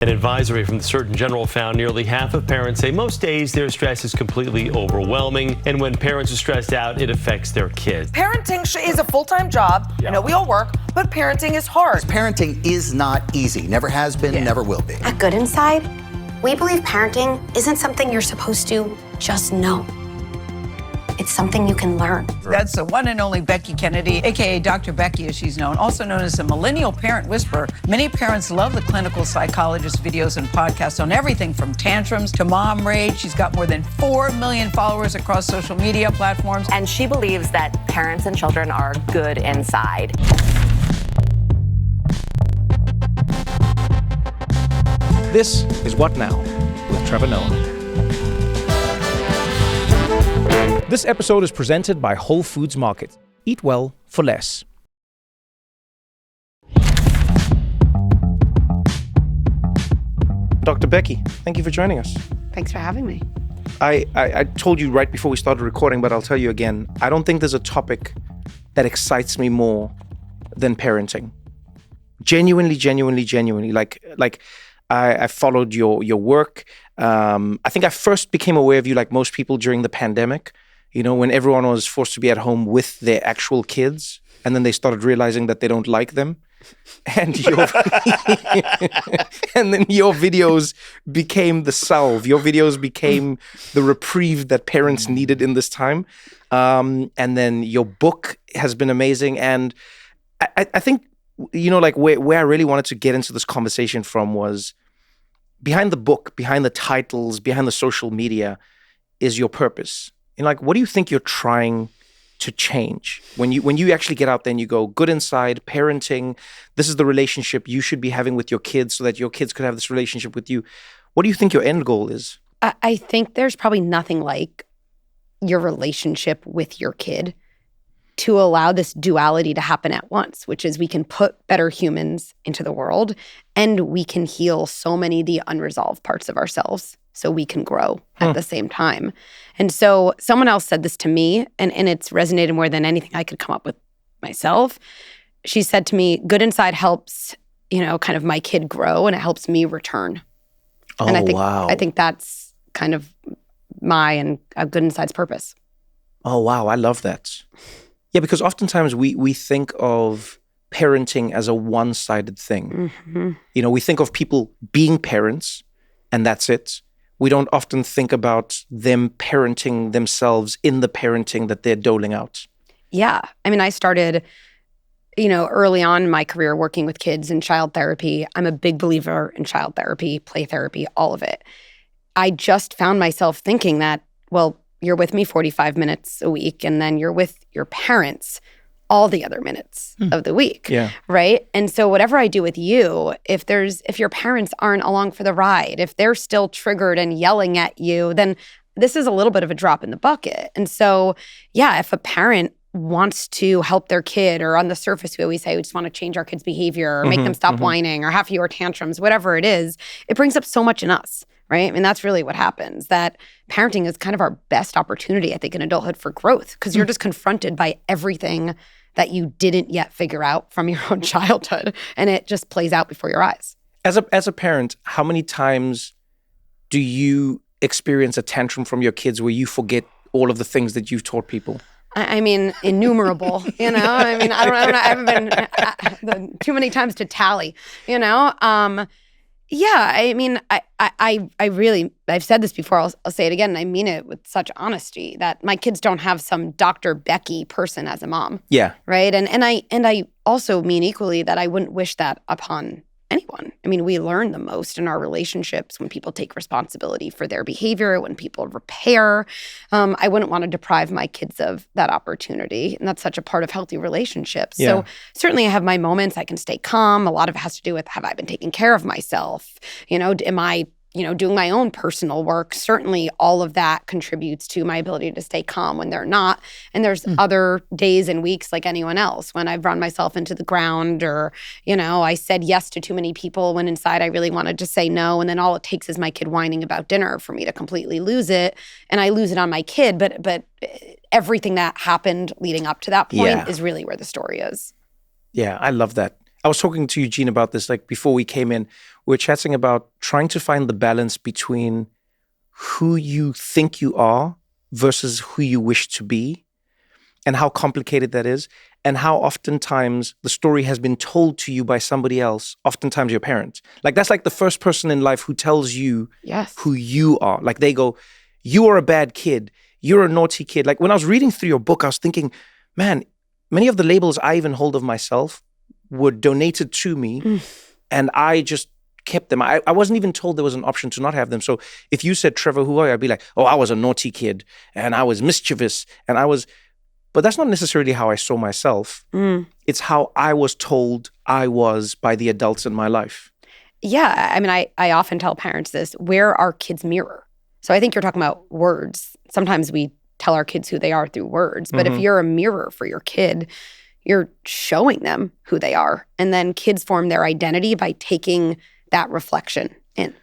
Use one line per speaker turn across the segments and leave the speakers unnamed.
An advisory from the Surgeon General found nearly half of parents say most days their stress is completely overwhelming. And when parents are stressed out, it affects their kids.
Parenting is a full-time job. I know we all work, but parenting is hard.
Parenting is not easy. Never has been, never will be.
At Good Inside, we believe parenting isn't something you're supposed to just know. It's something you can learn.
That's the one and only Becky Kennedy, aka Dr. Becky as she's known, also known as the Millennial Parent Whisperer. Many parents love the clinical psychologist videos and podcasts on everything from tantrums to mom rage. She's got more than 4 million followers across social media platforms.
And she believes that parents and children are good inside.
This is What Now with Trevor Noah. This episode is presented by Whole Foods Market. Eat well for less. Dr. Becky, thank you for joining us.
Thanks for having me.
I told you right before we started recording, but I'll tell you again. I don't think there's a topic that excites me more than parenting. Genuinely. Like I followed your work. I think I first became aware of you, like most people, during the pandemic. You know, when everyone was forced to be at home with their actual kids, and then they started realizing that they don't like them. And and then your videos became the salve. Your videos became the reprieve that parents needed in this time. And then your book has been amazing. And I think, you know, like where I really wanted to get into this conversation from was behind the book, behind the titles, behind the social media is your purpose. And like, what do you think you're trying to change when you actually get out there and you go, Good Inside, parenting, this is the relationship you should be having with your kids so that your kids could have this relationship with you. What do you think your end goal is?
I think there's probably nothing like your relationship with your kid to allow this duality to happen at once, which is we can put better humans into the world and we can heal so many of the unresolved parts of ourselves so we can grow at the same time. And so someone else said this to me, and it's resonated more than anything I could come up with myself. She said to me, Good Inside helps, you know, kind of my kid grow, and it helps me return.
Oh,
and
wow.
I think that's kind of my and Good Inside's purpose.
Oh, wow. I love that. Yeah, because oftentimes we think of parenting as a one-sided thing. Mm-hmm. You know, we think of people being parents, and that's it. We don't often think about them parenting themselves in the parenting that they're doling out.
Yeah. I mean, I started, you know, early on in my career working with kids in child therapy. I'm a big believer in child therapy, play therapy, all of it. I just found myself thinking that, well, you're with me 45 minutes a week, and then you're with your parents all the other minutes of the week, right? And so whatever I do with you, if your parents aren't along for the ride, if they're still triggered and yelling at you, then this is a little bit of a drop in the bucket. And so, yeah, if a parent wants to help their kid, or on the surface we always say we just want to change our kids' behavior or make them stop whining or have fewer tantrums, whatever it is, it brings up so much in us. Right? I mean, that's really what happens, that parenting is kind of our best opportunity, I think, in adulthood for growth, because you're just confronted by everything that you didn't yet figure out from your own childhood, and it just plays out before your eyes.
As a parent, how many times do you experience a tantrum from your kids where you forget all of the things that you've taught people?
I mean, innumerable, you know? I mean, I don't know. I haven't been too many times to tally, you know? Yeah, I mean, I really, I've said this before, I'll say it again, and I mean it with such honesty, that my kids don't have some Dr. Becky person as a mom.
Yeah.
Right? And I also mean equally that I wouldn't wish that upon anyone. I mean, we learn the most in our relationships when people take responsibility for their behavior, when people repair. I wouldn't want to deprive my kids of that opportunity. And that's such a part of healthy relationships. Yeah. So certainly I have my moments. I can stay calm. A lot of it has to do with, have I been taking care of myself? You know, am I doing my own personal work? Certainly all of that contributes to my ability to stay calm when they're not. And there's other days and weeks like anyone else when I've run myself into the ground, or, you know, I said yes to too many people when inside I really wanted to say no. And then all it takes is my kid whining about dinner for me to completely lose it. And I lose it on my kid. But everything that happened leading up to that point is really where the story is.
Yeah, I love that. I was talking to Eugene about this, like before we came in. We were chatting about trying to find the balance between who you think you are versus who you wish to be, and how complicated that is, and how oftentimes the story has been told to you by somebody else, oftentimes your parents. Like that's like the first person in life who tells you who you are. Like they go, you are a bad kid, you're a naughty kid. Like when I was reading through your book, I was thinking, man, many of the labels I even hold of myself were donated to me and I just kept them. I wasn't even told there was an option to not have them. So if you said, Trevor, who are you? I'd be like, oh, I was a naughty kid and I was mischievous and I was... But that's not necessarily how I saw myself. It's how I was told I was by the adults in my life.
Yeah, I mean, I often tell parents this, we're our kids' mirror. So I think you're talking about words. Sometimes we tell our kids who they are through words. But if you're a mirror for your kid, you're showing them who they are. And then kids form their identity by taking that reflection in.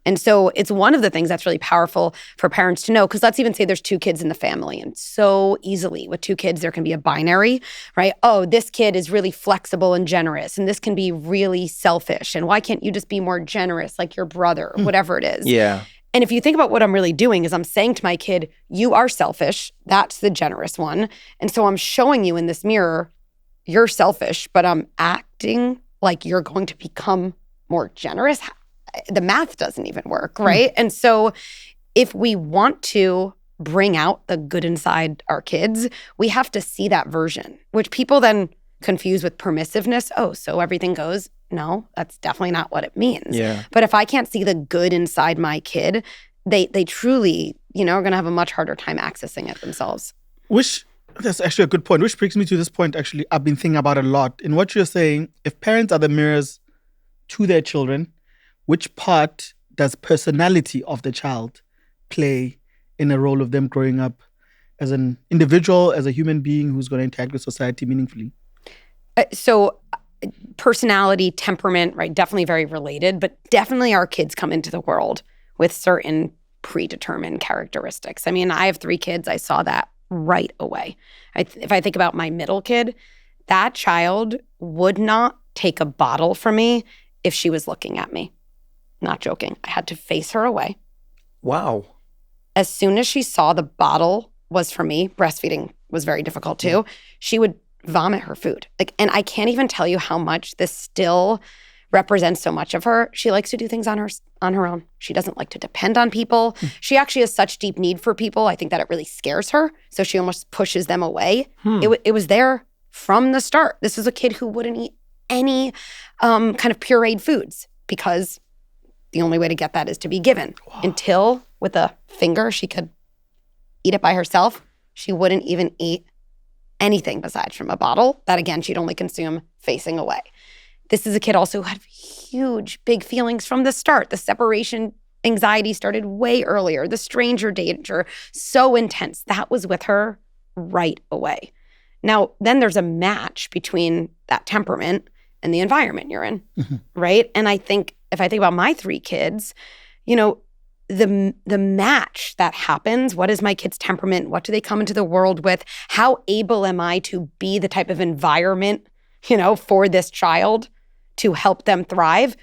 And so it's one of the things that's really powerful for parents to know, because let's even say there's two kids in the family, and so easily with two kids, there can be a binary, right? Oh, this kid is really flexible and generous, and this can be really selfish. And why can't you just be more generous like your brother, whatever it is?
Yeah.
And if you think about what I'm really doing is I'm saying to my kid, you are selfish. That's the generous one. And so I'm showing you in this mirror, you're selfish, but I'm acting like you're going to become more generous. The math doesn't even work, right? And so if we want to bring out the good inside our kids, we have to see that version, which people then confuse with permissiveness. Oh, so everything goes. No, that's definitely not what it means.
Yeah.
But if I can't see the good inside my kid, they truly, are going to have a much harder time accessing it themselves.
That's actually a good point, which brings me to this point, actually, I've been thinking about a lot. In what you're saying, if parents are the mirrors to their children, which part does personality of the child play in a role of them growing up as an individual, as a human being who's going to interact with society meaningfully?
So personality, temperament, right, definitely very related, but definitely our kids come into the world with certain predetermined characteristics. I mean, I have 3 kids. I saw that right away. If I think about my middle kid, that child would not take a bottle from me if she was looking at me. Not joking. I had to face her away.
Wow.
As soon as she saw the bottle was for me, breastfeeding was very difficult too, she would vomit her food. And I can't even tell you how much this still represents so much of her. She likes to do things on her own. She doesn't like to depend on people. She actually has such deep need for people. I think that it really scares her. So she almost pushes them away. It was there from the start. This is a kid who wouldn't eat any kind of pureed foods because the only way to get that is to be given. Wow. Until with a finger, she could eat it by herself. She wouldn't even eat anything besides from a bottle. That again, she'd only consume facing away. This is a kid also who had huge, big feelings from the start. The separation anxiety started way earlier. The stranger danger, so intense. That was with her right away. Now, then there's a match between that temperament and the environment you're in, right? And I think if I think about my 3 kids, the match that happens, what is my kid's temperament? What do they come into the world with? How able am I to be the type of environment, for this child to help them thrive?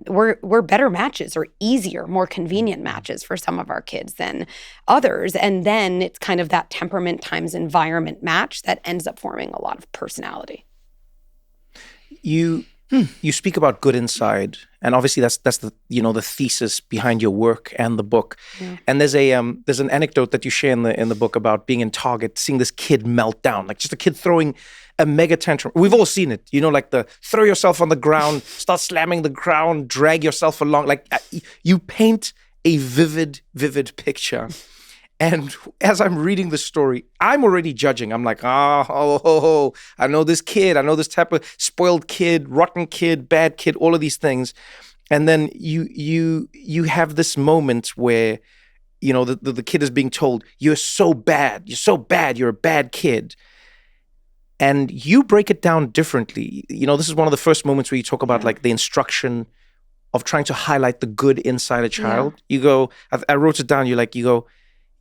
We're better matches or easier, more convenient matches for some of our kids than others. And then it's kind of that temperament times environment match that ends up forming a lot of personality.
You speak about good inside, and obviously that's the the thesis behind your work and the book. Yeah. And there's an anecdote that you share in the book about being in Target, seeing this kid melt down, like just a kid throwing a mega tantrum. We've all seen it, like the throw yourself on the ground, start slamming the ground, drag yourself along. Like you paint a vivid picture. And as I'm reading the story, I'm already judging. I'm like, I know this kid. I know this type of spoiled kid, rotten kid, bad kid, all of these things. And then you have this moment where, the kid is being told, you're so bad. You're so bad. You're a bad kid. And you break it down differently. This is one of the first moments where you talk about like the instruction of trying to highlight the good inside a child. Yeah. You go, I wrote it down. You go,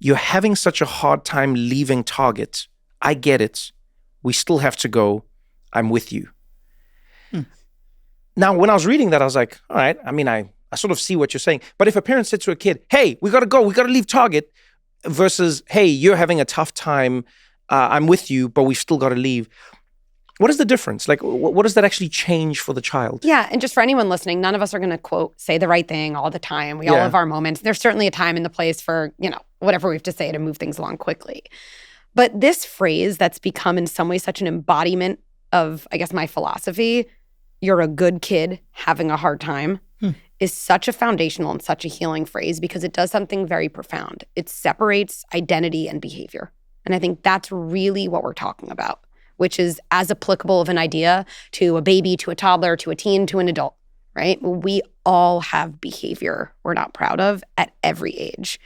you're having such a hard time leaving Target. I get it. We still have to go. I'm with you. Now, when I was reading that, I was like, all right, I mean, I sort of see what you're saying. But if a parent said to a kid, hey, we got to go, we got to leave Target, versus, hey, you're having a tough time, I'm with you, but we've still got to leave. What is the difference? Like, what does that actually change for the child?
Yeah, and just for anyone listening, none of us are going to, quote, say the right thing all the time. We all have our moments. There's certainly a time and the place for, whatever we have to say to move things along quickly. But this phrase that's become in some way such an embodiment of, I guess, my philosophy, you're a good kid having a hard time, is such a foundational and such a healing phrase because it does something very profound. It separates identity and behavior. And I think that's really what we're talking about, which is as applicable of an idea to a baby, to a toddler, to a teen, to an adult, right? We all have behavior we're not proud of at every age.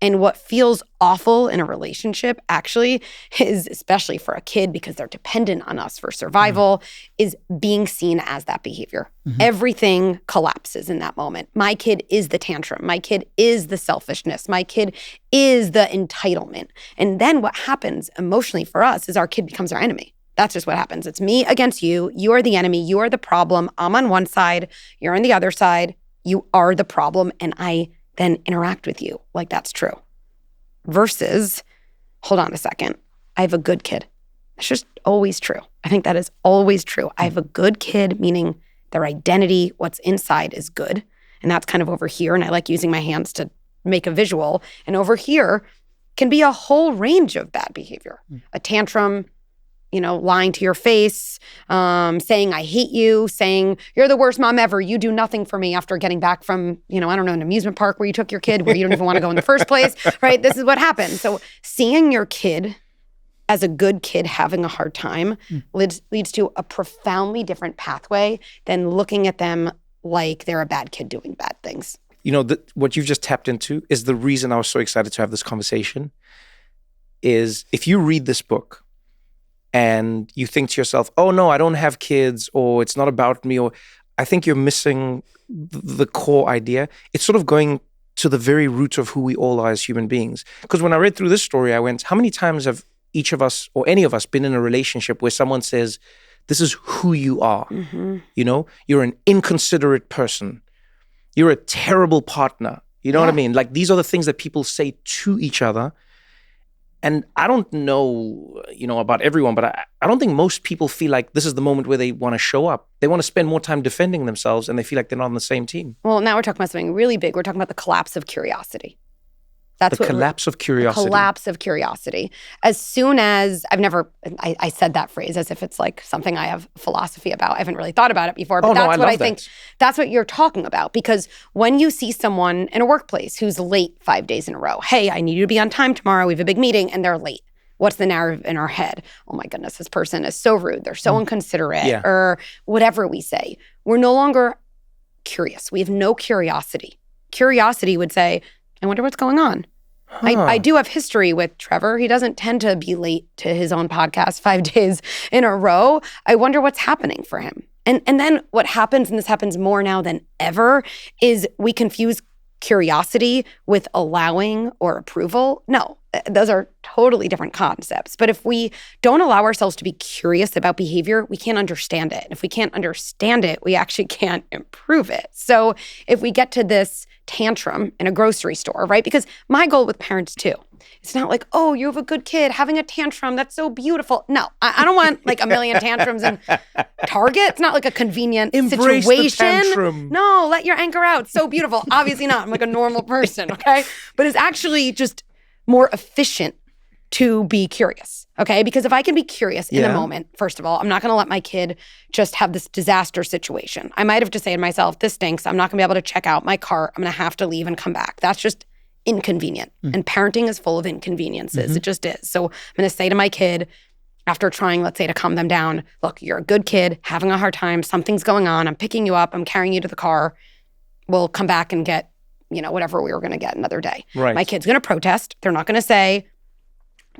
And what feels awful in a relationship actually is, especially for a kid because they're dependent on us for survival, is being seen as that behavior. Everything collapses in that moment. My kid is the tantrum. My kid is the selfishness. My kid is the entitlement. And then what happens emotionally for us is our kid becomes our enemy. That's just what happens. It's me against you. You are the enemy. You are the problem. I'm on one side. You're on the other side. You are the problem. And I then interact with you like that's true. Versus, hold on a second, I have a good kid. It's just always true. I think that is always true. I have a good kid, meaning their identity, what's inside is good. And that's kind of over here. And I like using my hands to make a visual. And over here can be a whole range of bad behavior. A tantrum, lying to your face, saying, I hate you, saying, you're the worst mom ever. You do nothing for me after getting back from, an amusement park where you took your kid, where you don't even want to go in the first place, right? This is what happens. So seeing your kid as a good kid having a hard time leads to a profoundly different pathway than looking at them like they're a bad kid doing bad things.
What you've just tapped into is the reason I was so excited to have this conversation is if you read this book, and you think to yourself, oh no, I don't have kids, or it's not about me, or I think you're missing the core idea. It's sort of going to the very root of who we all are as human beings. Because when I read through this story, I went, how many times have each of us or any of us been in a relationship where someone says, this is who you are. You're an inconsiderate person. You're a terrible partner. You know what I mean? Like these are the things that people say to each other. And I don't know, about everyone, but I don't think most people feel like this is the moment where they want to show up. They want to spend more time defending themselves and they feel like they're not on the same team.
Well, now we're talking about something really big. We're talking about the collapse of curiosity. That's
the collapse of curiosity.
The collapse of curiosity. As soon as I said that phrase as if it's like something I have philosophy about. I haven't really thought about it before, but that's what I think. That's what you're talking about. Because when you see someone in a workplace who's late 5 days in a row, hey, I need you to be on time tomorrow. We have a big meeting, and they're late. What's the narrative in our head? Oh my goodness, this person is so rude. They're so inconsiderate, or whatever we say. We're no longer curious. We have no curiosity. Curiosity would say, I wonder what's going on. I do have history with Trevor. He doesn't tend to be late to his own podcast 5 days in a row. I wonder what's happening for him. And then what happens, and this happens more now than ever, is we confuse curiosity with allowing or approval. No, those are totally different concepts. But if we don't allow ourselves to be curious about behavior, we can't understand it. If we can't understand it, we actually can't improve it. So if we get to this tantrum in a grocery store, right? Because my goal with parents too, it's not like, oh, you have a good kid having a tantrum. That's so beautiful. No, I don't want like a million tantrums in Target. It's not like a convenient
Embrace
situation.
The tantrum.
No, let your anger out. So beautiful. Obviously not. I'm like a normal person, okay? But it's actually just more efficient to be curious, okay? Because if I can be curious in the moment, first of all, I'm not going to let my kid just have this disaster situation. I might have to say to myself, this stinks. I'm not going to be able to check out my car. I'm going to have to leave and come back. That's just inconvenient. And parenting is full of inconveniences. It just is. So I'm going to say to my kid, after trying, let's say, to calm them down, look, you're a good kid, having a hard time. Something's going on. I'm picking you up. I'm carrying you to the car. We'll come back and get, whatever we were going to get another day.
Right.
My kid's going to protest. They're not going to say,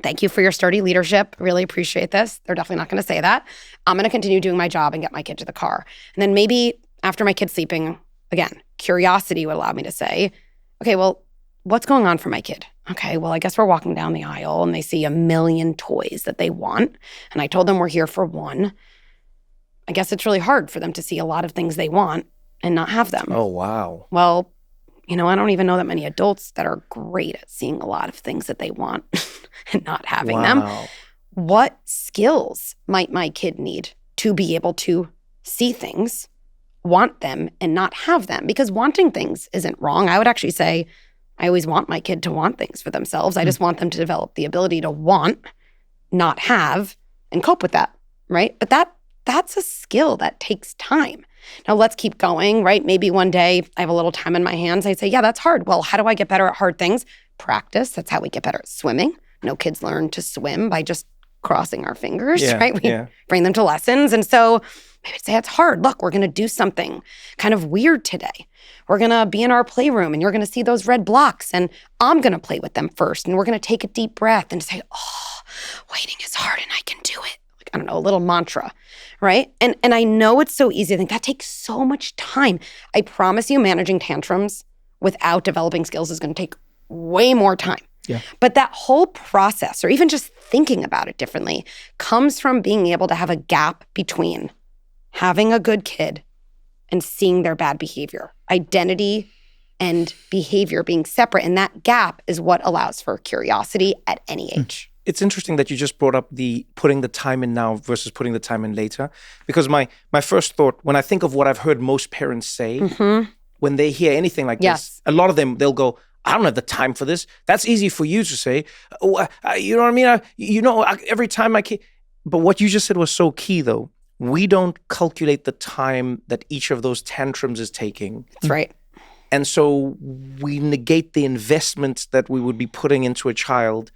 thank you for your sturdy leadership. Really appreciate this. They're definitely not going to say that. I'm going to continue doing my job and get my kid to the car. And then maybe after my kid's sleeping, again, curiosity would allow me to say, okay, well, what's going on for my kid? Okay, well, I guess we're walking down the aisle and they see a million toys that they want. And I told them we're here for one. I guess it's really hard for them to see a lot of things they want and not have them.
Oh, wow.
Well, I don't even know that many adults that are great at seeing a lot of things that they want and not having them. What skills might my kid need to be able to see things, want them, and not have them? Because wanting things isn't wrong. I would actually say I always want my kid to want things for themselves. I just want them to develop the ability to want, not have, and cope with that, right? But that's a skill that takes time. Now let's keep going, right? Maybe one day I have a little time in my hands. I say, yeah, that's hard. Well, how do I get better at hard things? Practice. That's how we get better at swimming. No kids learn to swim by just crossing our fingers, right? We bring them to lessons. And so maybe say it's hard. Look, we're going to do something kind of weird today. We're going to be in our playroom and you're going to see those red blocks and I'm going to play with them first. And we're going to take a deep breath and say, oh, waiting is hard and I can do it. Like, I don't know, a little mantra, right? And I know it's so easy. I think that takes so much time. I promise you managing tantrums without developing skills is going to take way more time.
Yeah.
But that whole process, or even just thinking about it differently, comes from being able to have a gap between having a good kid and seeing their bad behavior. Identity and behavior being separate. And that gap is what allows for curiosity at any age.
It's interesting that you just brought up the putting the time in now versus putting the time in later. Because my first thought, when I think of what I've heard most parents say, when they hear anything like this, a lot of them, they'll go, I don't have the time for this. That's easy for you to say. You know what I mean? Every time I can. But what you just said was so key, though. We don't calculate the time that each of those tantrums is taking.
That's right.
And so we negate the investment that we would be putting into a child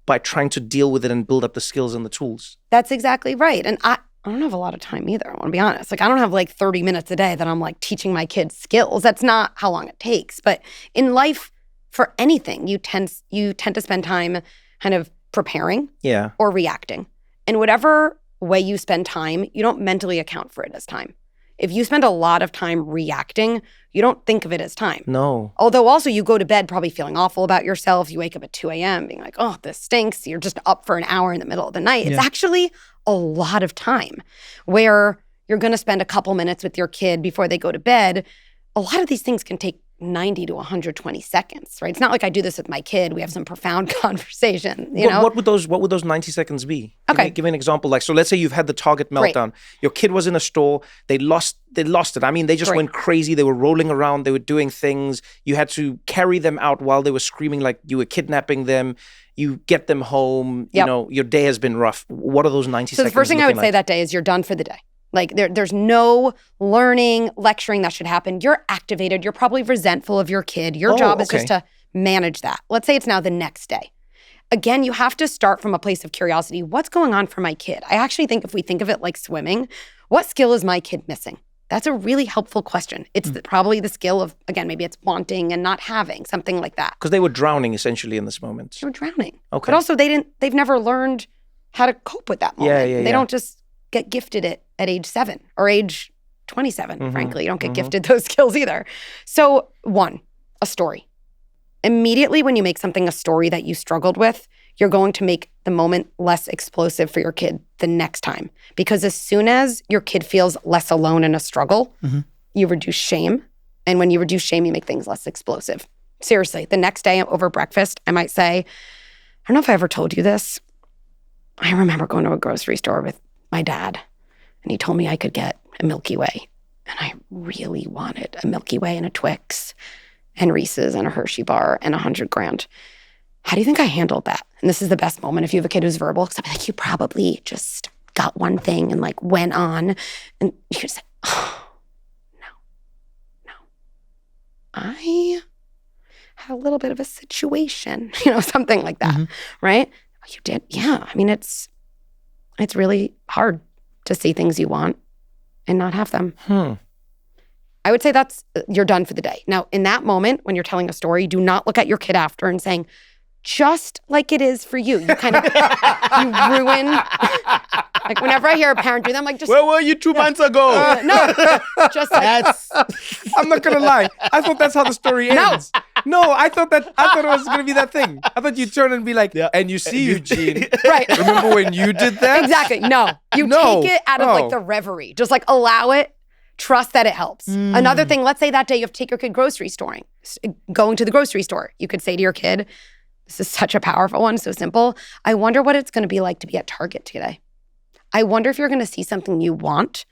by trying to deal with it and build up the skills and the tools.
That's exactly right. And I don't have a lot of time either, I want to be honest. Like, I don't have like 30 minutes a day that I'm like teaching my kids skills. That's not how long it takes. But in life, for anything, you tend to spend time kind of preparing or reacting. And whatever way you spend time, you don't mentally account for it as time. If you spend a lot of time reacting, you don't think of it as time.
No.
Although also you go to bed probably feeling awful about yourself. You wake up at 2 a.m. being like, oh, this stinks. You're just up for an hour in the middle of the night. It's actually a lot of time where you're going to spend a couple minutes with your kid before they go to bed. A lot of these things can take 90 to 120 seconds, right? It's not like I do this with my kid. We have some profound conversation, you know?
What would those 90 seconds be?
Okay.
Give me an example. Like, so let's say you've had the Target meltdown. Your kid was in a store. They lost it. I mean, they just went crazy. They were rolling around. They were doing things. You had to carry them out while they were screaming like you were kidnapping them. You get them home. You know, your day has been rough. What are those 90 seconds?
So the first thing I would say that day is you're done for the day. Like there's no learning, lecturing that should happen. You're activated. You're probably resentful of your kid. Your job is just to manage that. Let's say it's now the next day. Again, you have to start from a place of curiosity. What's going on for my kid? I actually think if we think of it like swimming, what skill is my kid missing? That's a really helpful question. It's probably the skill of, again, maybe it's wanting and not having, something like that.
Because they were drowning essentially in this moment.
They were drowning.
Okay.
But also they've never learned how to cope with that moment. They don't just get gifted it at age 7 or age 27, frankly. You don't get gifted those skills either. So 1, a story. Immediately when you make something a story that you struggled with, you're going to make the moment less explosive for your kid the next time. Because as soon as your kid feels less alone in a struggle, you reduce shame. And when you reduce shame, you make things less explosive. Seriously, the next day over breakfast, I might say, I don't know if I ever told you this. I remember going to a grocery store with my dad, and he told me I could get a Milky Way. And I really wanted a Milky Way and a Twix and Reese's and a Hershey bar and $100,000. How do you think I handled that? And this is the best moment if you have a kid who's verbal, because I'd be like, you probably just got one thing and like went on. And you just say, oh, no. I had a little bit of a situation, something like that, right? Oh, you did? Yeah. I mean, it's really hard to see things you want and not have them. I would say you're done for the day. Now, in that moment, when you're telling a story, do not look at your kid after and saying, just like it is for you. You kind of, you ruin, like whenever I hear a parent do that, I'm like, just.
Where were you 2 months ago?
No, just like.
I'm not gonna lie. I thought that's how the story ends. No, I thought it was gonna be that thing. I thought you'd turn and be like, and you see, Eugene.
Right.
Remember when you did that?
Exactly. No. You take it out of like the reverie. Just like allow it. Trust that it helps. Another thing, let's say that day you have to take your kid grocery going to the grocery store. You could say to your kid, this is such a powerful one, so simple. I wonder what it's going to be like to be at Target today. I wonder if you're going to see something you want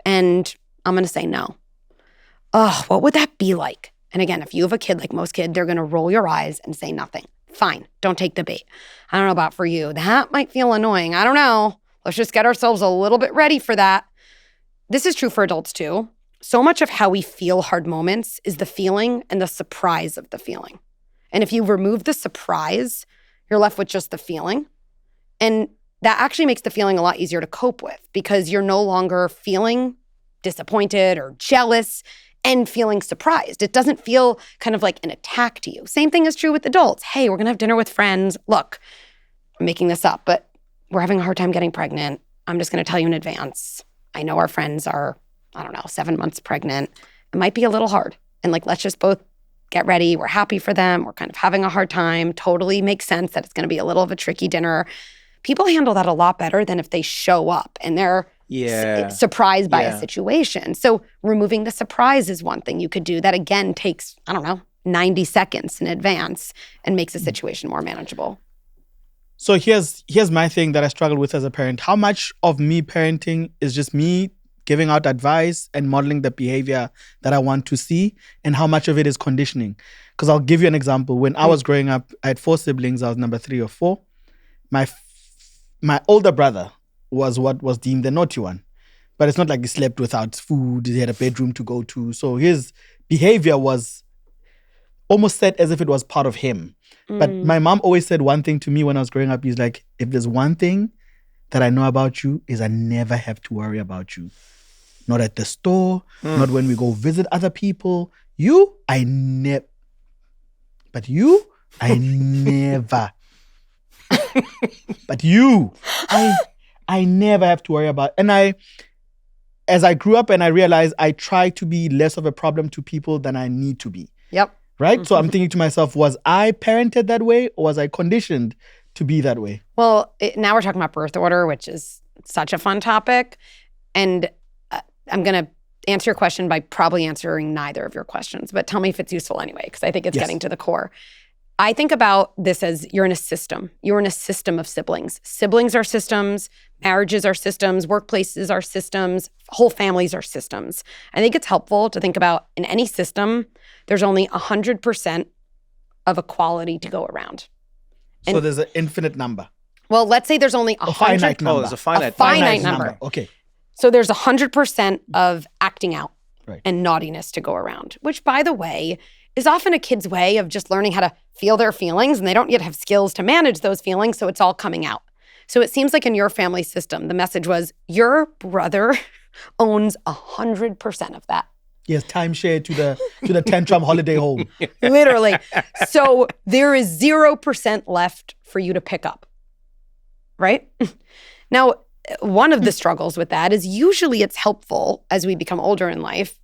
and I'm going to say no. Oh, what would that be like? And again, if you have a kid like most kids, they're going to roll your eyes and say nothing. Fine, don't take the bait. I don't know about for you. That might feel annoying. I don't know. Let's just get ourselves a little bit ready for that. This is true for adults too. So much of how we feel hard moments is the feeling and the surprise of the feeling. And if you remove the surprise, you're left with just the feeling. And that actually makes the feeling a lot easier to cope with because you're no longer feeling disappointed or jealous and feeling surprised. It doesn't feel kind of like an attack to you. Same thing is true with adults. Hey, we're going to have dinner with friends. Look, I'm making this up, but we're having a hard time getting pregnant. I'm just going to tell you in advance. I know our friends are, 7 months pregnant. It might be a little hard. And like, let's just both get ready. We're happy for them. We're kind of having a hard time. Totally makes sense that it's going to be a little of a tricky dinner. People handle that a lot better than if they show up and they're surprised by a situation. So removing the surprise is one thing you could do that, again, takes, 90 seconds in advance and makes the situation more manageable.
So here's my thing that I struggle with as a parent. How much of me parenting is just me giving out advice and modeling the behavior that I want to see, and how much of it is conditioning? Because I'll give you an example. When I was growing up, I had 4 siblings. I was number 3 or 4. My older brother was what was deemed the naughty one. But it's not like he slept without food. He had a bedroom to go to. So his behavior was almost set as if it was part of him. But my mom always said one thing to me when I was growing up. He's like, if there's one thing that I know about you is I never have to worry about you. Not at the store, not when we go visit other people. I never. But I never have to worry about. And as I grew up and I realized I try to be less of a problem to people than I need to be.
Yep.
Right? So I'm thinking to myself, was I parented that way or was I conditioned to be that way?
Well, now we're talking about birth order, which is such a fun topic. And I'm going to answer your question by probably answering neither of your questions, but tell me if it's useful anyway, because I think it's getting to the core. I think about this as you're in a system. You're in a system of siblings. Siblings are systems, marriages are systems, workplaces are systems, whole families are systems. I think it's helpful to think about in any system, there's only 100% of equality to go around. And
so there's an infinite number.
Well, let's say there's only 100.
Finite number.
There's a finite
number.
Okay.
So there's 100% of acting out and naughtiness to go around, which, by the way, is often a kid's way of just learning how to feel their feelings, and they don't yet have skills to manage those feelings, so it's all coming out. So it seems like in your family system, the message was, your brother owns 100% of that.
Yes, timeshare to the tantrum holiday home.
Literally. So there is 0% left for you to pick up, right? Now, one of the struggles with that is usually it's helpful as we become older in life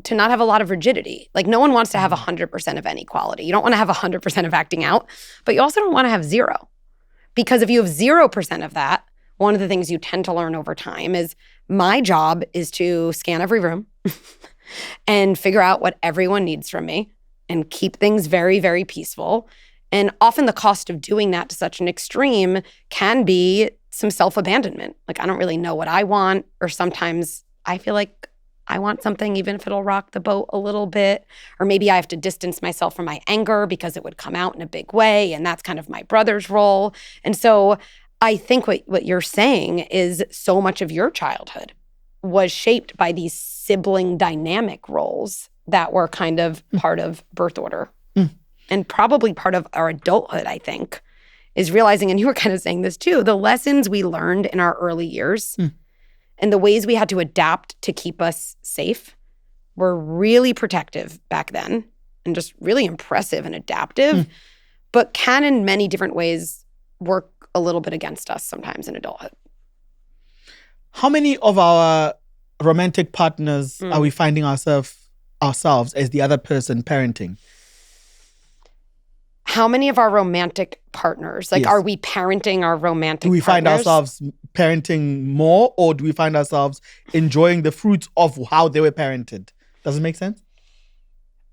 to not have a lot of rigidity. Like, no one wants to have 100% of any quality. You don't want to have 100% of acting out, but you also don't want to have 0. Because if you have 0% of that, one of the things you tend to learn over time is my job is to scan every room and figure out what everyone needs from me and keep things very, very peaceful. And often the cost of doing that to such an extreme can be some self-abandonment. Like, I don't really know what I want, or sometimes I feel like I want something even if it'll rock the boat a little bit. Or maybe I have to distance myself from my anger because it would come out in a big way, and that's kind of my brother's role. And so I think what you're saying is so much of your childhood was shaped by these sibling dynamic roles that were kind of part of birth order. And probably part of our adulthood, I think, is realizing, and you were kind of saying this too, the lessons we learned in our early years and the ways we had to adapt to keep us safe were really protective back then and just really impressive and adaptive. but can in many different ways work a little bit against us sometimes in adulthood.
How many of our romantic partners are we finding ourselves as the other person parenting?
How many of our romantic partners, like,
Yes.
are we parenting our romantic
Do we find
partners?
ourselves parenting more, or do we find ourselves enjoying the fruits of how they were parented? Does it make sense?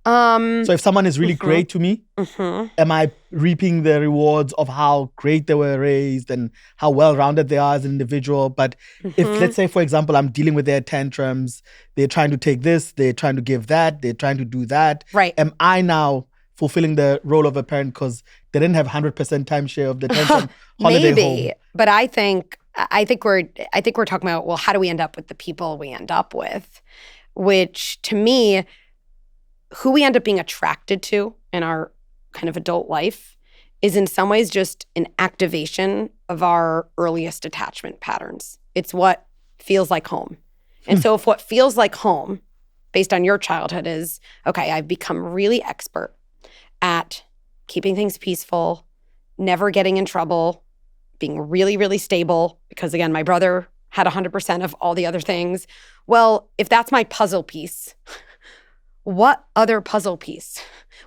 So if someone is really great to me, am I reaping the rewards of how great they were raised and how well-rounded they are as an individual? But if, let's say, for example, I'm dealing with their tantrums, they're trying to take this, they're trying to give that, they're trying to do that.
Right.
Am I now fulfilling the role of a parent because they didn't have 100% timeshare of the tantrum holiday
Maybe,
home?
but I think we're talking about, well, how do we end up with the people we end up with? Which, to me, who we end up being attracted to in our kind of adult life is in some ways just an activation of our earliest attachment patterns. It's what feels like home. And so if what feels like home, based on your childhood, is, okay, I've become really expert at keeping things peaceful, never getting in trouble, being really, really stable, because again, my brother had 100% of all the other things. Well, if that's my puzzle piece, what other puzzle piece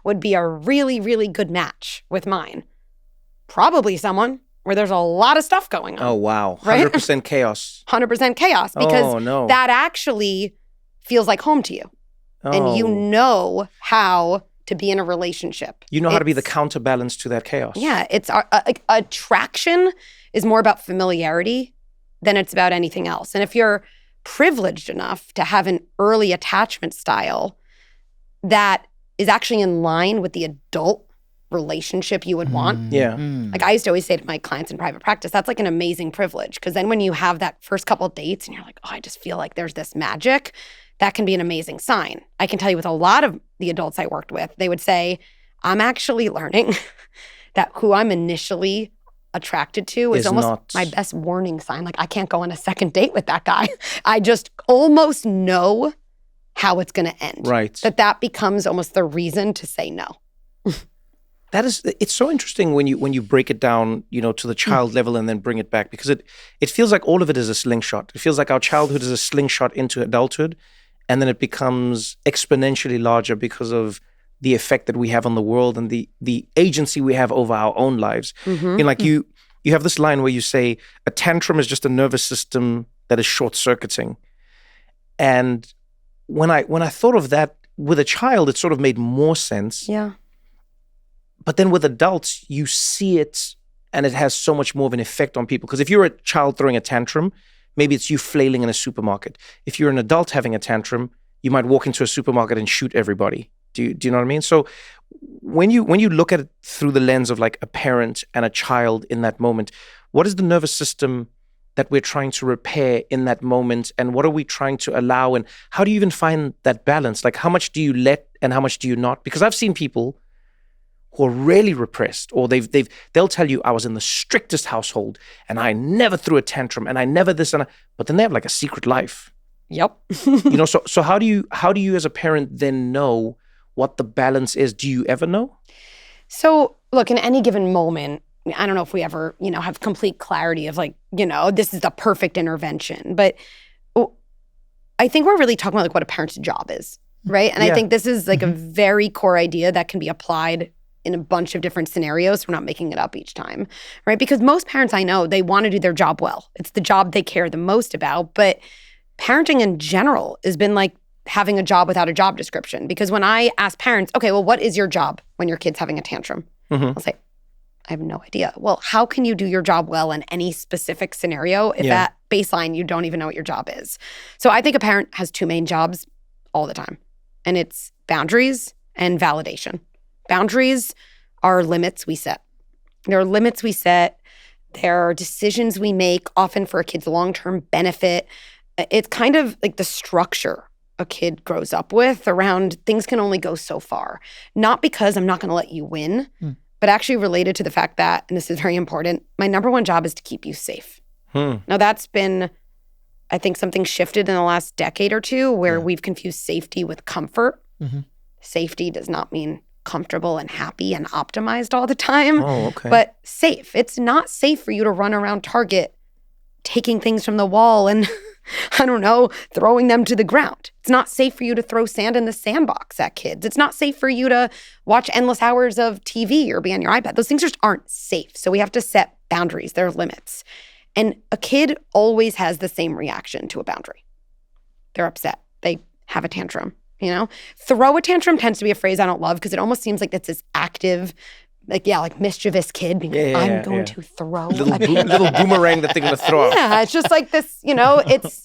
would be a really, really good match with mine? Probably someone where there's a lot of stuff going on.
Oh, wow.
Right?
100% chaos.
100% chaos, because
Oh, no.
that actually feels like home to you. And you know how to be in a relationship.
You know how to be the
It's-
counterbalance to that chaos.
Yeah, it's attraction is more about familiarity than it's about anything else. And if you're privileged enough to have an early attachment style that is actually in line with the adult relationship you would want.
Yeah.
Like, I used to always say to my clients in private practice, that's like an amazing privilege, because then when you have that first couple of dates and you're like, oh, I just feel like there's this magic, that can be an amazing sign. I can tell you with a lot of the adults I worked with, they would say, I'm actually learning that who I'm initially attracted to is almost
not
my best warning sign. Like, I can't go on a second date with that guy. I just almost know how it's going to end.
Right.
That becomes almost the reason to say no.
It's so interesting when you break it down, to the child level and then bring it back, because it feels like all of it is a slingshot. It feels like our childhood is a slingshot into adulthood, and then it becomes exponentially larger because of the effect that we have on the world and the agency we have over our own lives. Like you have this line where you say a tantrum is just a nervous system that is short-circuiting. And when I thought of that with a child, it sort of made more sense.
Yeah.
But then with adults, you see it and it has so much more of an effect on people. Because if you're a child throwing a tantrum, maybe it's you flailing in a supermarket. If you're an adult having a tantrum, you might walk into a supermarket and shoot everybody. Do you know what I mean? So when you look at it through the lens of like a parent and a child in that moment, what is the nervous system that we're trying to repair in that moment, and what are we trying to allow, and how do you even find that balance? Like, how much do you let and how much do you not? Because I've seen people who are really repressed, or they'll tell you, I was in the strictest household and I never threw a tantrum and I never this and but then they have like a secret life.
Yep.
So how do you as a parent then know what the balance is? Do you ever know?
So look, in any given moment, I don't know if we ever, have complete clarity of like, this is the perfect intervention. But I think we're really talking about like what a parent's job is, right? And I think this is like a very core idea that can be applied in a bunch of different scenarios. We're not making it up each time, right? Because most parents I know, they want to do their job well. It's the job they care the most about. But parenting in general has been like having a job without a job description. Because when I ask parents, okay, well, what is your job when your kid's having a tantrum? I'll say, I have no idea. Well, how can you do your job well in any specific scenario if at baseline you don't even know what your job is? So I think a parent has two main jobs all the time, and it's boundaries and validation. Boundaries are limits we set. There are limits we set. There are decisions we make, often for a kid's long-term benefit. It's kind of like the structure a kid grows up with around things can only go so far. Not because I'm not going to let you win, but actually related to the fact that, and this is very important, my number one job is to keep you safe. Now that's been, I think, something shifted in the last decade or two where we've confused safety with comfort. Safety does not mean comfortable and happy and optimized all the time,
Oh, okay.
but safe. It's not safe for you to run around Target taking things from the wall and, I don't know, throwing them to the ground. It's not safe for you to throw sand in the sandbox at kids. It's not safe for you to watch endless hours of TV or be on your iPad. Those things just aren't safe. So we have to set boundaries. There are limits. And a kid always has the same reaction to a boundary. They're upset. They have a tantrum, you know? Throw a tantrum tends to be a phrase I don't love because it almost seems like that's this active, like mischievous kid being like, I'm going to throw a
little boomerang that they're going to throw out.
Yeah, it's just like this,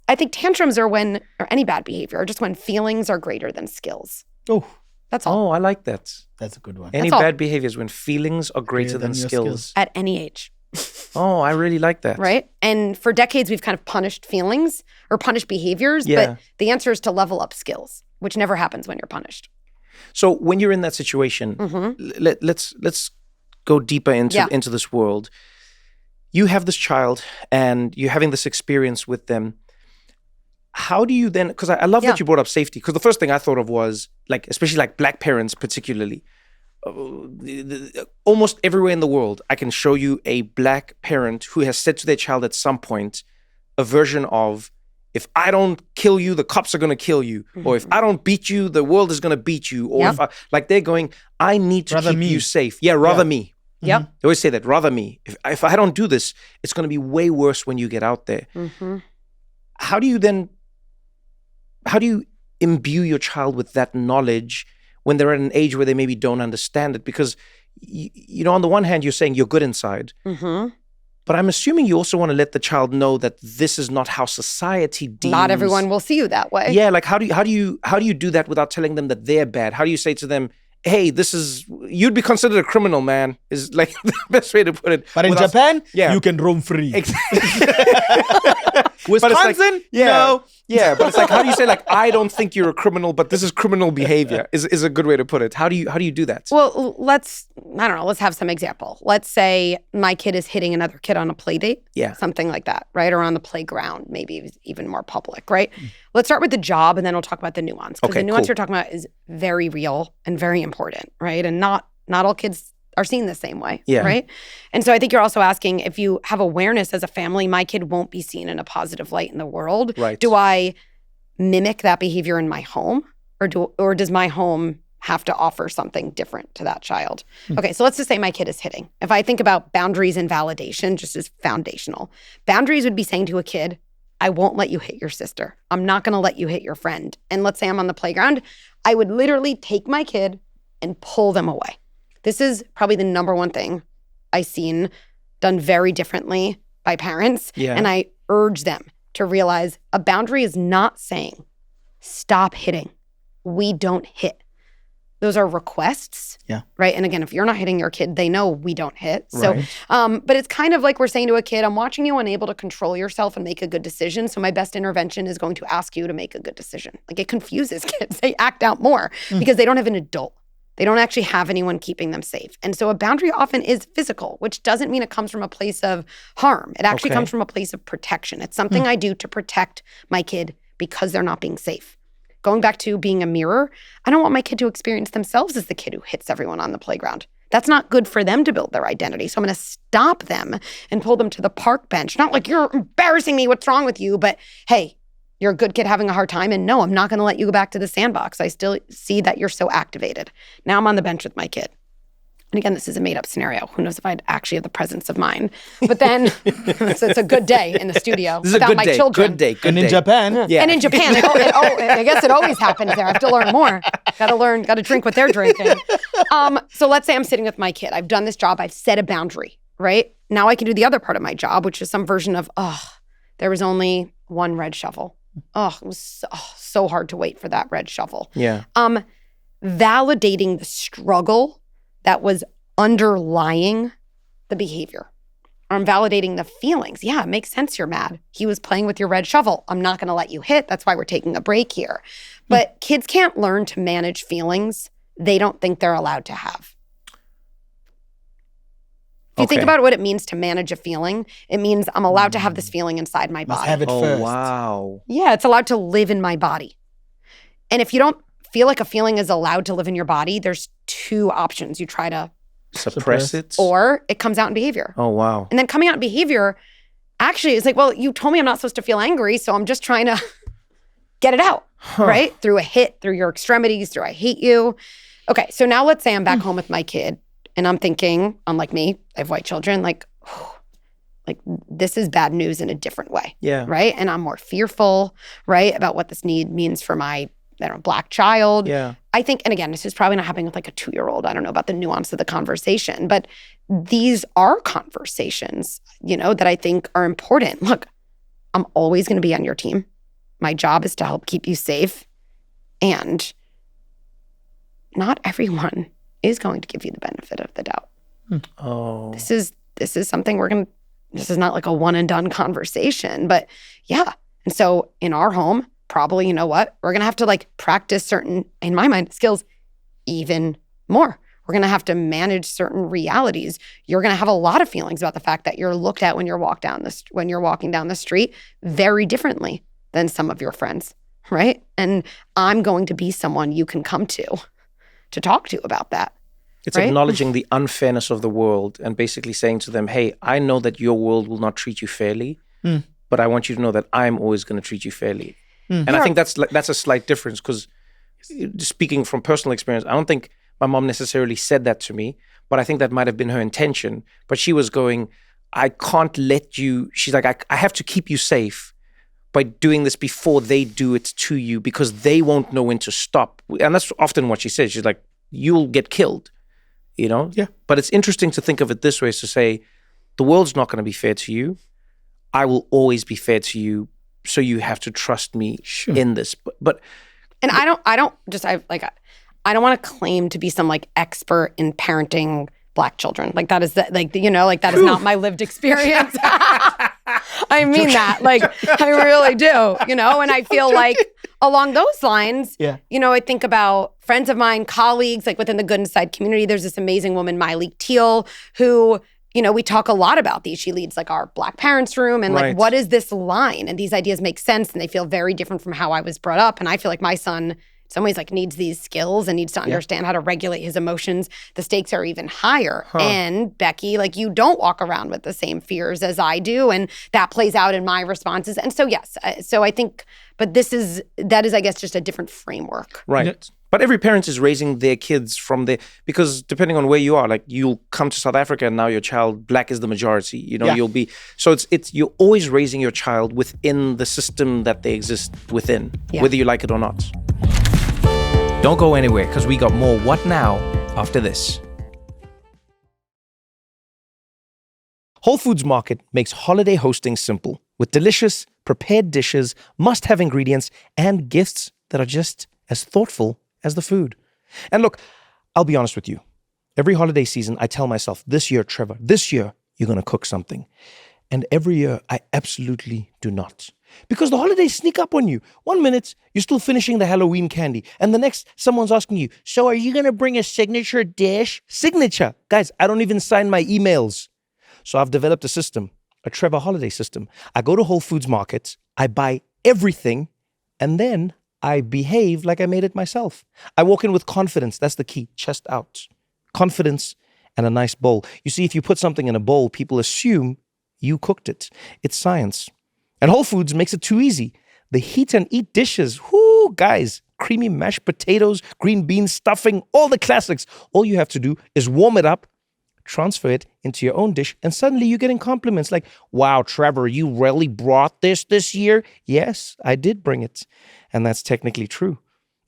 I think tantrums are when, or any bad behavior, are just when feelings are greater than skills.
Oh,
That's all.
Oh, I like that.
that's a good one.
Any
That's all.
bad behaviors when feelings are greater than
your
skills.
At any age,
Oh, I really like that.
right? And for decades, we've kind of punished feelings or punished behaviors,
Yeah.
but the answer is to level up skills, which never happens when you're punished.
So when you're in that situation, let's go deeper into this world. You have this child and you're having this experience with them. How do you then, because I love that you brought up safety, because the first thing I thought of was, like, especially like Black parents particularly, almost everywhere in the world, I can show you a Black parent who has said to their child at some point a version of, if I don't kill you, the cops are going to kill you. Or if I don't beat you, the world is going to beat you. Or if they're going, I need to
Rather
keep
me.
you safe. Yeah, rather me.
Yep.
They always say that, rather me. If I don't do this, it's going to be way worse when you get out there. How do you imbue your child with that knowledge when they're at an age where they maybe don't understand it? Because, on the one hand, you're saying you're good inside. But I'm assuming you also want to let the child know that this is not how society deals.
Not everyone will see you that way.
Yeah, like how do you do that without telling them that they're bad? How do you say to them, hey, you'd be considered a criminal, man, is like the best way to put it.
But in Japan,
yeah.
you can roam free.
But it's like,
Wisconsin? No.
Yeah, but it's like, how do you say, like, I don't think you're a criminal, but this is criminal behavior is a good way to put it. How do you do that?
Well, let's have some example. Let's say my kid is hitting another kid on a play date.
Yeah.
Something like that, right? Or on the playground, maybe even more public, right? Let's start with the job and then we'll talk about the nuance. Because the nuance you're talking about is very real and very important, right? And not all kids are seen the same way, right? And so I think you're also asking, if you have awareness as a family, my kid won't be seen in a positive light in the world.
Right.
Do I mimic that behavior in my home, or does my home have to offer something different to that child? Okay, so let's just say my kid is hitting. If I think about boundaries and validation just as foundational, boundaries would be saying to a kid, I won't let you hit your sister. I'm not going to let you hit your friend. And let's say I'm on the playground, I would literally take my kid and pull them away. This is probably the number one thing I've seen done very differently by parents.
Yeah.
And I urge them to realize a boundary is not saying, stop hitting. We don't hit. Those are requests.
Yeah.
Right. And again, if you're not hitting your kid, they know we don't hit. So, but it's kind of like we're saying to a kid, I'm watching you unable to control yourself and make a good decision. So my best intervention is going to ask you to make a good decision. Like, it confuses kids. They act out more because they don't have an adult. They don't actually have anyone keeping them safe. And so a boundary often is physical, which doesn't mean it comes from a place of harm. It actually comes from a place of protection. It's something I do to protect my kid because they're not being safe. Going back to being a mirror, I don't want my kid to experience themselves as the kid who hits everyone on the playground. That's not good for them to build their identity. So I'm going to stop them and pull them to the park bench. Not like, you're embarrassing me, what's wrong with you? But hey, you're a good kid having a hard time. And no, I'm not going to let you go back to the sandbox. I still see that you're so activated. Now I'm on the bench with my kid. And again, this is a made-up scenario. Who knows if I'd actually have the presence of mind. But then, so it's a good day in the studio
This is
without
a good
my
day.
children.
Good day. Good
And
day.
in Japan,
Yeah.
And in Japan, I guess it always happens there. I have to learn more. Got to drink what they're drinking. So let's say I'm sitting with my kid. I've done this job. I've set a boundary, right? Now I can do the other part of my job, which is some version of, there was only one red shovel. It was so hard to wait for that red shovel.
Yeah.
Validating the struggle that was underlying the behavior. I'm validating the feelings. Yeah, it makes sense you're mad. He was playing with your red shovel. I'm not going to let you hit. That's why we're taking a break here. But kids can't learn to manage feelings they don't think they're allowed to have. If you think about what it means to manage a feeling, it means I'm allowed to have this feeling inside my
must
body.
have it first.
Wow.
Yeah, it's allowed to live in my body. And if you don't feel like a feeling is allowed to live in your body, there's two options. You try to
Suppress it?
or it comes out in behavior.
Oh, wow.
And then coming out in behavior actually is like, well, you told me I'm not supposed to feel angry, so I'm just trying to get it out, right? Through a hit, through your extremities, through I hate you. Okay, so now let's say I'm back home with my kid and I'm thinking, unlike me, I have white children, like this is bad news in a different way, right? And I'm more fearful, right, about what this need means for my Black child.
Yeah.
I think, and again, this is probably not happening with like a 2-year-old. I don't know about the nuance of the conversation, but these are conversations, that I think are important. Look, I'm always going to be on your team. My job is to help keep you safe. And not everyone is going to give you the benefit of the doubt.
Oh.
This is something this is not like a one and done conversation, but yeah. And so in our home, probably, you know what? We're going to have to like practice certain, in my mind, skills even more. We're going to have to manage certain realities. You're going to have a lot of feelings about the fact that you're looked at when you're walking down the street very differently than some of your friends, right? And I'm going to be someone you can come to talk to about that.
It's
right?
acknowledging the unfairness of the world and basically saying to them, hey, I know that your world will not treat you fairly, but I want you to know that I'm always going to treat you fairly. And I think that's a slight difference because speaking from personal experience, I don't think my mom necessarily said that to me, but I think that might have been her intention. But she was going, I can't let you, she's like, I have to keep you safe by doing this before they do it to you because they won't know when to stop. And that's often what she says. She's like, you'll get killed, Yeah. But it's interesting to think of it this way, is to say, the world's not going to be fair to you. I will always be fair to you. So you have to trust me in this. But
and I don't want to claim to be some like expert in parenting Black children. Like that is that is not my lived experience. I mean that. Like I really do, And I feel like along those lines, I think about friends of mine, colleagues, like within the Good Inside community, there's this amazing woman, Miley Teal, who we talk a lot about these. She leads like our Black parents room and like, what is this line? And these ideas make sense and they feel very different from how I was brought up. And I feel like my son, in some ways, like needs these skills and needs to understand how to regulate his emotions. The stakes are even higher. And Becky, like you don't walk around with the same fears as I do. And that plays out in my responses. And so, yes. So I think, but that is, I guess, just a different framework.
Right. But every parent is raising their kids because depending on where you are, like you'll come to South Africa and now your child, Black is the majority, you'll be, so it's you're always raising your child within the system that they exist within, whether you like it or not. Don't go anywhere because we got more What Now after this. Whole Foods Market makes holiday hosting simple with delicious, prepared dishes, must-have ingredients, and gifts that are just as thoughtful as the food. And look, I'll be honest with you. Every holiday season, I tell myself, this year, Trevor, this year, you're going to cook something. And every year, I absolutely do not. Because the holidays sneak up on you. 1 minute, you're still finishing the Halloween candy. And the next, someone's asking you, so are you going to bring a signature dish? Signature. Guys, I don't even sign my emails. So I've developed a system, a Trevor holiday system. I go to Whole Foods Market, I buy everything, and then I behave like I made it myself. I walk in with confidence. That's the key. Chest out. Confidence and a nice bowl. You see, if you put something in a bowl, people assume you cooked it. It's science. And Whole Foods makes it too easy. The heat and eat dishes. Whoo, guys. Creamy mashed potatoes, green beans, stuffing, all the classics. All you have to do is warm it up, transfer it into your own dish, and suddenly you're getting compliments like, wow, Trevor, you really brought this year? Yes, I did bring it. And that's technically true.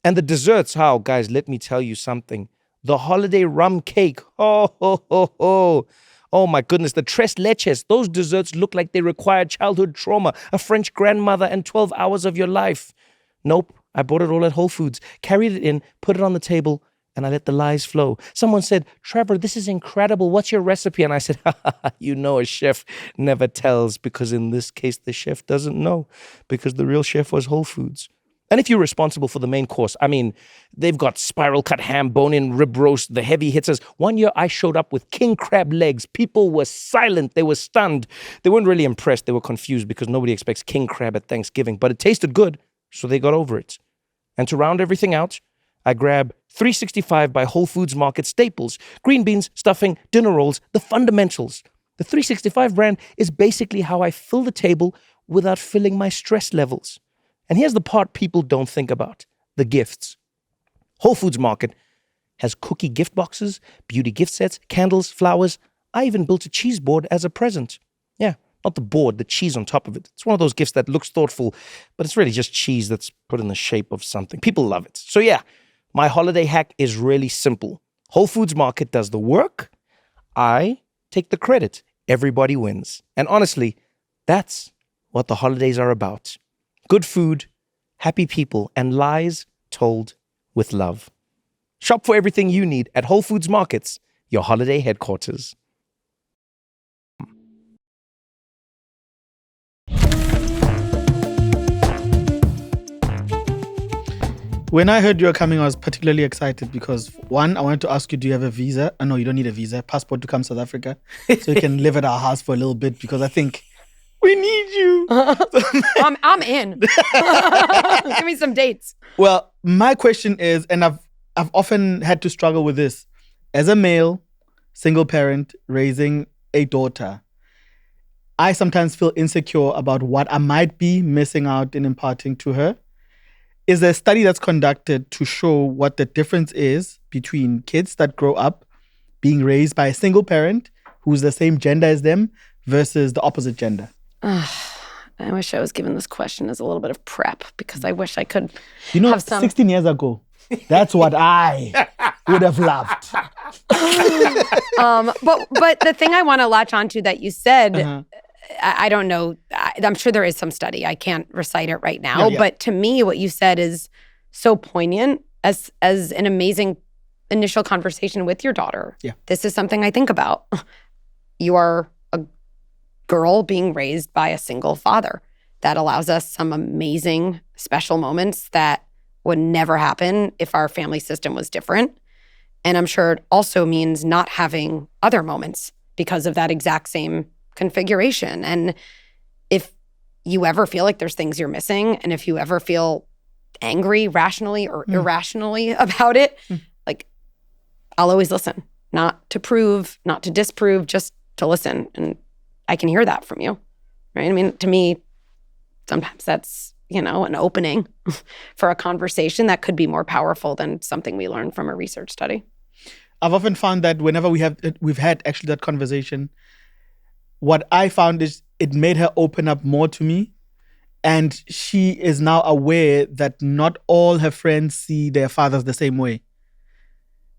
And the desserts, guys, let me tell you something. The holiday rum cake, oh my goodness, the tres leches, those desserts look like they require childhood trauma, a French grandmother, and 12 hours of your life. Nope, I bought it all at Whole Foods, carried it in, put it on the table, and I let the lies flow. Someone said, Trevor, this is incredible. What's your recipe? And I said, a chef never tells, because in this case, the chef doesn't know, because the real chef was Whole Foods. And if you're responsible for the main course, they've got spiral cut ham, bone-in rib roast, the heavy hitters. 1 year I showed up with king crab legs. People were silent. They were stunned. They weren't really impressed. They were confused because nobody expects king crab at Thanksgiving. But it tasted good, so they got over it. And to round everything out, I grab 365 by Whole Foods Market staples, green beans, stuffing, dinner rolls, the fundamentals. The 365 brand is basically how I fill the table without filling my stress levels. And here's the part people don't think about, the gifts. Whole Foods Market has cookie gift boxes, beauty gift sets, candles, flowers. I even built a cheese board as a present. Yeah, not the board, the cheese on top of it. It's one of those gifts that looks thoughtful, but it's really just cheese that's put in the shape of something. People love it. So yeah, my holiday hack is really simple. Whole Foods Market does the work. I take the credit. Everybody wins. And honestly, that's what the holidays are about. Good food, happy people, and lies told with love. Shop for everything you need at Whole Foods Markets, your holiday headquarters.
When I heard you were coming, I was particularly excited because, one, I wanted to ask you, do you have a visa? No, you don't need a visa. Passport to come to South Africa. So you can live at our house for a little bit because I think we need you.
I'm in. Give me some dates.
Well, my question is, and I've often had to struggle with this. As a male, single parent, raising a daughter, I sometimes feel insecure about what I might be missing out in imparting to her. Is there a study that's conducted to show what the difference is between kids that grow up being raised by a single parent who's the same gender as them versus the opposite gender?
I wish I was given this question as a little bit of prep because I wish I could have some...
16 years ago, that's what I would have loved.
But the thing I want to latch onto that you said... I don't know. I'm sure there is some study. I can't recite it right now.
Yeah.
But to me, what you said is so poignant as an amazing initial conversation with your daughter.
Yeah.
This is something I think about. You are a girl being raised by a single father. That allows us some amazing special moments that would never happen if our family system was different. And I'm sure it also means not having other moments because of that exact same configuration. And if you ever feel like there's things you're missing, and if you ever feel angry rationally or irrationally about it, like, I'll always listen. Not to prove, not to disprove, just to listen. And I can hear that from you, right? I mean, to me, sometimes that's, an opening for a conversation that could be more powerful than something we learned from a research study.
I've often found that whenever we've had actually that conversation, what I found is it made her open up more to me. And she is now aware that not all her friends see their fathers the same way.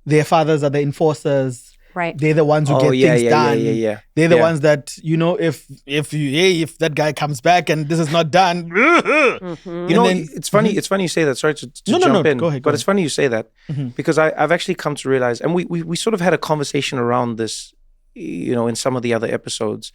Their fathers are the enforcers.
Right.
They're the ones who get things done. They're the ones that, if that guy comes back and this is not done.
It's funny you say that. Sorry to jump in.
Go ahead.
It's funny you say that because I've actually come to realize, and we sort of had a conversation around this, in some of the other episodes,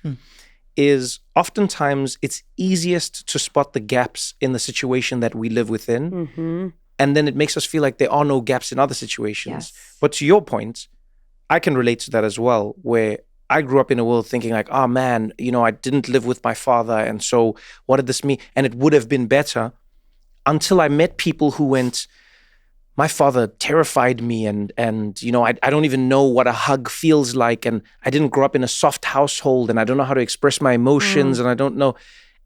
is oftentimes it's easiest to spot the gaps in the situation that we live within. And then it makes us feel like there are no gaps in other situations.
Yes.
But to your point, I can relate to that as well, where I grew up in a world thinking like, oh man, I didn't live with my father. And so what did this mean? And it would have been better until I met people who went, my father terrified me and I don't even know what a hug feels like. And I didn't grow up in a soft household and I don't know how to express my emotions and I don't know.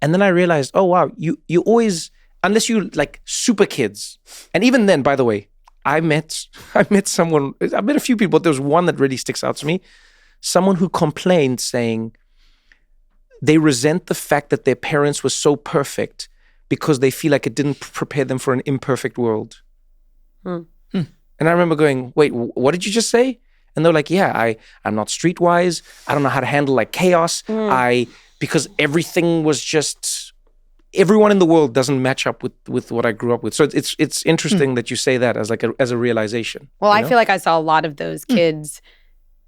And then I realized, oh wow, you always, unless you like super kids. And even then, by the way, I met a few people, but there was one that really sticks out to me. Someone who complained saying they resent the fact that their parents were so perfect because they feel like it didn't prepare them for an imperfect world. And I remember going, wait, what did you just say? And they're like, yeah, I'm not streetwise. I don't know how to handle like chaos. Because everything was just, everyone in the world doesn't match up with what I grew up with. So it's interesting that you say that as a realization.
Well, I feel like I saw a lot of those kids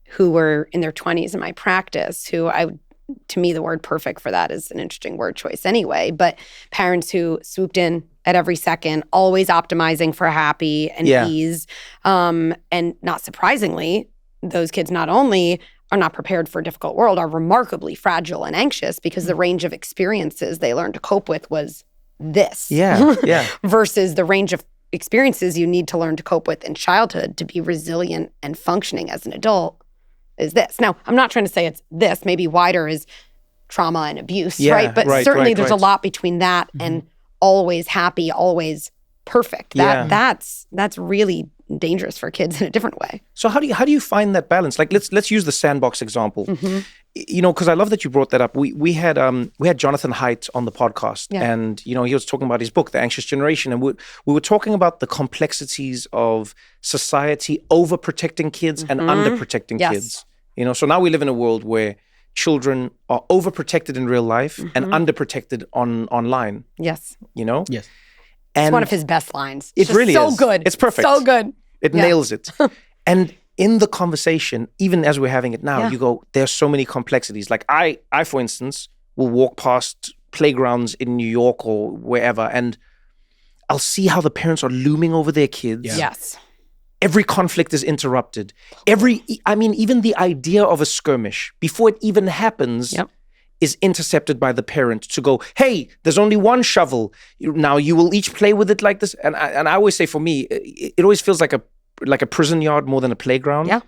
who were in their 20s in my practice, to me, the word perfect for that is an interesting word choice anyway, but parents who swooped in at every second, always optimizing for happy and ease. And not surprisingly, those kids not only are not prepared for a difficult world, are remarkably fragile and anxious because the range of experiences they learned to cope with was this.
Yeah.
Versus the range of experiences you need to learn to cope with in childhood to be resilient and functioning as an adult is this. Now, I'm not trying to say it's this. Maybe wider is trauma and abuse, right? But certainly there's a lot between that and always happy, always perfect. That's really dangerous for kids in a different way.
So how do you find that balance? Like let's use the sandbox example. Because I love that you brought that up. We had Jonathan Haidt on the podcast, and he was talking about his book, The Anxious Generation, and we were talking about the complexities of society overprotecting kids and underprotecting kids. So now we live in a world where children are overprotected in real life and underprotected online.
Yes.
Yes.
And it's one of his best lines.
It really
so
is.
Good.
It's perfect.
So good.
It nails it. And in the conversation, even as we're having it now, you go, there's so many complexities. Like I, for instance, will walk past playgrounds in New York or wherever, and I'll see how the parents are looming over their kids.
Yeah. Yes.
Every conflict is interrupted. Even the idea of a skirmish, before it even happens, is intercepted by the parent to go, hey, there's only one shovel. Now you will each play with it like this. And I always say, for me, it always feels like a prison yard more than a playground.
Yeah.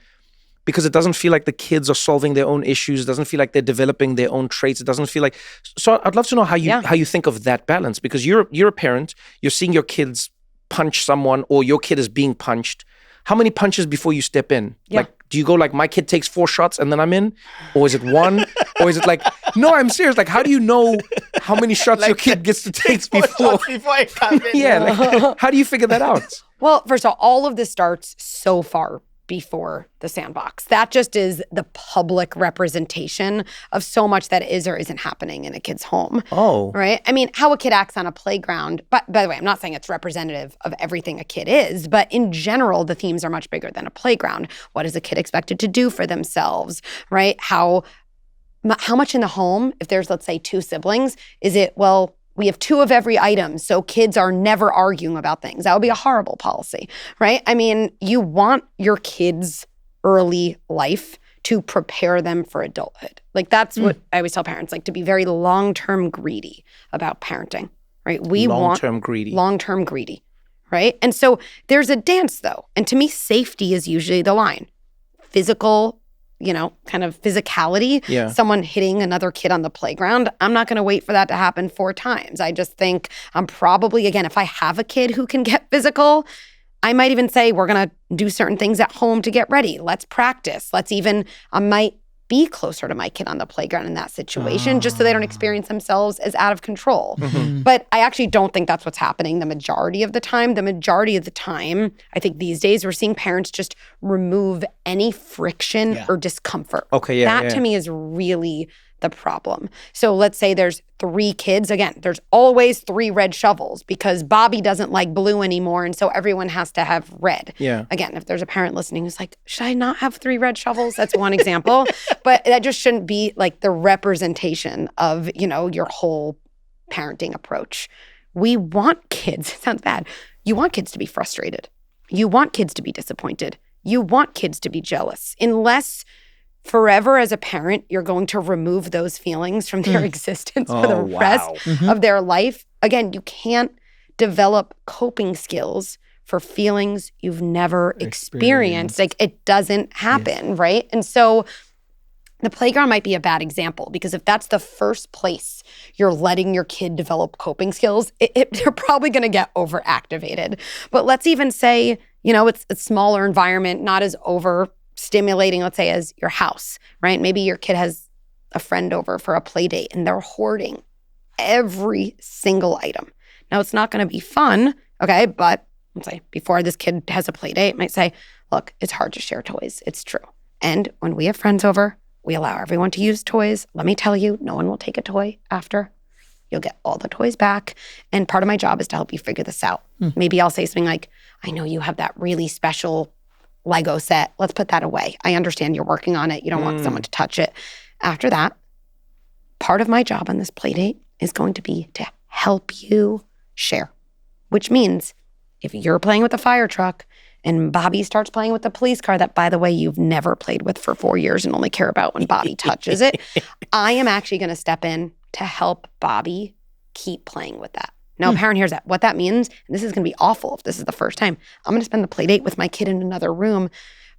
Because it doesn't feel like the kids are solving their own issues. It doesn't feel like they're developing their own traits. It doesn't feel like. So I'd love to know how you think of that balance, because you're a parent. You're seeing your kids punch someone, or your kid is being punched. How many punches before you step in?
Yeah.
Like, do you go like, my kid takes 4 shots and then I'm in? Or is it 1? Or is it like, no, I'm serious. Like, how do you know how many shots your kid gets to take before
I come in?
Yeah, like, how do you figure that out?
Well, first of all of this starts so far before the sandbox. That just is the public representation of so much that is or isn't happening in a kid's home.
Oh.
Right? I mean, how a kid acts on a playground, but by the way, I'm not saying it's representative of everything a kid is, but in general, the themes are much bigger than a playground. What is a kid expected to do for themselves, right? How much in the home, if there's, let's say, 2 siblings, is it, well, we have 2 of every item, so kids are never arguing about things. That would be a horrible policy, right? I mean, you want your kids' early life to prepare them for adulthood. Like, that's what I always tell parents, like, to be very long-term greedy about parenting, right?
Long-term
greedy, right? And so there's a dance, though. And to me, safety is usually the line. Physical, kind of physicality, someone hitting another kid on the playground, I'm not going to wait for that to happen 4 times. I just think I'm probably, again, if I have a kid who can get physical, I might even say, we're going to do certain things at home to get ready. Let's practice. I might be closer to my kid on the playground in that situation, just so they don't experience themselves as out of control. But I actually don't think that's what's happening the majority of the time. The majority of the time, I think these days, we're seeing parents just remove any friction or discomfort. That to me is really the problem. So let's say there's 3 kids. Again, there's always 3 red shovels because Bobby doesn't like blue anymore, and so everyone has to have red. Again, if there's a parent listening who's like, should I not have 3 red shovels? That's one example. But that just shouldn't be like the representation of, your whole parenting approach. We want kids, it sounds bad, you want kids to be frustrated. You want kids to be disappointed. You want kids to be jealous. Unless forever as a parent, you're going to remove those feelings from their existence for the rest of their life. Again, you can't develop coping skills for feelings you've never experienced. Like, it doesn't happen, right? And so the playground might be a bad example, because if that's the first place you're letting your kid develop coping skills, they're probably going to get overactivated. But let's even say, it's a smaller environment, not as overstimulating, let's say, as your house, right? Maybe your kid has a friend over for a play date and they're hoarding every single item. Now, it's not going to be fun, okay? But let's say before this kid has a play date, might say, look, it's hard to share toys. It's true. And when we have friends over, we allow everyone to use toys. Let me tell you, no one will take a toy after. You'll get all the toys back. And part of my job is to help you figure this out. Maybe I'll say something like, I know you have that really special Lego set. Let's put that away. I understand you're working on it. You don't want someone to touch it. After that, part of my job on this play date is going to be to help you share, which means if you're playing with a fire truck and Bobby starts playing with the police car that, by the way, you've never played with for 4 years and only care about when Bobby touches it, I am actually going to step in to help Bobby keep playing with that. Now, a parent hears that. What that means, and this is going to be awful if this is the first time, I'm going to spend the play date with my kid in another room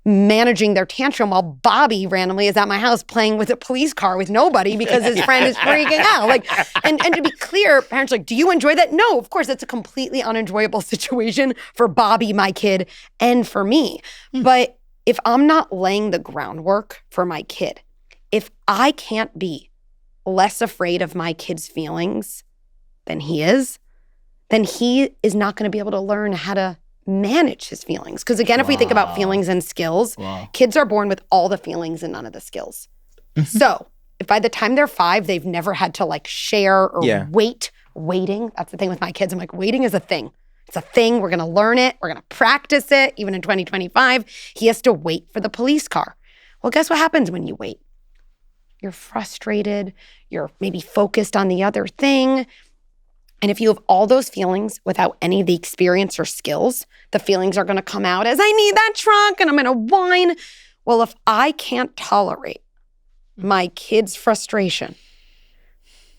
managing their tantrum while Bobby randomly is at my house playing with a police car with nobody because his friend is freaking out. Like, and to be clear, parents are like, do you enjoy that? No, of course, it's a completely unenjoyable situation for Bobby, my kid, and for me. But if I'm not laying the groundwork for my kid, if I can't be less afraid of my kid's feelings than he is, then he is not going to be able to learn how to manage his feelings. Because again, if we think about feelings and skills, kids are born with all the feelings and none of the skills. So if by the time they're 5, they've never had to like share or waiting. That's the thing with my kids. I'm like, waiting is a thing. It's a thing. We're going to learn it. We're going to practice it. Even in 2025, he has to wait for the police car. Well, guess what happens when you wait? You're frustrated. You're maybe focused on the other thing. And if you have all those feelings without any of the experience or skills, the feelings are going to come out as I need that truck and I'm going to whine. Well, if I can't tolerate my kid's frustration,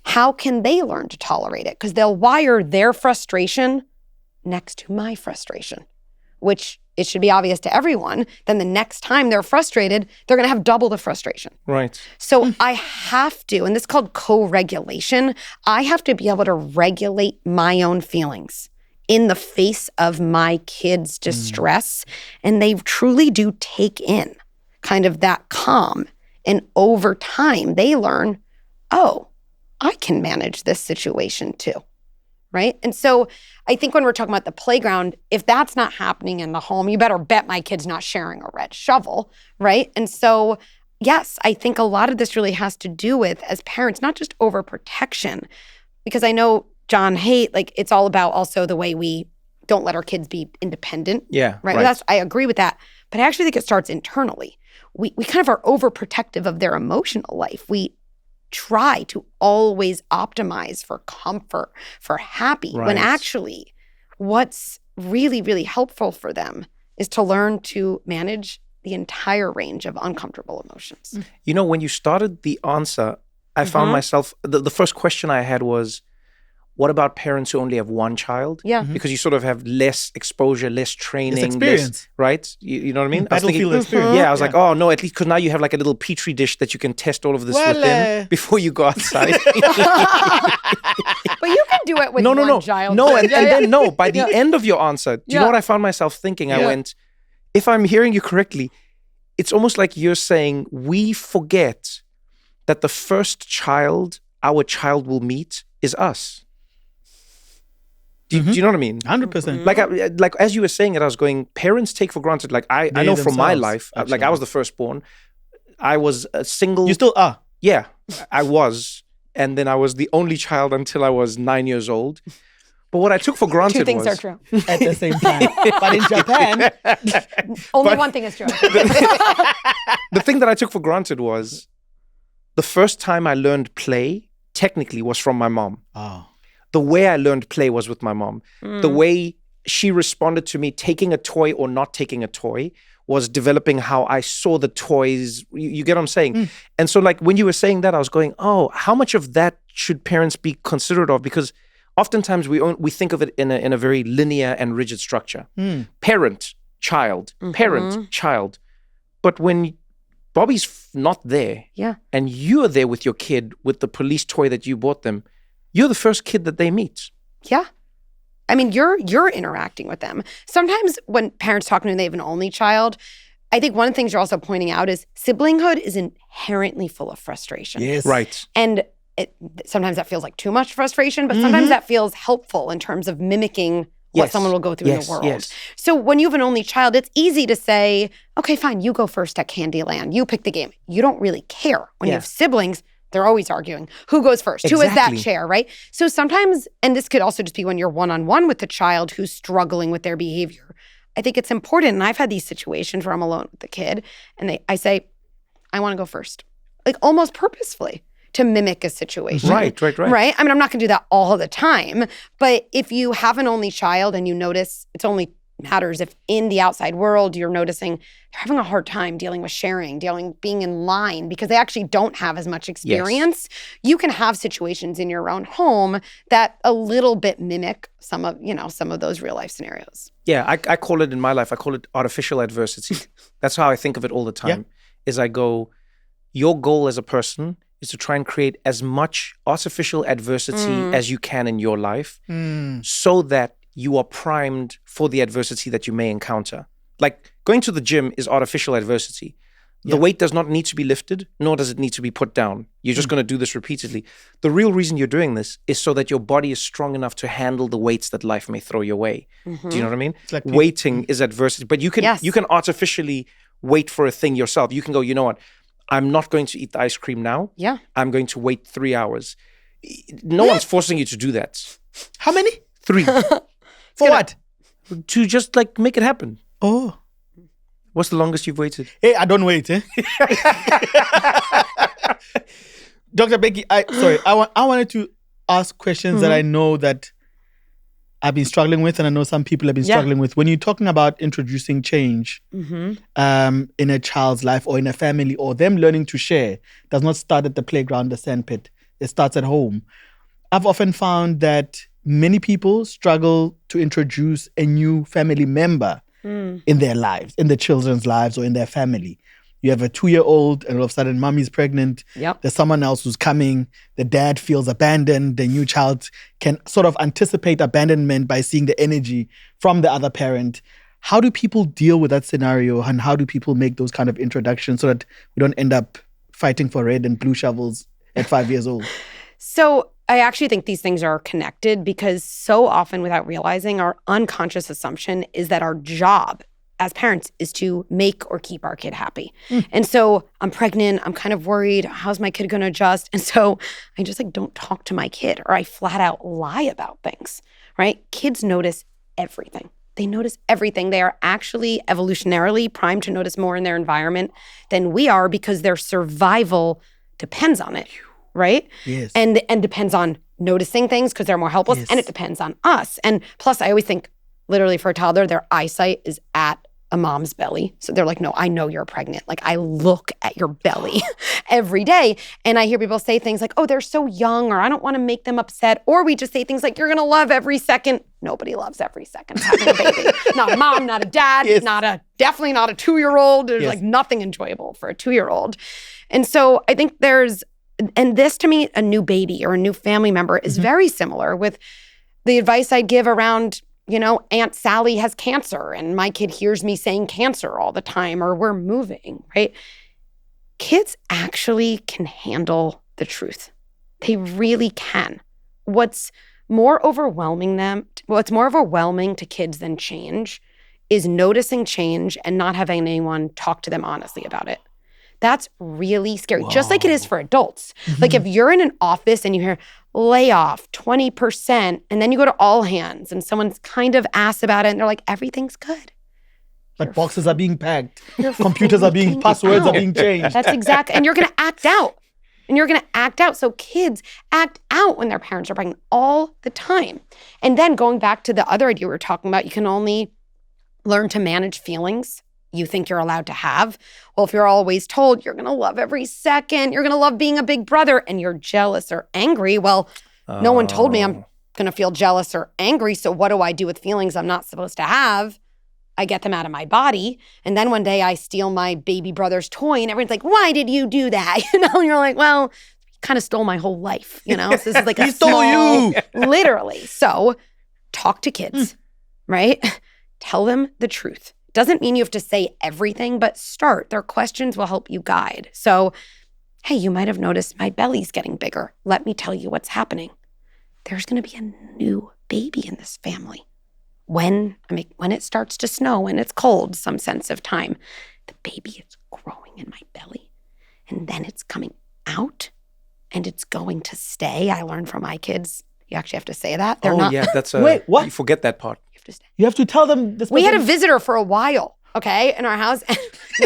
how can they learn to tolerate it? Because they'll wire their frustration next to my frustration, which it should be obvious to everyone. Then the next time they're frustrated, they're going to have double the frustration.
Right.
So I have to, and this is called co-regulation, I have to be able to regulate my own feelings in the face of my kids' distress. And they truly do take in kind of that calm. And over time, they learn, oh, I can manage this situation too. Right? And so I think when we're talking about the playground, if that's not happening in the home, you better bet my kid's not sharing a red shovel, right? And so, yes, I think a lot of this really has to do with, as parents, not just overprotection, because I know, John, like it's all about also the way we don't let our kids be independent.
Yeah.
Right? Well, I agree with that. But I actually think it starts internally. We kind of are overprotective of their emotional life. We try to always optimize for comfort, for happy, when actually what's really, really helpful for them is to learn to manage the entire range of uncomfortable emotions.
You know, when you started the answer, I found myself, the first question I had was, what about parents who only have one child?
Yeah.
Because you sort of have less exposure, less training.
It's experience.
Right? You know what I mean?
Battlefield experience.
Yeah, I was like, oh no, at least because now you have like a little petri dish that you can test all of this within before you go outside.
But you can do it with one child.
No, and then by the end of your answer, do you know what I found myself thinking? I went, if I'm hearing you correctly, it's almost like you're saying we forget that the first child our child will meet is us. Do you know what I mean?
100%.
Like as you were saying it, I was going, parents take for granted. Like I know from my life, like I was the firstborn. I was a single.
You still are?
Yeah, I was. And then I was the only child until I was 9 years old. But what I took for granted was...
2 things are true.
At the same time. But in Japan...
Only one thing is true.
The thing that I took for granted was the first time I learned play, technically, was from my mom.
Oh.
The way I learned play was with my mom. The way she responded to me taking a toy or not taking a toy was developing how I saw the toys. You get what I'm saying? And so like when you were saying that, I was going, oh, how much of that should parents be considerate of? Because oftentimes we think of it in a very linear and rigid structure. Parent, child, parent, child. But when Bobby's not there and you're there with your kid with the police toy that you bought them, you're the first kid that they meet.
Yeah. I mean, you're interacting with them. Sometimes when parents talk to me and they have an only child, I think one of the things you're also pointing out is siblinghood is inherently full of frustration.
Yes. Right.
And sometimes that feels like too much frustration, but sometimes that feels helpful in terms of mimicking what someone will go through in the world.
Yes.
So when you have an only child, it's easy to say, okay, fine, you go first at Candyland. You pick the game. You don't really care. When you have siblings, they're always arguing. Who goes first? Who has that chair, right? So sometimes, and this could also just be when you're one-on-one with the child who's struggling with their behavior. I think it's important, and I've had these situations where I'm alone with the kid, and I say, I want to go first. Like almost purposefully to mimic a situation.
Right.
Right? I mean, I'm not going to do that all the time, but if you have an only child and you notice it's only matters if in the outside world you're noticing they're having a hard time dealing with sharing, being in line because they actually don't have as much experience. Yes. You can have situations in your own home that a little bit mimic some of those real life scenarios.
Yeah, I call it in my life, I call it artificial adversity. That's how I think of it all the time. Is I go, your goal as a person is to try and create as much artificial adversity as you can in your life so that you are primed for the adversity that you may encounter. Like going to the gym is artificial adversity. The weight does not need to be lifted, nor does it need to be put down. You're just going to do this repeatedly. The real reason you're doing this is so that your body is strong enough to handle the weights that life may throw your way. Do you know what I mean? It's like waiting is adversity, but you can artificially wait for a thing yourself. You can go, you know what? I'm not going to eat the ice cream now. Yeah. I'm going to wait 3 hours. No one's forcing you to do that.
How many?
3.
For what?
To just like make it happen.
Oh.
What's the longest you've waited?
Hey, I don't wait, eh? Dr. Becky, I wanted to ask questions that I know that I've been struggling with, and I know some people have been struggling with. When you're talking about introducing change in a child's life or in a family, or them learning to share, does not start at the playground, the sandpit. It starts at home. I've often found that many people struggle to introduce a new family member in their lives, in the children's lives or in their family. You have a 2-year-old and all of a sudden mommy's pregnant. Yep. There's someone else who's coming. The dad feels abandoned. The new child can sort of anticipate abandonment by seeing the energy from the other parent. How do people deal with that scenario, and how do people make those kind of introductions so that we don't end up fighting for red and blue shovels at 5 years old?
So I actually think these things are connected because so often without realizing, our unconscious assumption is that our job as parents is to make or keep our kid happy. And so I'm pregnant, I'm kind of worried, how's my kid gonna adjust? And so I just don't talk to my kid, or I flat out lie about things, right? Kids notice everything. They notice everything. They are actually evolutionarily primed to notice more in their environment than we are because their survival depends on it. Right?
Yes.
And depends on noticing things because they're more helpless. Yes. And it depends on us. And plus, I always think, literally for a toddler, their eyesight is at a mom's belly. So they're like, no, I know you're pregnant. Like, I look at your belly every day. And I hear people say things like, oh, they're so young, or I don't want to make them upset. Or we just say things like, you're going to love every second. Nobody loves every second of having a baby. Not a mom, not a dad, definitely not a 2-year-old. There's like nothing enjoyable for a 2-year-old. And so I think and this to me, a new baby or a new family member is very similar with the advice I give around, Aunt Sally has cancer and my kid hears me saying cancer all the time, or we're moving, right? Kids actually can handle the truth. They really can. What's more overwhelming to kids than change is noticing change and not having anyone talk to them honestly about it. That's really scary, just like it is for adults. Like if you're in an office and you hear layoff 20%, and then you go to all hands and someone's kind of asked about it and they're like, everything's good.
But boxes are being packed, passwords are being changed.
That's exactly, and you're gonna act out. So kids act out when their parents are pregnant all the time. And then going back to the other idea we were talking about, you can only learn to manage feelings you think you're allowed to have. Well, if you're always told you're going to love every second, you're going to love being a big brother, and you're jealous or angry, well, no one told me I'm going to feel jealous or angry, so what do I do with feelings I'm not supposed to have? I get them out of my body, and then one day I steal my baby brother's toy, and everyone's like, why did you do that? And you're like, well, you kind of stole my whole life, So this is like
he stole you!
Literally. So talk to kids, right? Tell them the truth. Doesn't mean you have to say everything, but start. Their questions will help you guide. So, hey, you might have noticed my belly's getting bigger. Let me tell you what's happening. There's going to be a new baby in this family. When it starts to snow and it's cold, some sense of time, the baby is growing in my belly. And then it's coming out and it's going to stay. I learned from my kids, you actually have to say that.
That's
Wait, what?
You forget that part.
You have to tell them this.
We had a visitor for a while. okay, in our house. And,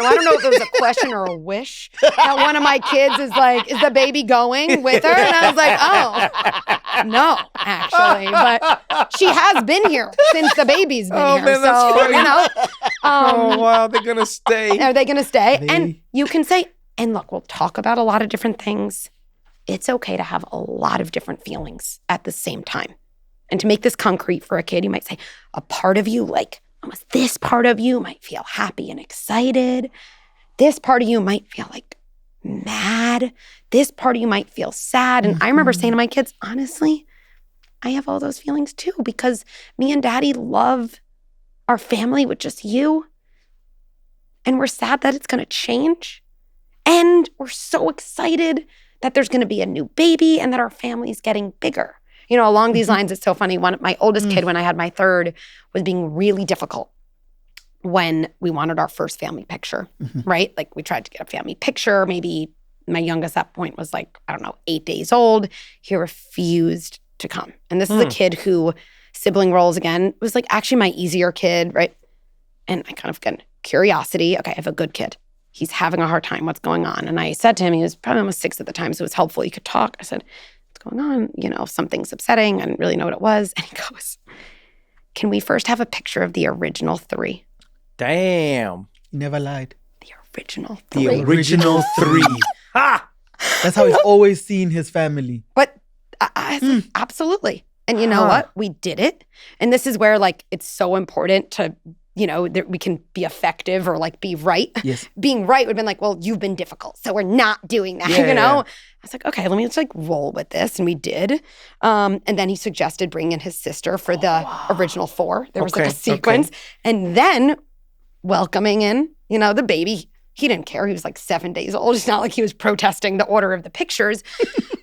I don't know if it was a question or a wish that one of my kids is like, is the baby going with her? And I was like, oh, no, actually. But she has been here since the baby's been here.
Man, that's
so,
funny. Oh, wow, they're going to stay.
Are they going to stay? And you can say, and look, we'll talk about a lot of different things. It's okay to have a lot of different feelings at the same time. And to make this concrete for a kid, you might say, a part of you, like almost this part of you might feel happy and excited. This part of you might feel like mad. This part of you might feel sad. And I remember saying to my kids, honestly, I have all those feelings too, because me and Daddy love our family with just you. And we're sad that it's going to change. And we're so excited that there's going to be a new baby and that our family's getting bigger. Along these lines, it's so funny. My oldest kid, when I had my third, was being really difficult when we wanted our first family picture, right? Like we tried to get a family picture. Maybe my youngest at that point was 8 days old. He refused to come. And this is a kid who, sibling roles again, was actually my easier kid, right? And I kind of got curiosity. Okay, I have a good kid. He's having a hard time. What's going on? And I said to him, he was probably almost 6 at the time, so it was helpful. He could talk. I said, going on? Something's upsetting. I didn't really know what it was. And he goes, can we first have a picture of the original 3?
Damn.
He never lied.
The original 3.
The original 3. Ha!
That's how he's always seen his family.
But I said, absolutely. And you know what? We did it. And this is where it's so important to, that we can be effective or be right.
Yes.
Being right would have been well, you've been difficult, so we're not doing that,
Yeah.
I was okay, let me just roll with this. And we did. And then he suggested bringing in his sister for the original 4. There was a sequence. Okay. And then welcoming in, the baby. He didn't care. He was 7 days old. It's not like he was protesting the order of the pictures.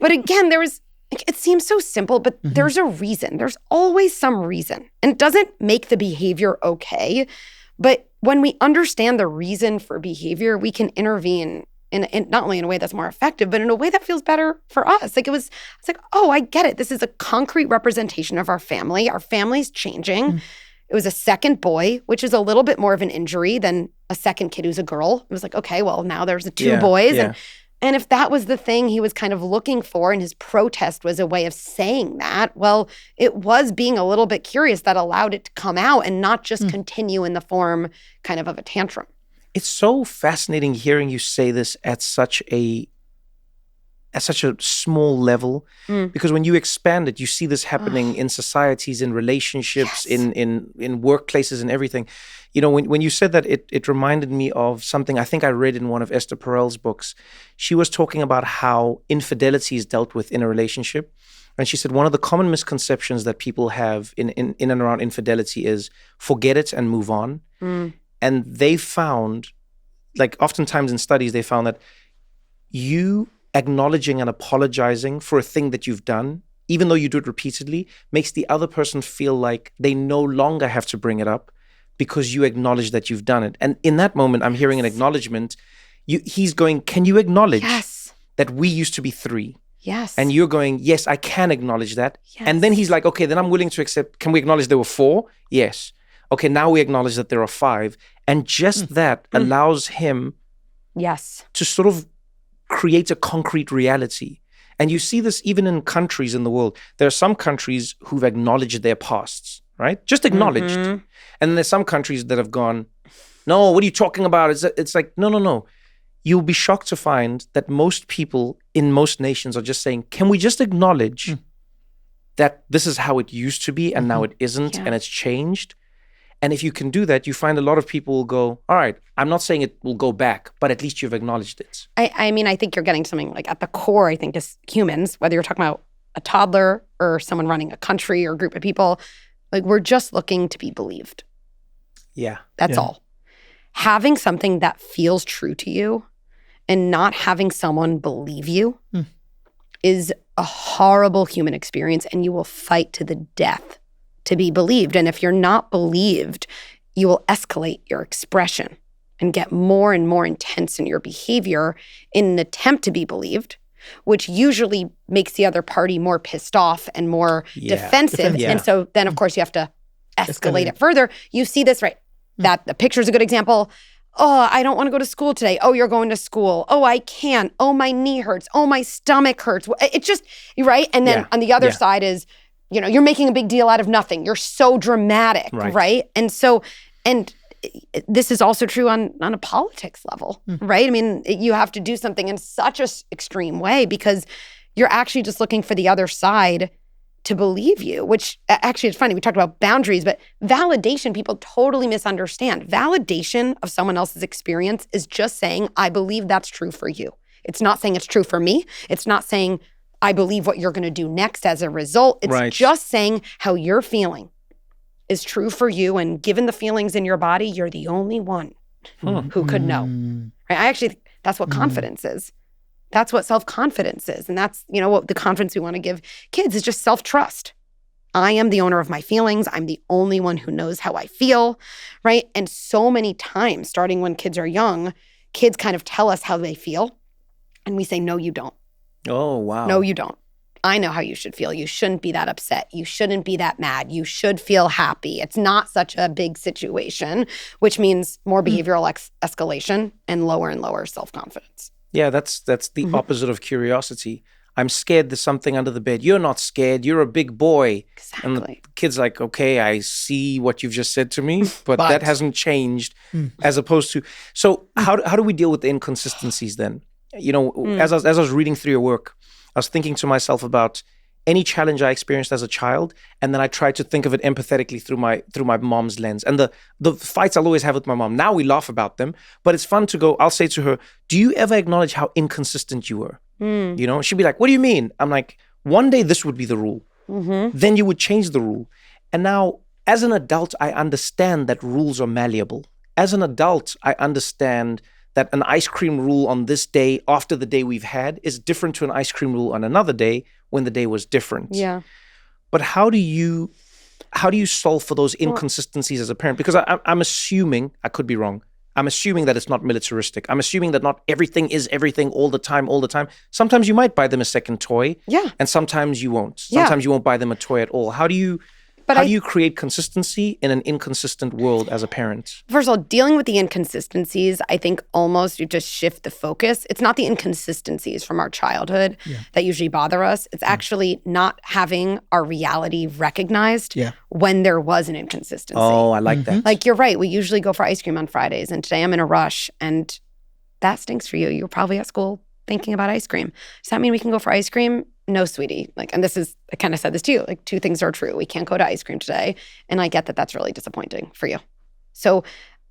But again, there was, it seems so simple, but there's a reason. There's always some reason. And it doesn't make the behavior okay. But when we understand the reason for behavior, we can intervene in not only in a way that's more effective, but in a way that feels better for us. It's oh, I get it. This is a concrete representation of our family. Our family's changing. It was a second boy, which is a little bit more of an injury than a second kid who's a girl. It was okay, well, now there's 2 boys.
Yeah.
And if that was the thing he was kind of looking for and his protest was a way of saying that, well, it was being a little bit curious that allowed it to come out and not just continue in the form kind of a tantrum.
It's so fascinating hearing you say this at such a small level, because when you expand it, you see this happening in societies, in relationships, in workplaces and everything. When you said that, it reminded me of something I think I read in one of Esther Perel's books. She was talking about how infidelity is dealt with in a relationship. And she said one of the common misconceptions that people have in and around infidelity is forget it and move on. And they found, oftentimes in studies, they found that you acknowledging and apologizing for a thing that you've done, even though you do it repeatedly, makes the other person feel like they no longer have to bring it up because you acknowledge that you've done it. And in that moment, I'm hearing an acknowledgement. He's going, can you acknowledge that we used to be 3?
Yes.
And you're going, yes, I can acknowledge that.
Yes.
And then he's like, okay, then I'm willing to accept. Can we acknowledge there were 4? Yes. Okay, now we acknowledge that there are 5. And just that allows him to sort of create a concrete reality. And you see this even in countries in the world. There are some countries who've acknowledged their pasts, right? Just acknowledged. And then there's some countries that have gone, no, what are you talking about? It's no. You'll be shocked to find that most people in most nations are just saying, can we just acknowledge that this is how it used to be and now it isn't and it's changed? And if you can do that, you find a lot of people will go, all right, I'm not saying it will go back, but at least you've acknowledged it.
I mean, I think you're getting something at the core, I think, as humans, whether you're talking about a toddler or someone running a country or a group of people, we're just looking to be believed.
Yeah.
That's all. Having something that feels true to you and not having someone believe you is a horrible human experience, and you will fight to the death to be believed. And if you're not believed, you will escalate your expression and get more and more intense in your behavior in an attempt to be believed, which usually makes the other party more pissed off and more defensive.
Yeah.
And so then, of course, you have to escalate it further. You see this, right? That the picture's a good example. Oh, I don't want to go to school today. Oh, you're going to school. Oh, I can't. Oh, my knee hurts. Oh, my stomach hurts. It's just, right? And then on the other side is, you're making a big deal out of nothing. You're so dramatic, right? And so, and this is also true on a politics level, right? I mean, you have to do something in such an extreme way because you're actually just looking for the other side to believe you, which actually it's funny. We talked about boundaries, but validation, people totally misunderstand. Validation of someone else's experience is just saying, I believe that's true for you. It's not saying it's true for me. It's not saying I believe what you're going to do next as a result. It's just saying how you're feeling is true for you. And given the feelings in your body, you're the only one who could know. Right? That's what confidence is. That's what self-confidence is. And that's, what the confidence we want to give kids is just self-trust. I am the owner of my feelings. I'm the only one who knows how I feel, right? And so many times, starting when kids are young, kids kind of tell us how they feel. And we say, no, you don't.
Oh, wow.
No, you don't. I know how you should feel. You shouldn't be that upset. You shouldn't be that mad. You should feel happy. It's not such a big situation, which means more behavioral escalation and lower self-confidence.
Yeah, that's the opposite of curiosity. I'm scared there's something under the bed. You're not scared. You're a big boy.
Exactly.
And the kid's like, okay, I see what you've just said to me, but that hasn't changed as opposed to... So how do we deal with the inconsistencies then? As I was reading through your work, I was thinking to myself about any challenge I experienced as a child, and then I tried to think of it empathetically through my mom's lens. And the fights I'll always have with my mom, now we laugh about them, but it's fun to go, I'll say to her, do you ever acknowledge how inconsistent you were? She'd be like, what do you mean? I'm like, one day this would be the rule. Then you would change the rule. And now, as an adult, I understand that rules are malleable. As an adult, I understand that an ice cream rule on this day after the day we've had is different to an ice cream rule on another day when the day was different.
Yeah.
But how do you solve for those inconsistencies as a parent? Because I'm assuming, I could be wrong, I'm assuming that it's not militaristic. I'm assuming that not everything is everything all the time. Sometimes you might buy them a second toy.
Yeah.
And sometimes you won't. Sometimes you won't buy them a toy at all. How do you create consistency in an inconsistent world as a parent?
First of all, dealing with the inconsistencies, I think almost you just shift the focus. It's not the inconsistencies from our childhood that usually bother us. It's actually not having our reality recognized when there was an inconsistency.
Oh, I like that.
Like, you're right. We usually go for ice cream on Fridays, and today I'm in a rush, and that stinks for you. You're probably at school thinking about ice cream. Does that mean we can go for ice cream? No, sweetie. And I kind of said this to you, two things are true. We can't go to ice cream today. And I get that that's really disappointing for you. So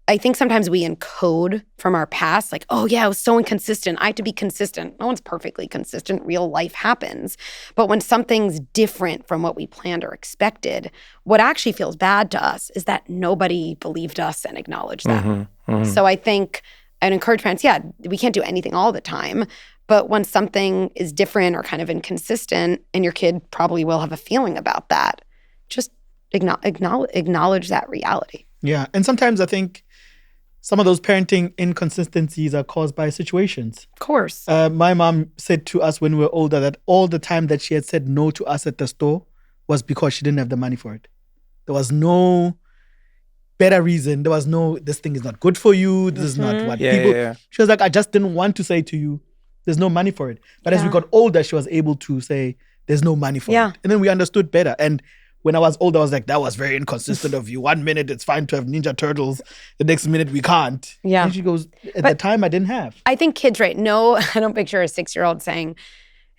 I think sometimes we encode from our past, oh yeah, I was so inconsistent. I have to be consistent. No one's perfectly consistent. Real life happens. But when something's different from what we planned or expected, what actually feels bad to us is that nobody believed us and acknowledged that. So I think I'd encourage parents, we can't do anything all the time. But when something is different or kind of inconsistent, and your kid probably will have a feeling about that, just acknowledge that reality.
Yeah. And sometimes I think some of those parenting inconsistencies are caused by situations.
Of course.
My mom said to us when we were older that all the time that she had said no to us at the store was because she didn't have the money for it. There was no better reason. There was no, this thing is not good for you. This is not what people... Yeah. She was like, I just didn't want to say to you, there's no money for it. But as we got older, she was able to say, there's no money for it. And then we understood better. And when I was older, I was like, that was very inconsistent of you. 1 minute, it's fine to have Ninja Turtles. The next minute, we can't.
Yeah.
And she goes, at the time, I didn't have.
I think kids, right? No, I don't picture a 6-year-old saying,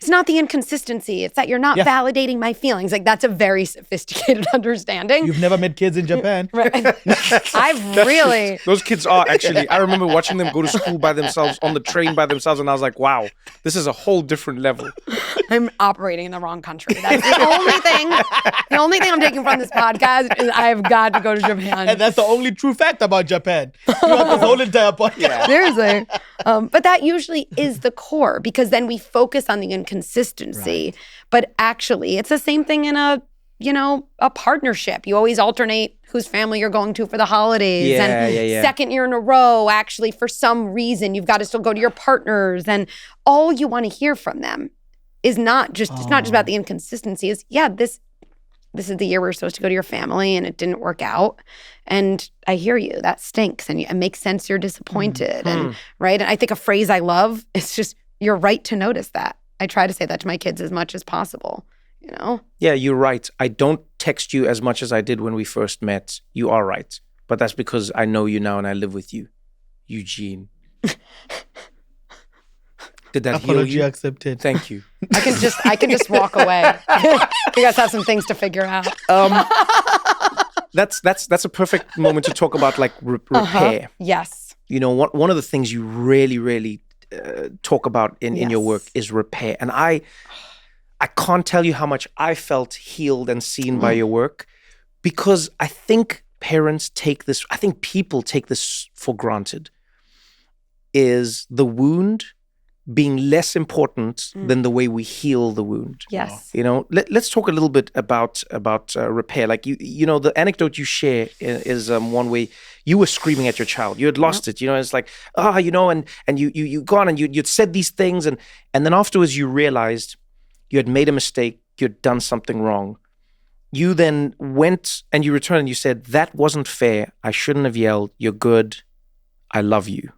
it's not the inconsistency. It's that you're not validating my feelings. That's a very sophisticated understanding.
You've never met kids in Japan.
Right. I've really...
Those kids are actually... I remember watching them go to school by themselves, on the train by themselves, and I was like, wow, this is a whole different level.
I'm operating in the wrong country. That's the only thing. The only thing I'm taking from this podcast is I've got to go to Japan.
And that's the only true fact about Japan. Throughout this whole entire podcast.
Seriously. But that usually is the core, because then we focus on the inconsistency. Right. But actually, it's the same thing in a partnership. You always alternate whose family you're going to for the holidays. Second year in a row, actually, for some reason, you've got to still go to your partners. And all you want to hear from them is not just, it's not just about the inconsistency. It's, this this is the year we were supposed to go to your family and it didn't work out. And I hear you, that stinks. And it makes sense you're disappointed. And right. And I think a phrase I love is just, you're right to notice that. I try to say that to my kids as much as possible, you know?
Yeah, you're right. I don't text you as much as I did when we first met. You are right. But that's because I know you now and I live with you. Eugene. Did that heal
Apology
you?
accepted.
Thank you.
I can just walk away. You guys have some things to figure out.
That's a perfect moment to talk about like repair.
Yes.
You know, one of the things you really talk about in your work is repair. And I can't tell you how much I felt healed and seen by your work, because I think people take this for granted, is the wound being less important than the way we heal the wound.
Yes.
You know, let's talk a little bit about repair. Like you know, the anecdote you share is one way you were screaming at your child. You had lost it. You know, it's like, you know, and you gone and you'd said these things, and then afterwards you realized you had made a mistake. You'd done something wrong. You then went and you returned and you said, that wasn't fair. I shouldn't have yelled. You're good. I love you.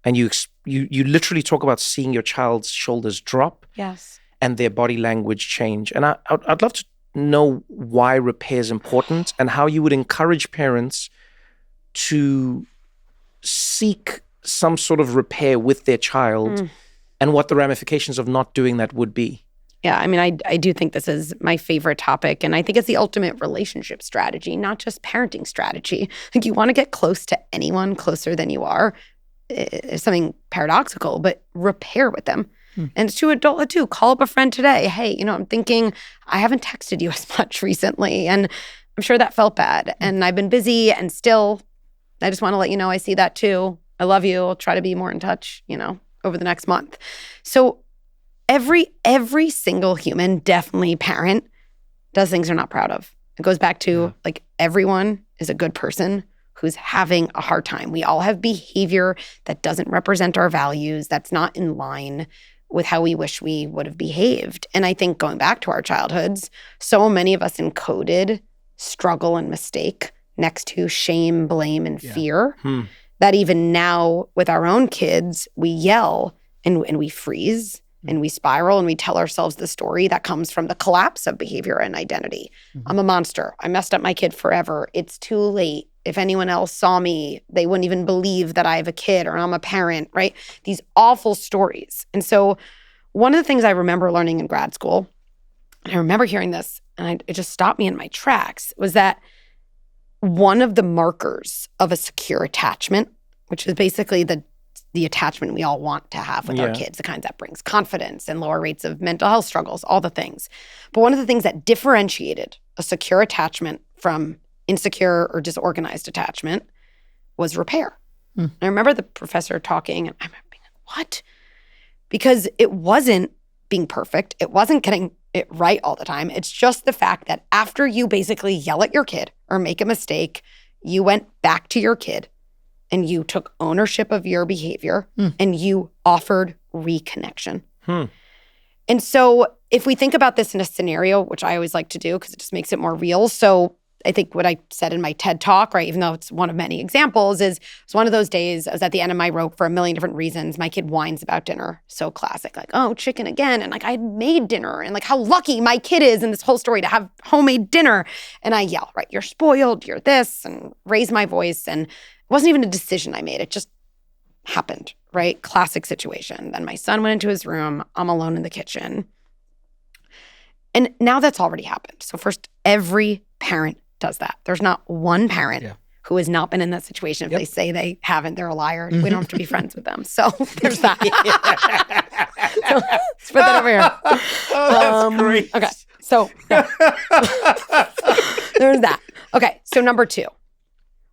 And you literally talk about seeing your child's shoulders drop,
yes,
and their body language change. And I'd love to know why repair is important and how you would encourage parents to seek some sort of repair with their child, and what the ramifications of not doing that would be.
Yeah, I mean, I do think this is my favorite topic, and I think it's the ultimate relationship strategy, not just parenting strategy. Like, you want to get close to anyone closer than you are. It's something paradoxical, but repair with them. And it's to adulthood too. Call up a friend today. Hey, you know, I'm thinking I haven't texted you as much recently, and I'm sure that felt bad. And I've been busy, and still, I just want to let you know I see that too. I love you. I'll try to be more in touch, you know, over the next month. So every single human, definitely parent, does things they're not proud of. It goes back to like, everyone is a good person who's having a hard time. We all have behavior that doesn't represent our values, that's not in line with how we wish we would have behaved. And I think going back to our childhoods, so many of us encoded struggle and mistake next to shame, blame, and fear, that even now with our own kids, we yell and we freeze and we spiral and we tell ourselves the story that comes from the collapse of behavior and identity. I'm a monster. I messed up my kid forever. It's too late. If anyone else saw me, they wouldn't even believe that I have a kid or I'm a parent, right? These awful stories. And so one of the things I remember learning in grad school, and I remember hearing this, and it just stopped me in my tracks, was that one of the markers of a secure attachment, which is basically the attachment we all want to have with our kids, the kind that brings confidence and lower rates of mental health struggles, all the things. But one of the things that differentiated a secure attachment from insecure or disorganized attachment was repair. I remember the professor talking, and I remember being like, what? Because it wasn't being perfect. It wasn't getting it right all the time. It's just the fact that after you basically yell at your kid or make a mistake, you went back to your kid and you took ownership of your behavior and you offered reconnection. And so if we think about this in a scenario, which I always like to do because it just makes it more real. So I think what I said in my TED Talk, right, even though it's one of many examples, is it's one of those days I was at the end of my rope for a million different reasons. My kid whines about dinner. So classic, like, oh, chicken again. And like, I had made dinner, and like how lucky my kid is in this whole story to have homemade dinner. And I yell, right, you're spoiled, you're this, and raise my voice. And it wasn't even a decision I made. It just happened, right? Classic situation. Then my son went into his room. I'm alone in the kitchen. And now that's already happened. So first, every parent does that. There's not one parent who has not been in that situation. If they say they haven't, they're a liar. We don't have to be friends with them. So there's that. So, let's put that over here.
That's great.
Okay. So there's that. Okay. So number 2,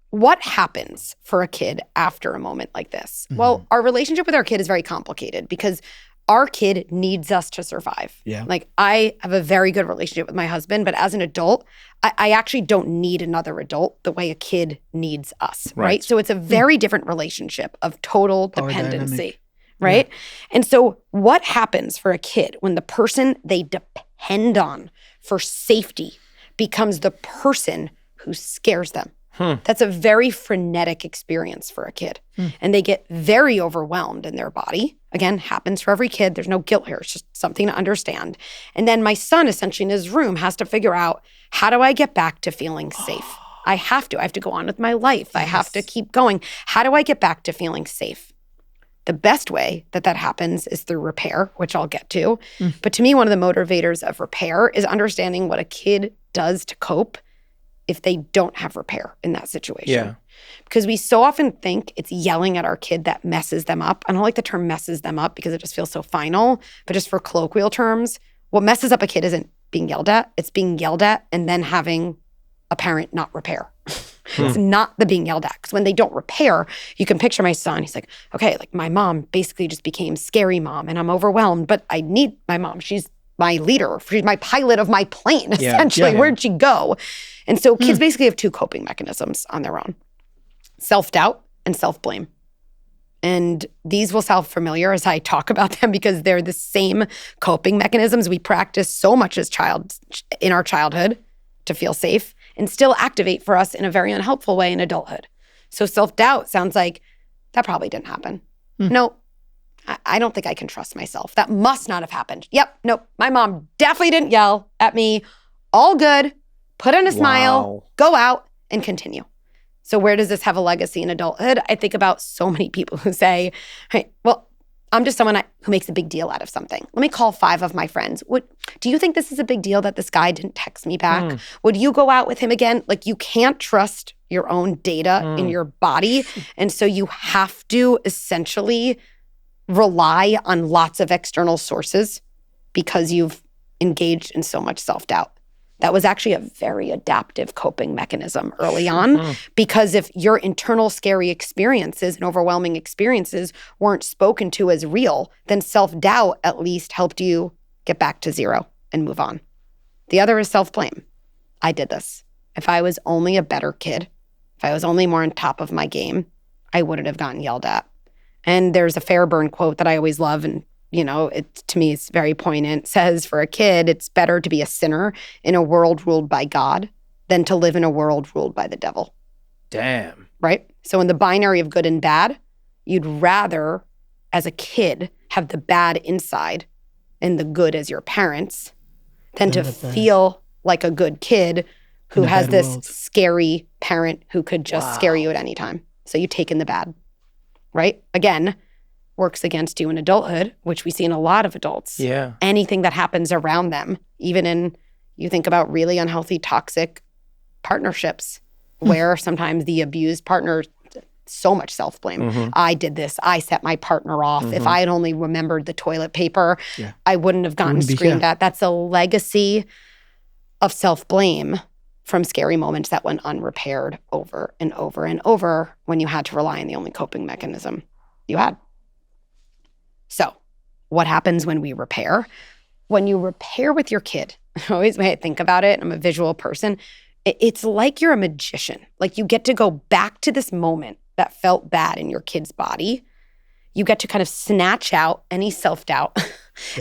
what happens for a kid after a moment like this? Well, our relationship with our kid is very complicated because our kid needs us to survive. Like, I have a very good relationship with my husband, but as an adult, I actually don't need another adult the way a kid needs us, right? So it's a very different relationship of total dependency, right? And so what happens for a kid when the person they depend on for safety becomes the person who scares them. That's a very frenetic experience for a kid. And they get very overwhelmed in their body. Again, happens for every kid. There's no guilt here. It's just something to understand. And then my son, essentially in his room, has to figure out, how do I get back to feeling safe? I have to go on with my life. I have to keep going. How do I get back to feeling safe? The best way that happens is through repair, which I'll get to. But to me, one of the motivators of repair is understanding what a kid does to cope if they don't have repair in that situation.
Yeah.
Because we so often think it's yelling at our kid that messes them up. I don't like the term messes them up because it just feels so final. But just for colloquial terms, what messes up a kid isn't being yelled at. It's being yelled at and then having a parent not repair. It's not the being yelled at. Because when they don't repair, you can picture my son. He's like, okay, like my mom basically just became scary mom and I'm overwhelmed, but I need my mom. She's my leader. She's my pilot of my plane, essentially. Where'd she go? And so kids basically have two coping mechanisms on their own: self-doubt and self-blame. And these will sound familiar as I talk about them because they're the same coping mechanisms we practice so much as in our childhood to feel safe and still activate for us in a very unhelpful way in adulthood. So self-doubt sounds like, that probably didn't happen. No, I don't think I can trust myself. That must not have happened. Yep, nope. My mom definitely didn't yell at me. All good. Put on a smile, go out, and continue. So where does this have a legacy in adulthood? I think about so many people who say, hey, well, I'm just someone who makes a big deal out of something. Let me call 5 of my friends. Do you think this is a big deal that this guy didn't text me back? Would you go out with him again? Like, you can't trust your own data in your body. And so you have to essentially rely on lots of external sources because you've engaged in so much self-doubt. That was actually a very adaptive coping mechanism early on because if your internal scary experiences and overwhelming experiences weren't spoken to as real, then self-doubt at least helped you get back to zero and move on. The other is self-blame. I did this. If I was only a better kid, if I was only more on top of my game, I wouldn't have gotten yelled at. And there's a Fairburn quote that I always love, and to me, it's very poignant. It says, for a kid, it's better to be a sinner in a world ruled by God than to live in a world ruled by the devil.
Damn.
Right? So in the binary of good and bad, you'd rather, as a kid, have the bad inside and the good as your parents than to feel like a good kid who has this scary parent who could just scare you at any time. So you take in the bad, right? Again, works against you in adulthood, which we see in a lot of adults.
Yeah.
Anything that happens around them, even in, you think about really unhealthy, toxic partnerships where sometimes the abused partner, so much self-blame. I did this. I set my partner off. If I had only remembered the toilet paper, I wouldn't have gotten screamed at. That's a legacy of self-blame from scary moments that went unrepaired over and over and over when you had to rely on the only coping mechanism you had. So what happens when we repair? When you repair with your kid, always when I think about it, I'm a visual person, it's like you're a magician. Like you get to go back to this moment that felt bad in your kid's body. You get to kind of snatch out any self-doubt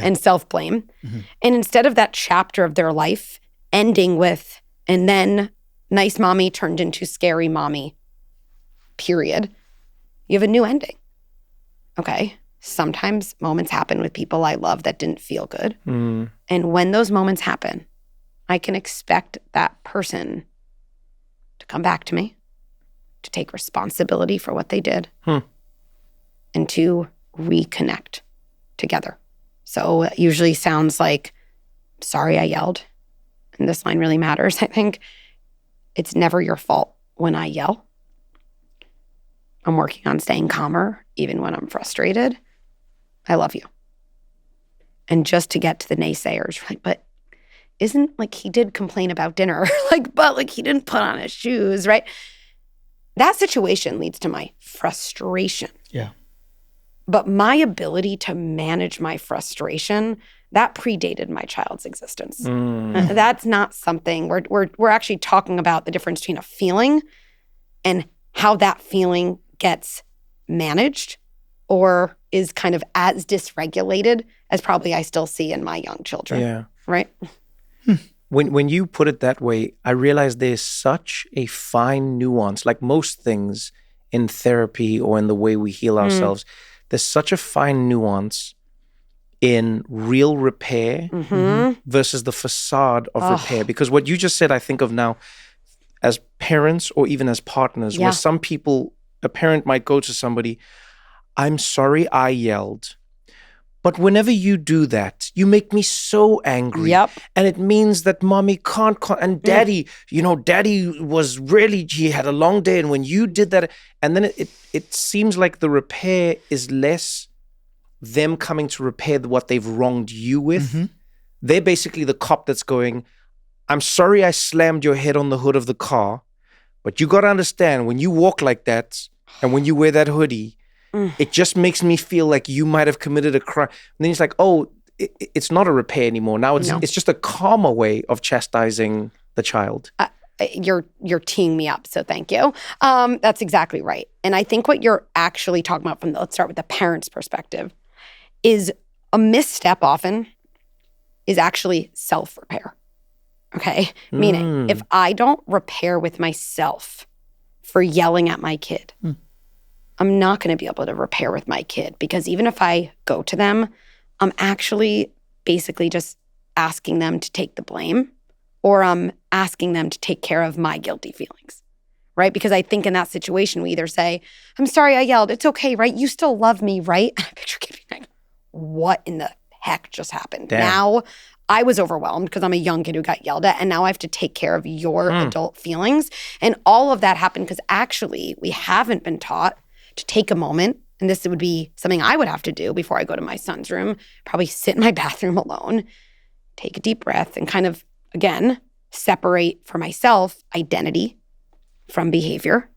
and self-blame. And instead of that chapter of their life ending with, and then nice mommy turned into scary mommy, period, you have a new ending. Okay. Sometimes moments happen with people I love that didn't feel good. And when those moments happen, I can expect that person to come back to me, to take responsibility for what they did, and to reconnect together. So it usually sounds like, sorry I yelled. And this line really matters. I think it's never your fault when I yell. I'm working on staying calmer even when I'm frustrated. I love you. And just to get to the naysayers, like, but isn't, like, he did complain about dinner, but he didn't put on his shoes, right? That situation leads to my frustration.
Yeah.
But my ability to manage my frustration, that predated my child's existence. That's not something, we're actually talking about the difference between a feeling and how that feeling gets managed or is kind of as dysregulated as probably I still see in my young children.
Yeah.
Right?
When you put it that way, I realize there's such a fine nuance, like most things in therapy or in the way we heal ourselves, there's such a fine nuance in real repair versus the facade of repair. Because what you just said, I think of now as parents or even as partners, where some people, a parent might go to somebody, I'm sorry I yelled. But whenever you do that, you make me so angry.
Yep.
And it means that mommy can't and daddy, daddy was really, he had a long day. And when you did that, and then it seems like the repair is less them coming to repair what they've wronged you with. They're basically the cop that's going, I'm sorry I slammed your head on the hood of the car, but you got to understand, when you walk like that and when you wear that hoodie, it just makes me feel like you might have committed a crime. And then it's like, oh, it's not a repair anymore. Now it's just a calmer way of chastising the child.
You're teeing me up, so thank you. That's exactly right. And I think what you're actually talking about let's start with the parent's perspective, is a misstep often is actually self-repair. Okay? Meaning, if I don't repair with myself for yelling at my kid, I'm not going to be able to repair with my kid, because even if I go to them, I'm actually basically just asking them to take the blame, or I'm asking them to take care of my guilty feelings, right? Because I think in that situation, we either say, I'm sorry I yelled. It's okay, right? You still love me, right? I picture kid being like, what in the heck just happened?
Damn.
Now I was overwhelmed because I'm a young kid who got yelled at, and now I have to take care of your adult feelings. And all of that happened because actually we haven't been taught to take a moment, and this would be something I would have to do before I go to my son's room, probably sit in my bathroom alone, take a deep breath, and kind of, again, separate for myself identity from behavior.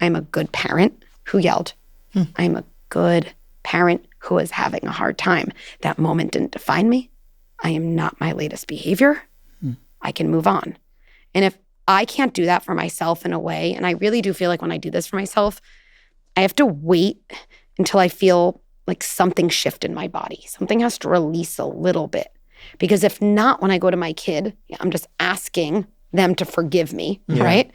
I'm a good parent who yelled. I'm a good parent who was having a hard time. That moment didn't define me. I am not my latest behavior. I can move on. And if I can't do that for myself in a way, and I really do feel like when I do this for myself, I have to wait until I feel like something shift in my body. Something has to release a little bit. Because if not, when I go to my kid, I'm just asking them to forgive me, right?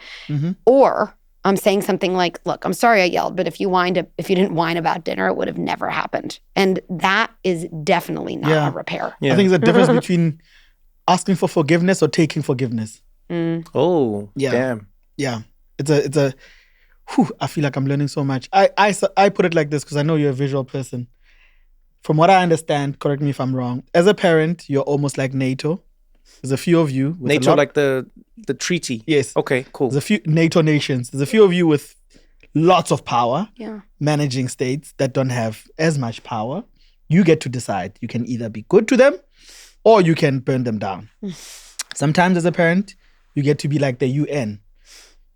Or I'm saying something like, look, I'm sorry I yelled, but if you didn't whine about dinner, it would have never happened. And that is definitely not a repair.
I think there's a difference between asking for forgiveness or taking forgiveness.
Oh, damn.
Yeah. It's a I feel like I'm learning so much. I put it like this because I know you're a visual person. From what I understand, correct me if I'm wrong, as a parent, you're almost like NATO. There's a few of you. With
NATO, like the treaty?
Yes.
Okay, cool.
There's a few NATO nations. There's a few of you with lots of power, managing states that don't have as much power. You get to decide. You can either be good to them or you can burn them down. Sometimes as a parent, you get to be like the UN.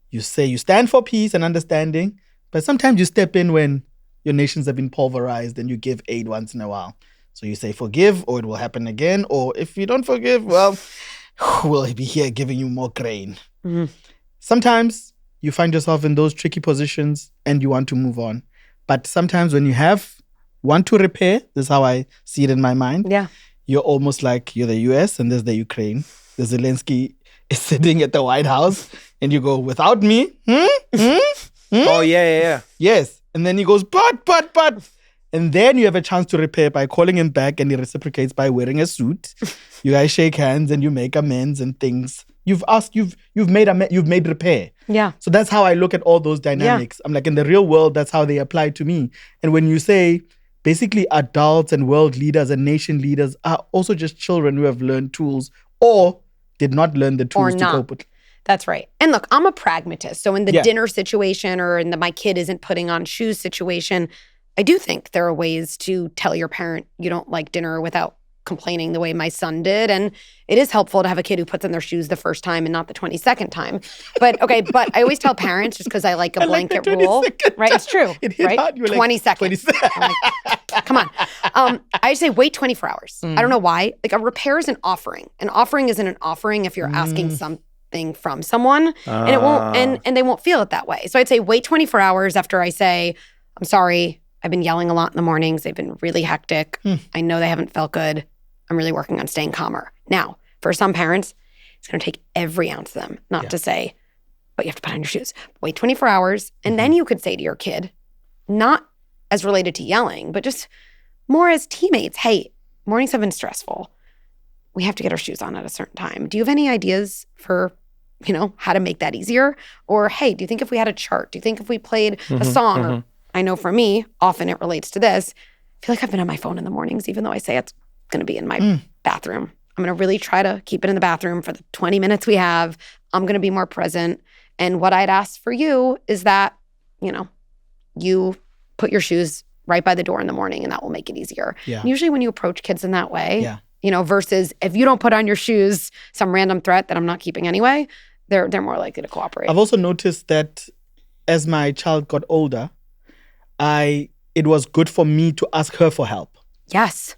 You say you stand for peace and understanding, but sometimes you step in when your nations have been pulverized and you give aid once in a while. So you say forgive or it will happen again. Or if you don't forgive, well, we'll be here giving you more grain. Sometimes you find yourself in those tricky positions and you want to move on. But sometimes when you want to repair, this is how I see it in my mind.
Yeah.
You're almost like you're the US and there's the Ukraine. The Zelensky is sitting at the White House and you go, without me?
Oh, yeah.
Yes. And then he goes, but. And then you have a chance to repair by calling him back, and he reciprocates by wearing a suit. You guys shake hands and you make amends and things. You've made repair.
Yeah.
So that's how I look at all those dynamics. I'm like, in the real world, that's how they apply to me. And when you say basically adults and world leaders and nation leaders are also just children who have learned tools or did not learn the tools to cope with.
That's right. And look, I'm a pragmatist. So in the dinner situation or in the my kid isn't putting on shoes situation, I do think there are ways to tell your parent you don't like dinner without complaining the way my son did. And it is helpful to have a kid who puts on their shoes the first time and not the 22nd time. But I always tell parents, just because I like a blanket rule, right? It's true, right? 20 seconds. Like, come on. I say wait 24 hours. I don't know why. Like a repair is an offering. An offering isn't an offering if you're asking something from someone and it won't, and they won't feel it that way. So I'd say wait 24 hours after I say, I'm sorry, I've been yelling a lot in the mornings. They've been really hectic. I know they haven't felt good. I'm really working on staying calmer. Now, for some parents, It's going to take every ounce of them, not to say, but you have to put on your shoes. Wait 24 hours. And then you could say to your kid, not as related to yelling, but just more as teammates, hey, mornings have been stressful. We have to get our shoes on at a certain time. Do you have any ideas for, how to make that easier? Or, hey, do you think if we had a chart? Do you think if we played a song? Or, I know for me, often it relates to this. I feel like I've been on my phone in the mornings, even though I say it's going to be in my bathroom. I'm going to really try to keep it in the bathroom for the 20 minutes we have. I'm going to be more present. And what I'd ask for you is that, you put your shoes right by the door in the morning, and that will make it easier.
Yeah.
Usually when you approach kids in that way, versus if you don't put on your shoes, some random threat that I'm not keeping anyway, they're more likely to cooperate.
I've also noticed that as my child got older, it was good for me to ask her for help.
Yes.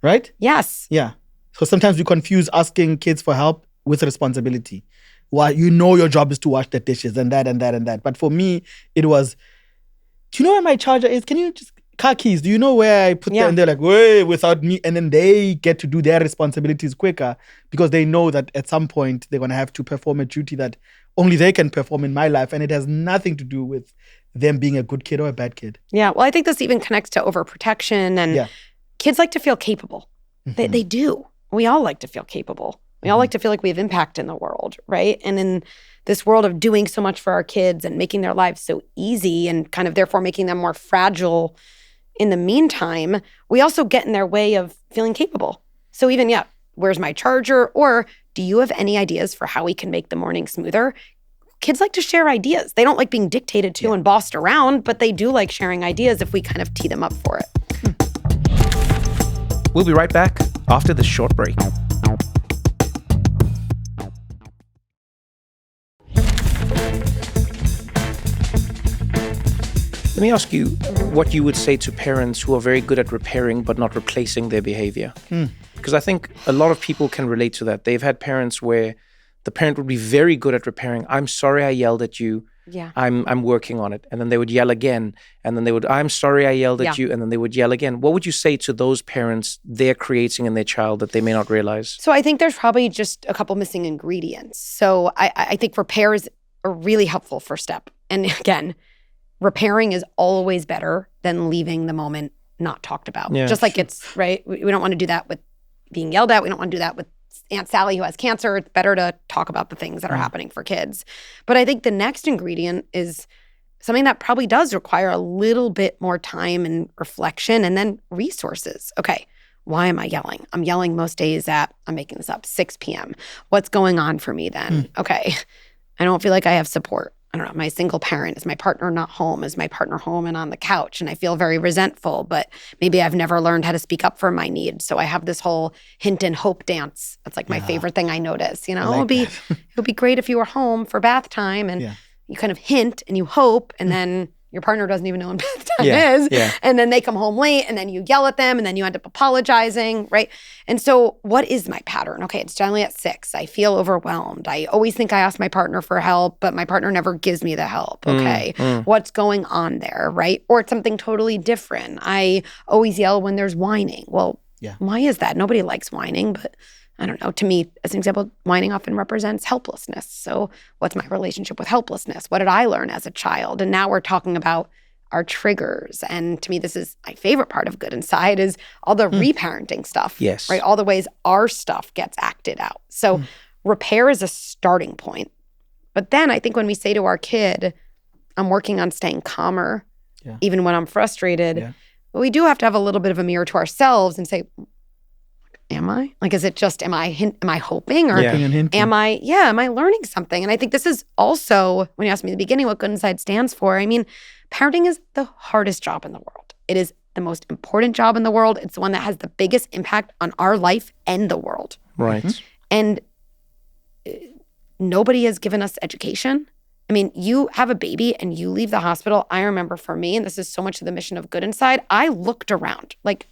Right?
Yes.
Yeah. So sometimes we confuse asking kids for help with responsibility. Well, your job is to wash the dishes and that and that and that. But for me, it was, do you know where my charger is? Can you just, car keys, do you know where I put them? And they're like, wait, without me. And then they get to do their responsibilities quicker because they know that at some point they're going to have to perform a duty that only they can perform in my life. And it has nothing to do with them being a good kid or a bad kid.
Yeah. Well, I think this even connects to overprotection. And kids like to feel capable. They do. We all like to feel capable. We all like to feel like we have impact in the world, right? And in this world of doing so much for our kids and making their lives so easy and kind of therefore making them more fragile in the meantime, we also get in their way of feeling capable. So even, where's my charger? Or do you have any ideas for how we can make the morning smoother? Kids like to share ideas. They don't like being dictated to and bossed around, but they do like sharing ideas if we kind of tee them up for it.
We'll be right back after this short break. Let me ask you what you would say to parents who are very good at repairing but not replacing their behavior. Because I think a lot of people can relate to that. They've had parents where the parent would be very good at repairing. I'm sorry I yelled at you.
Yeah.
I'm working on it. And then they would yell again. And then they would, I'm sorry I yelled at you. And then they would yell again. What would you say to those parents they're creating in their child that they may not realize?
So I think there's probably just a couple missing ingredients. So I think repair is a really helpful first step. And again, repairing is always better than leaving the moment not talked about.
Yeah,
just like it's, right? We don't want to do that with being yelled at. We don't want to do that with Aunt Sally who has cancer. It's better to talk about the things that are happening for kids. But I think the next ingredient is something that probably does require a little bit more time and reflection and then resources. Okay, why am I yelling? I'm yelling most days at, I'm making this up, 6 p.m. What's going on for me then? Okay, I don't feel like I have support. I don't know, my single parent, is my partner not home? Is my partner home and on the couch? And I feel very resentful, but maybe I've never learned how to speak up for my needs. So I have this whole hint and hope dance. That's like my favorite thing I notice. It would be great if you were home for bath time and you kind of hint and you hope, and then your partner doesn't even know when bath time is. Yeah. And then they come home late and then you yell at them and then you end up apologizing, right? And so what is my pattern? Okay, it's generally at 6. I feel overwhelmed. I always think I ask my partner for help, but my partner never gives me the help. Okay, what's going on there, right? Or it's something totally different. I always yell when there's whining. Well, why is that? Nobody likes whining, but I don't know. To me, as an example, whining often represents helplessness. So what's my relationship with helplessness? What did I learn as a child? And now we're talking about our triggers. And to me, this is my favorite part of Good Inside is all the reparenting stuff.
Yes.
Right? All the ways our stuff gets acted out. So repair is a starting point. But then I think when we say to our kid, I'm working on staying calmer, even when I'm frustrated, we do have to have a little bit of a mirror to ourselves and say, am I? Like, is it just, am I hoping? Or am I learning something? And I think this is also, when you asked me in the beginning what Good Inside stands for, I mean, parenting is the hardest job in the world. It is the most important job in the world. It's the one that has the biggest impact on our life and the world.
Right.
And nobody has given us education. I mean, you have a baby and you leave the hospital. I remember for me, and this is so much of the mission of Good Inside, I looked around like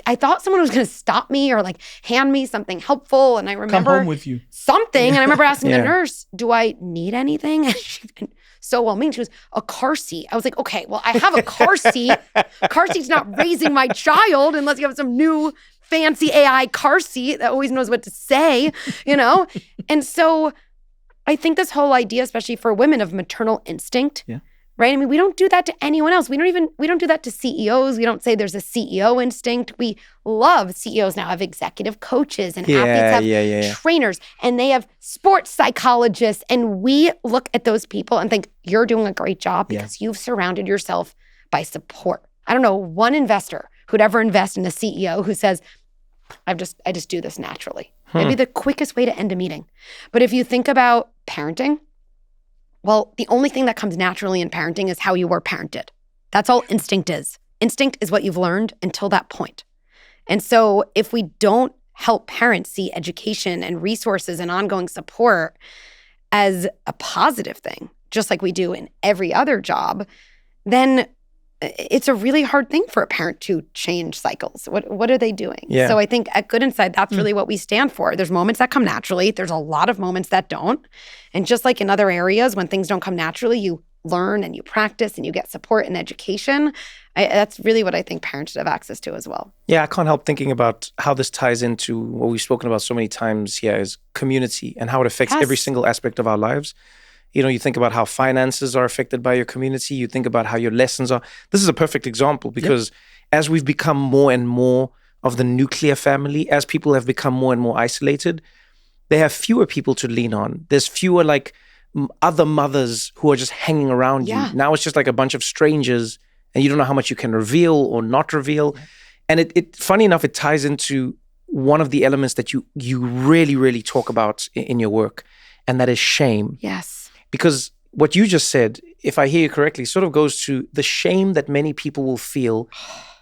I thought someone was going to stop me or like hand me something helpful. And I remember
come home with you.
Something. And I remember asking the nurse, do I need anything? And she so well mean. She was, a car seat. I was like, okay, well, I have a car seat. Car seat's not raising my child unless you have some new fancy AI car seat that always knows what to say, you know? And so I think this whole idea, especially for women, of maternal instinct, right? I mean, we don't do that to anyone else. We don't do that to CEOs. We don't say there's a CEO instinct. We love CEOs now have executive coaches and athletes have trainers and they have sports psychologists. And we look at those people and think, you're doing a great job because you've surrounded yourself by support. I don't know one investor who'd ever invest in a CEO who says, I just do this naturally. Maybe the quickest way to end a meeting. But if you think about parenting, well, the only thing that comes naturally in parenting is how you were parented. That's all instinct is. Instinct is what you've learned until that point. And so if we don't help parents see education and resources and ongoing support as a positive thing, just like we do in every other job, then it's a really hard thing for a parent to change cycles. What are they doing?
Yeah.
So I think at Good Inside, that's really what we stand for. There's moments that come naturally. There's a lot of moments that don't. And just like in other areas, when things don't come naturally, you learn and you practice and you get support and education. That's really what I think parents should have access to as well.
Yeah, I can't help thinking about how this ties into what we've spoken about so many times here is community and how it affects every single aspect of our lives. You know, you think about how finances are affected by your community. You think about how your lessons are. This is a perfect example because as we've become more and more of the nuclear family, as people have become more and more isolated, they have fewer people to lean on. There's fewer like other mothers who are just hanging around you. Now it's just like a bunch of strangers and you don't know how much you can reveal or not reveal. And it funny enough, it ties into one of the elements that you really, really talk about in your work, and that is shame.
Yes.
Because what you just said, if I hear you correctly, sort of goes to the shame that many people will feel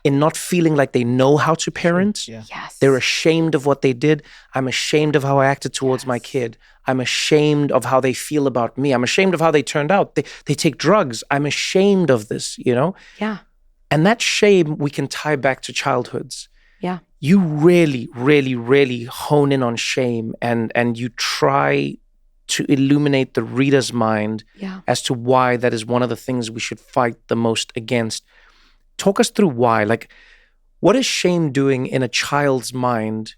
in not feeling like they know how to parent.
Yes.
They're ashamed of what they did. I'm ashamed of how I acted towards my kid. I'm ashamed of how they feel about me. I'm ashamed of how they turned out. They take drugs. I'm ashamed of this, you know?
Yeah.
And that shame we can tie back to childhoods.
Yeah.
You really, really, really hone in on shame and you try to illuminate the reader's mind as to why that is one of the things we should fight the most against. Talk us through why. Like, what is shame doing in a child's mind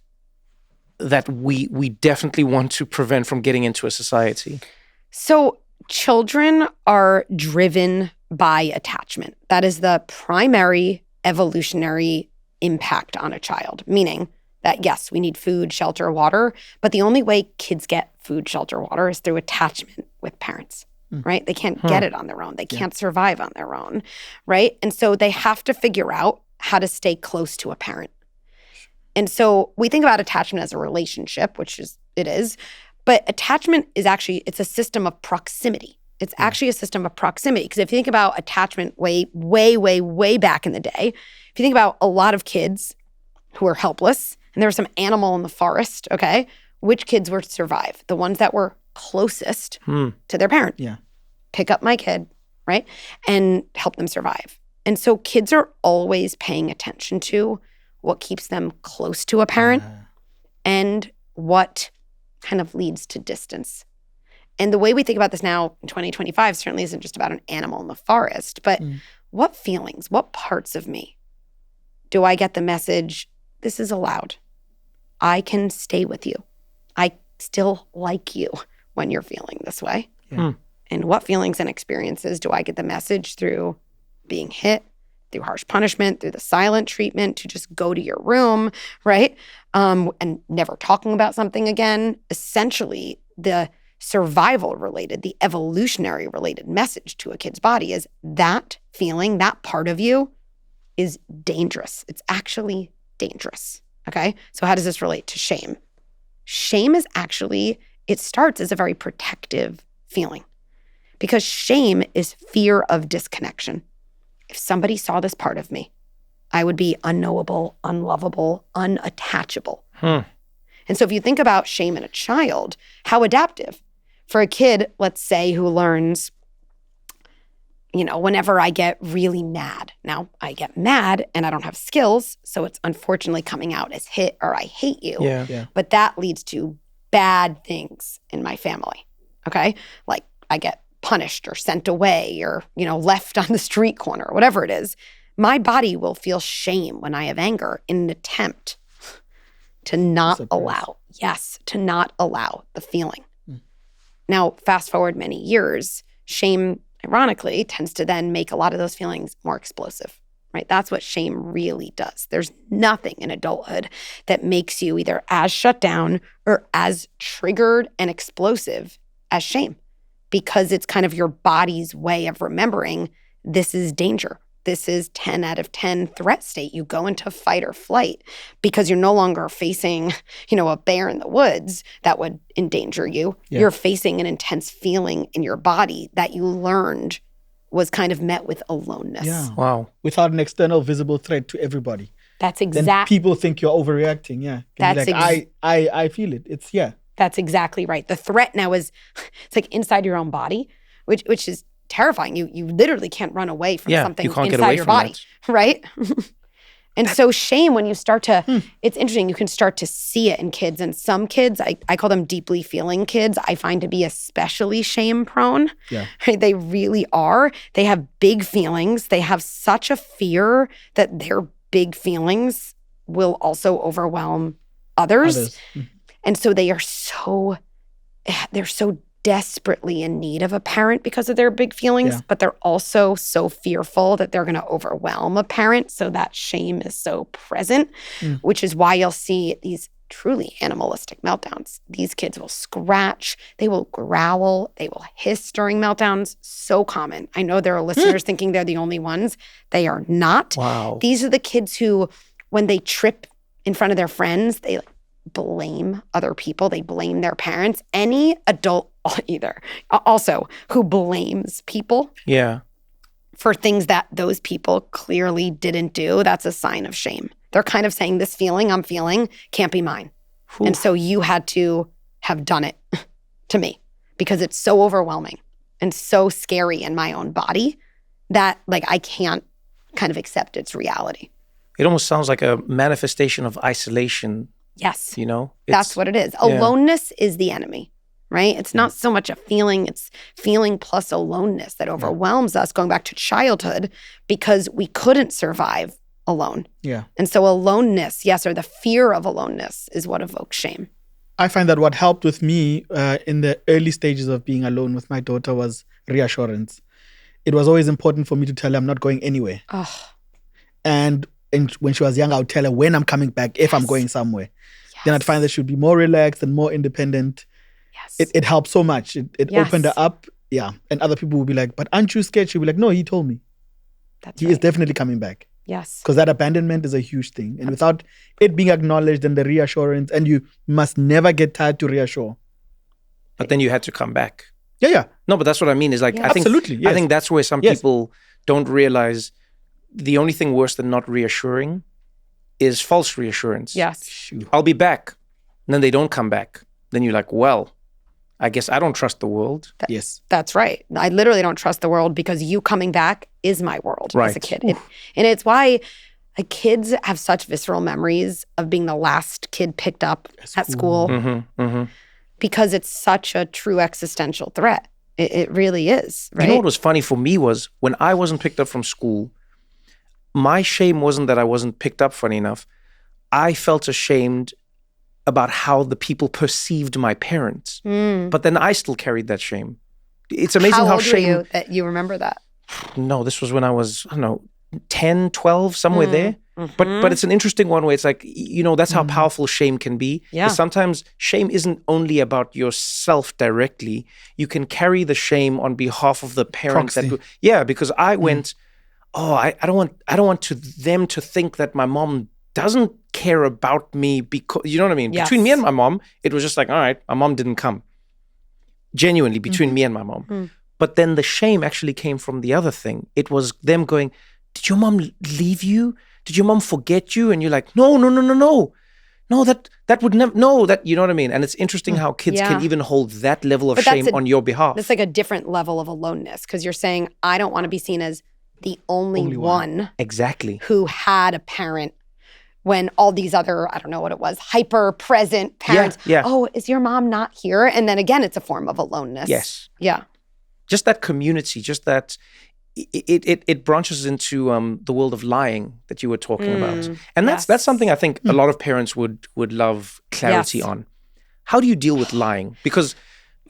that we definitely want to prevent from getting into a society?
So children are driven by attachment. That is the primary evolutionary impact on a child, meaning that, yes, we need food, shelter, water, but the only way kids get food, shelter, water is through attachment with parents, right? They can't get it on their own. They can't survive on their own, right? And so they have to figure out how to stay close to a parent. And so we think about attachment as a relationship, which it is, but attachment is actually, it's a system of proximity. It's actually a system of proximity. Because if you think about attachment way, way, way, way back in the day, if you think about a lot of kids who are helpless, and there was some animal in the forest, okay? Which kids would survive? The ones that were closest to their parent.
Yeah.
Pick up my kid, right? And help them survive. And so kids are always paying attention to what keeps them close to a parent and what kind of leads to distance. And the way we think about this now in 2025 certainly isn't just about an animal in the forest, but what feelings, what parts of me do I get the message, this is allowed. I can stay with you. I still like you when you're feeling this way. And what feelings and experiences do I get the message through being hit, through harsh punishment, through the silent treatment, to just go to your room, right? And never talking about something again. Essentially, the survival related, the evolutionary related message to a kid's body is that feeling, that part of you is dangerous. It's actually dangerous. Okay. So how does this relate to shame? Shame is actually, it starts as a very protective feeling because shame is fear of disconnection. If somebody saw this part of me, I would be unknowable, unlovable, unattachable. And so if you think about shame in a child, how adaptive. For a kid, let's say, who learns, you know, whenever I get really mad. Now, I get mad and I don't have skills, so it's unfortunately coming out as hit or I hate you. But that leads to bad things in my family, okay? Like I get punished or sent away or, you know, left on the street corner, whatever it is. My body will feel shame when I have anger in an attempt to not
Suppress.
allow the feeling. Now, fast forward many years, shame, ironically, tends to then make a lot of those feelings more explosive, right? That's what shame really does. There's nothing in adulthood that makes you either as shut down or as triggered and explosive as shame, because it's kind of your body's way of remembering this is danger. This is 10 out of 10 threat state. You go into fight or flight because you're no longer facing, a bear in the woods that would endanger you.
Yeah.
You're facing an intense feeling in your body that you learned was kind of met with aloneness.
Yeah.
Wow.
Without an external visible threat to everybody.
That's
Then
exactly
people think you're overreacting. Yeah. Can be
That's
I feel it. It's
That's exactly right. The threat now is it's like inside your own body, which is terrifying. You literally can't run away from something
you can't get
inside
away
your
from
body, right? And so shame, when you start to, it's interesting, you can start to see it in kids. And some kids, I call them deeply feeling kids, I find to be especially shame prone.
Yeah.
Right? They really are. They have big feelings. They have such a fear that their big feelings will also overwhelm others. And so they're so desperately in need of a parent because of their big feelings, but they're also so fearful that they're going to overwhelm a parent. So that shame is so present, which is why you'll see these truly animalistic meltdowns. These kids will scratch, they will growl, they will hiss during meltdowns. So common. I know there are listeners thinking they're the only ones. They are not.
Wow.
These are the kids who, when they trip in front of their friends, they blame other people. They blame their parents. Any adult also who blames people for things that those people clearly didn't do, that's a sign of shame. They're kind of saying, this feeling I'm feeling can't be mine. And so you had to have done it to me because it's so overwhelming and so scary in my own body that I can't kind of accept its reality.
It almost sounds like a manifestation of isolation.
Yes.
That's
what it is. Aloneness is the enemy, right? It's not so much a feeling, it's feeling plus aloneness that overwhelms us, going back to childhood, because we couldn't survive alone.
Yeah.
And so aloneness, or the fear of aloneness is what evokes shame.
I find that what helped with me in the early stages of being alone with my daughter was reassurance. It was always important for me to tell her I'm not going anywhere. And when she was young, I would tell her when I'm coming back, if I'm going somewhere. Then I'd find that she would be more relaxed and more independent. It helped so much. It opened her up. Yeah. And other people would be like, but aren't you scared? She'd be like, no, he told me. He is definitely coming back.
Yes.
Because that abandonment is a huge thing. And without it being acknowledged and the reassurance, and you must never get tired to reassure.
But then you had to come back.
Yeah.
No, but that's what I mean is I think
absolutely. Yes.
I think that's where some people don't realize the only thing worse than not reassuring is false reassurance.
Yes.
I'll be back. And then they don't come back. Then you're like, well, I guess I don't trust the world.
That's right. I literally don't trust the world because you coming back is my world as a kid. And it's why kids have such visceral memories of being the last kid picked up at school because it's such a true existential threat. It really is, right?
You know what was funny for me was when I wasn't picked up from school, my shame wasn't that I wasn't picked up, funny enough. I felt ashamed about how the people perceived my parents. But then I still carried that shame. It's amazing how shame...
How old were you that you remember that?
No, this was when I was, 10, 12, somewhere there. But it's an interesting one where it's like, that's how powerful shame can be.
Yeah.
Sometimes shame isn't only about yourself directly. You can carry the shame on behalf of the parents. Because I went, I don't want them to think that my mom doesn't care about me because, you know what I mean?
Yes.
Between me and my mom, it was just like, all right, my mom didn't come. Genuinely, between me and my mom. But then the shame actually came from the other thing. It was them going, did your mom leave you? Did your mom forget you? And you're like, no. No, that would never, no, that, you know what I mean? And it's interesting how kids can even hold that level of shame on your behalf.
That's like a different level of aloneness because you're saying, I don't want to be seen as the only one
exactly
who had a parent when all these other, I don't know what it was, hyper-present parents, oh, is your mom not here? And then again, it's a form of aloneness.
Yes.
Yeah.
Just that community, just that it branches into the world of lying that you were talking about, and that's something I think a lot of parents would love clarity on. How do you deal with lying? Because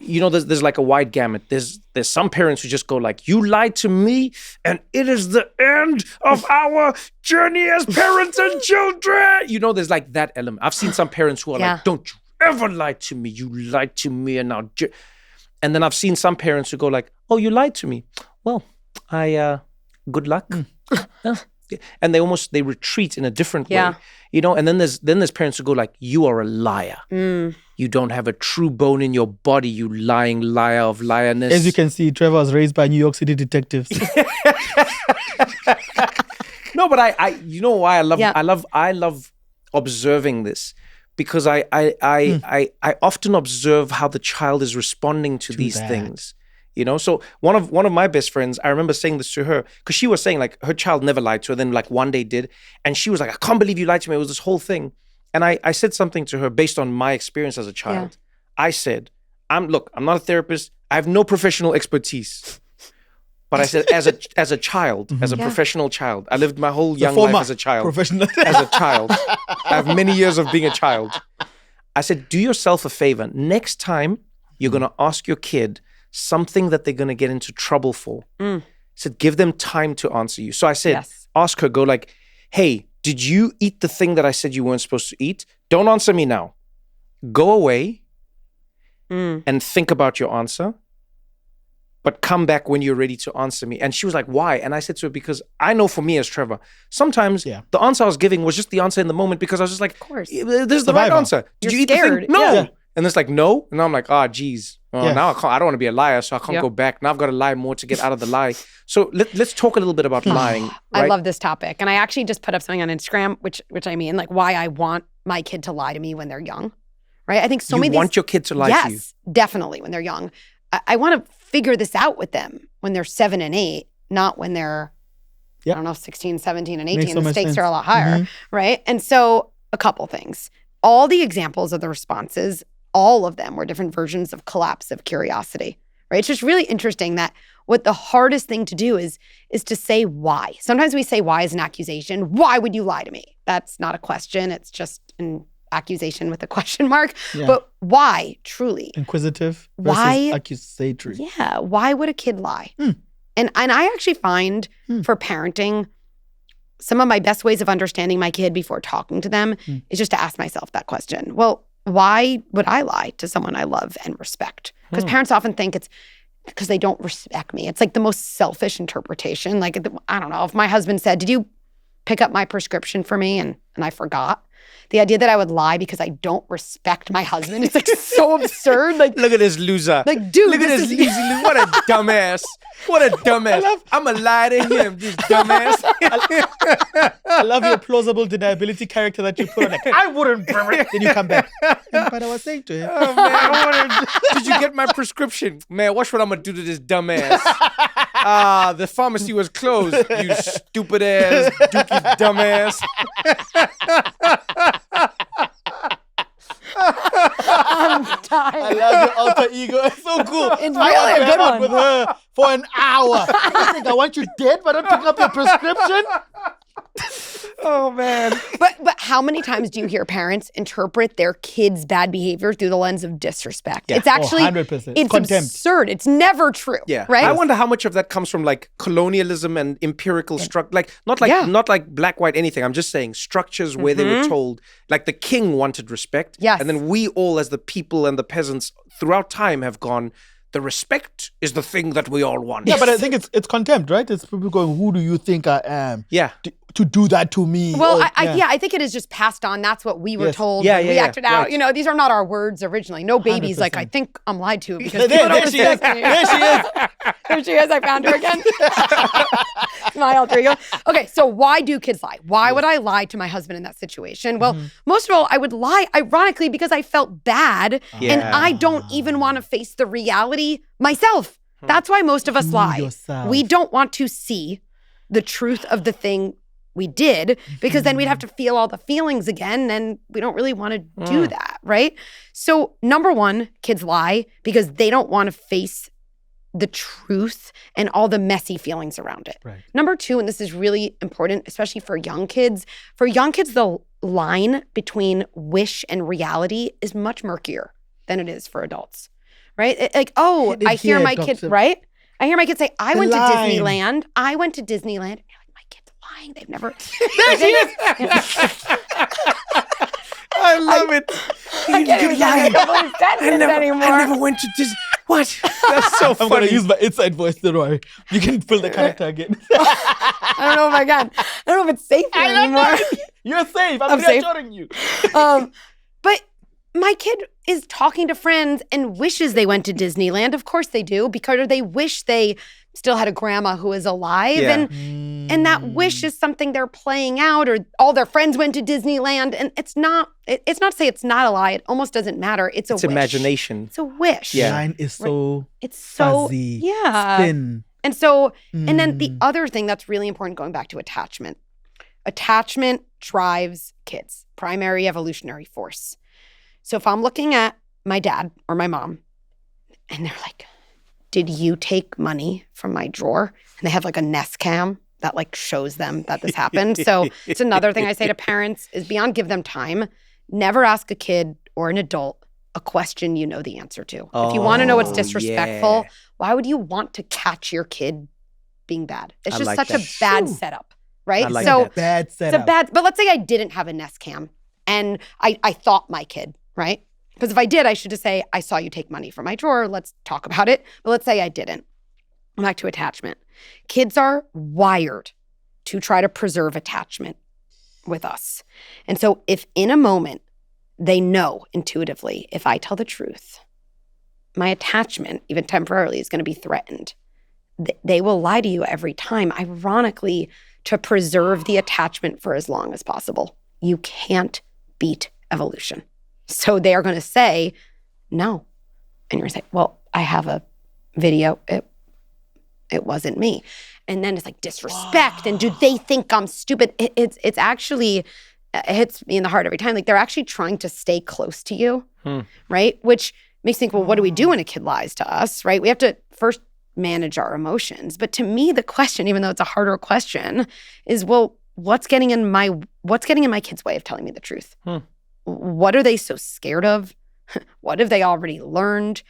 there's like a wide gamut. There's some parents who just go like, "You lied to me, and it is the end of our journey as parents and children." There's like that element. I've seen some parents who are like, "Don't you ever lie to me? You lied to me, and now." And then I've seen some parents who go like, "Oh, you lied to me. Well, good luck." And they retreat in a different way. And then there's parents who go like, "You are a liar. You don't have a true bone in your body, you lying liar of lioness."
As you can see, Trevor was raised by New York City detectives.
No, but I why I love observing this, because I often observe how the child is responding to these things. So one of my best friends, I remember saying this to her, because she was saying like her child never lied to her, then like one day did, and she was like, "I can't believe you lied to me." It was this whole thing, and I said something to her based on my experience as a child. I said, I'm not a therapist, I have no professional expertise, but I said as a child, as a professional child, I lived my whole young life as a child.
Professional.
As a child, I have many years of being a child. I said, do yourself a favor. Next time you're going to ask your kid something that they're going to get into trouble for. I said, give them time to answer you. So I said, ask her, go like, "Hey, did you eat the thing that I said you weren't supposed to eat? Don't answer me now. Go away and think about your answer, but come back when you're ready to answer me." And she was like, "Why?" And I said to her, because I know for me as Trevor, sometimes the answer I was giving was just the answer in the moment, because I was just like, "Of course, this is the right answer. Did you eat the thing? No." Yeah. And it's like, "No." And I'm like, geez. Now I don't want to be a liar, so I can't go back. Now I've got to lie more to get out of the lie. So let's talk a little bit about lying. Right?
I love this topic. And I actually just put up something on Instagram, which I mean, like why I want my kid to lie to me when they're young, right? I think
you want your kid to lie to you?
Yes, definitely when they're young. I want to figure this out with them when they're 7 and 8, not when they're, 16, 17, and 18. The stakes are a lot higher, right? And so a couple things. All the examples of the responses, all of them were different versions of collapse of curiosity, right? It's just really interesting that what the hardest thing to do is to say why. Sometimes we say why as an accusation. Why would you lie to me? That's not a question. It's just an accusation with a question mark. Yeah. But why, truly?
Inquisitive versus accusatory.
Yeah. Why would a kid lie? And I actually find for parenting, some of my best ways of understanding my kid before talking to them is just to ask myself that question. Well, why would I lie to someone I love and respect? Because parents often think it's because they don't respect me. It's like the most selfish interpretation. Like, I don't know, if my husband said, "Did you pick up my prescription for me?" and I forgot. The idea that I would lie because I don't respect my husband is like so absurd. Like,
look at this loser.
Like, dude,
look at this lazy loser. What a dumbass. What a dumbass. I'm going to lie to him, this dumbass.
I love your plausible deniability character that you put on. Like, I wouldn't. Then you come back. But I was saying to him,
"Oh, man, I wouldn't. Did you get my prescription? Man, watch what I'm going to do to this dumbass." The pharmacy was closed, you stupid ass, dookie dumbass.
I'm dying.
I love your alter ego. It's so cool.
It's really a good one.
With her for an hour. I think I want you dead, but I don't pick up your prescription.
Oh, man.
But how many times do you hear parents interpret their kids' bad behavior through the lens of disrespect?
Yeah.
It's actually
100%.
It's
contempt.
Absurd. It's never true.
Yeah.
Right?
I wonder how much of that comes from like colonialism and empirical structure. Like not like black, white, anything. I'm just saying structures where they were told, like the king wanted respect.
Yes.
And then we all as the people and the peasants throughout time have gone, the respect is the thing that we all want.
Yeah, but I think it's contempt, right? It's people going, "Who do you think I am?
Yeah.
To do that to me."
Well, I think it is just passed on. That's what we were told.
Yeah,
we acted out.
Right.
These are not our words originally. No baby's
100%.
like, "I think I'm lied to," because
there she is. There she is.
There she is. I found her again. My alter ego. Okay, so why do kids lie? Why would I lie to my husband in that situation? Well, most of all, I would lie, ironically, because I felt bad, and I don't even want to face the reality myself. That's why most of us lie.
Yourself.
We don't want to see the truth of the thing we did, because then we'd have to feel all the feelings again, and we don't really want to do that, right? So number one, kids lie because they don't want to face the truth and all the messy feelings around it.
Right.
Number two, and this is really important, especially for young kids, the line between wish and reality is much murkier than it is for adults, right? I hear my kid, right? I hear my kids say, I went to Disneyland. I went to Disneyland. And you're like, my kid's lying. They've never.
I love it.
I
never went to Disney. What? That's so funny.
I'm going to use my inside voice, don't worry. You can fill the character again.
I don't know if I can. I don't know if it's safe here anymore.
You're safe. I'm reassuring you.
But my kid is talking to friends and wishes they went to Disneyland. Of course they do, because they wish they still had a grandma who is alive.
Yeah.
And that wish is something they're playing out, or all their friends went to Disneyland. And it's not to say it's not a lie. It almost doesn't matter. It's a wish.
Imagination.
It's a wish.
Yeah.
Line is so
it's so
fuzzy,
And
thin.
and then the other thing that's really important, going back to attachment. Attachment drives kids, primary evolutionary force. So if I'm looking at my dad or my mom and they're like, did you take money from my drawer? And they have like a Nest cam that like shows them that this happened. So it's another thing I say to parents is beyond give them time, never ask a kid or an adult a question you know the answer to. If you want to know what's disrespectful, why would you want to catch your kid being bad? It's just such a bad setup, right?
Bad setup.
It's a bad, but let's say I didn't have a Nest cam and I thought my kid, right? Because if I did, I should just say, I saw you take money from my drawer. Let's talk about it. But let's say I didn't. Back to attachment. Kids are wired to try to preserve attachment with us. And so if in a moment they know intuitively, if I tell the truth, my attachment, even temporarily, is going to be threatened. They will lie to you every time, ironically, to preserve the attachment for as long as possible. You can't beat evolution. So they are going to say, no. And you're going to say, well, I have a video. It wasn't me. And then it's like disrespect. And do they think I'm stupid? It's actually, it hits me in the heart every time. Like they're actually trying to stay close to you, right? Which makes me think, well, what do we do when a kid lies to us, right? We have to first manage our emotions. But to me, the question, even though it's a harder question, is, well, what's getting in my kid's way of telling me the truth? What are they so scared of? What have they already learned?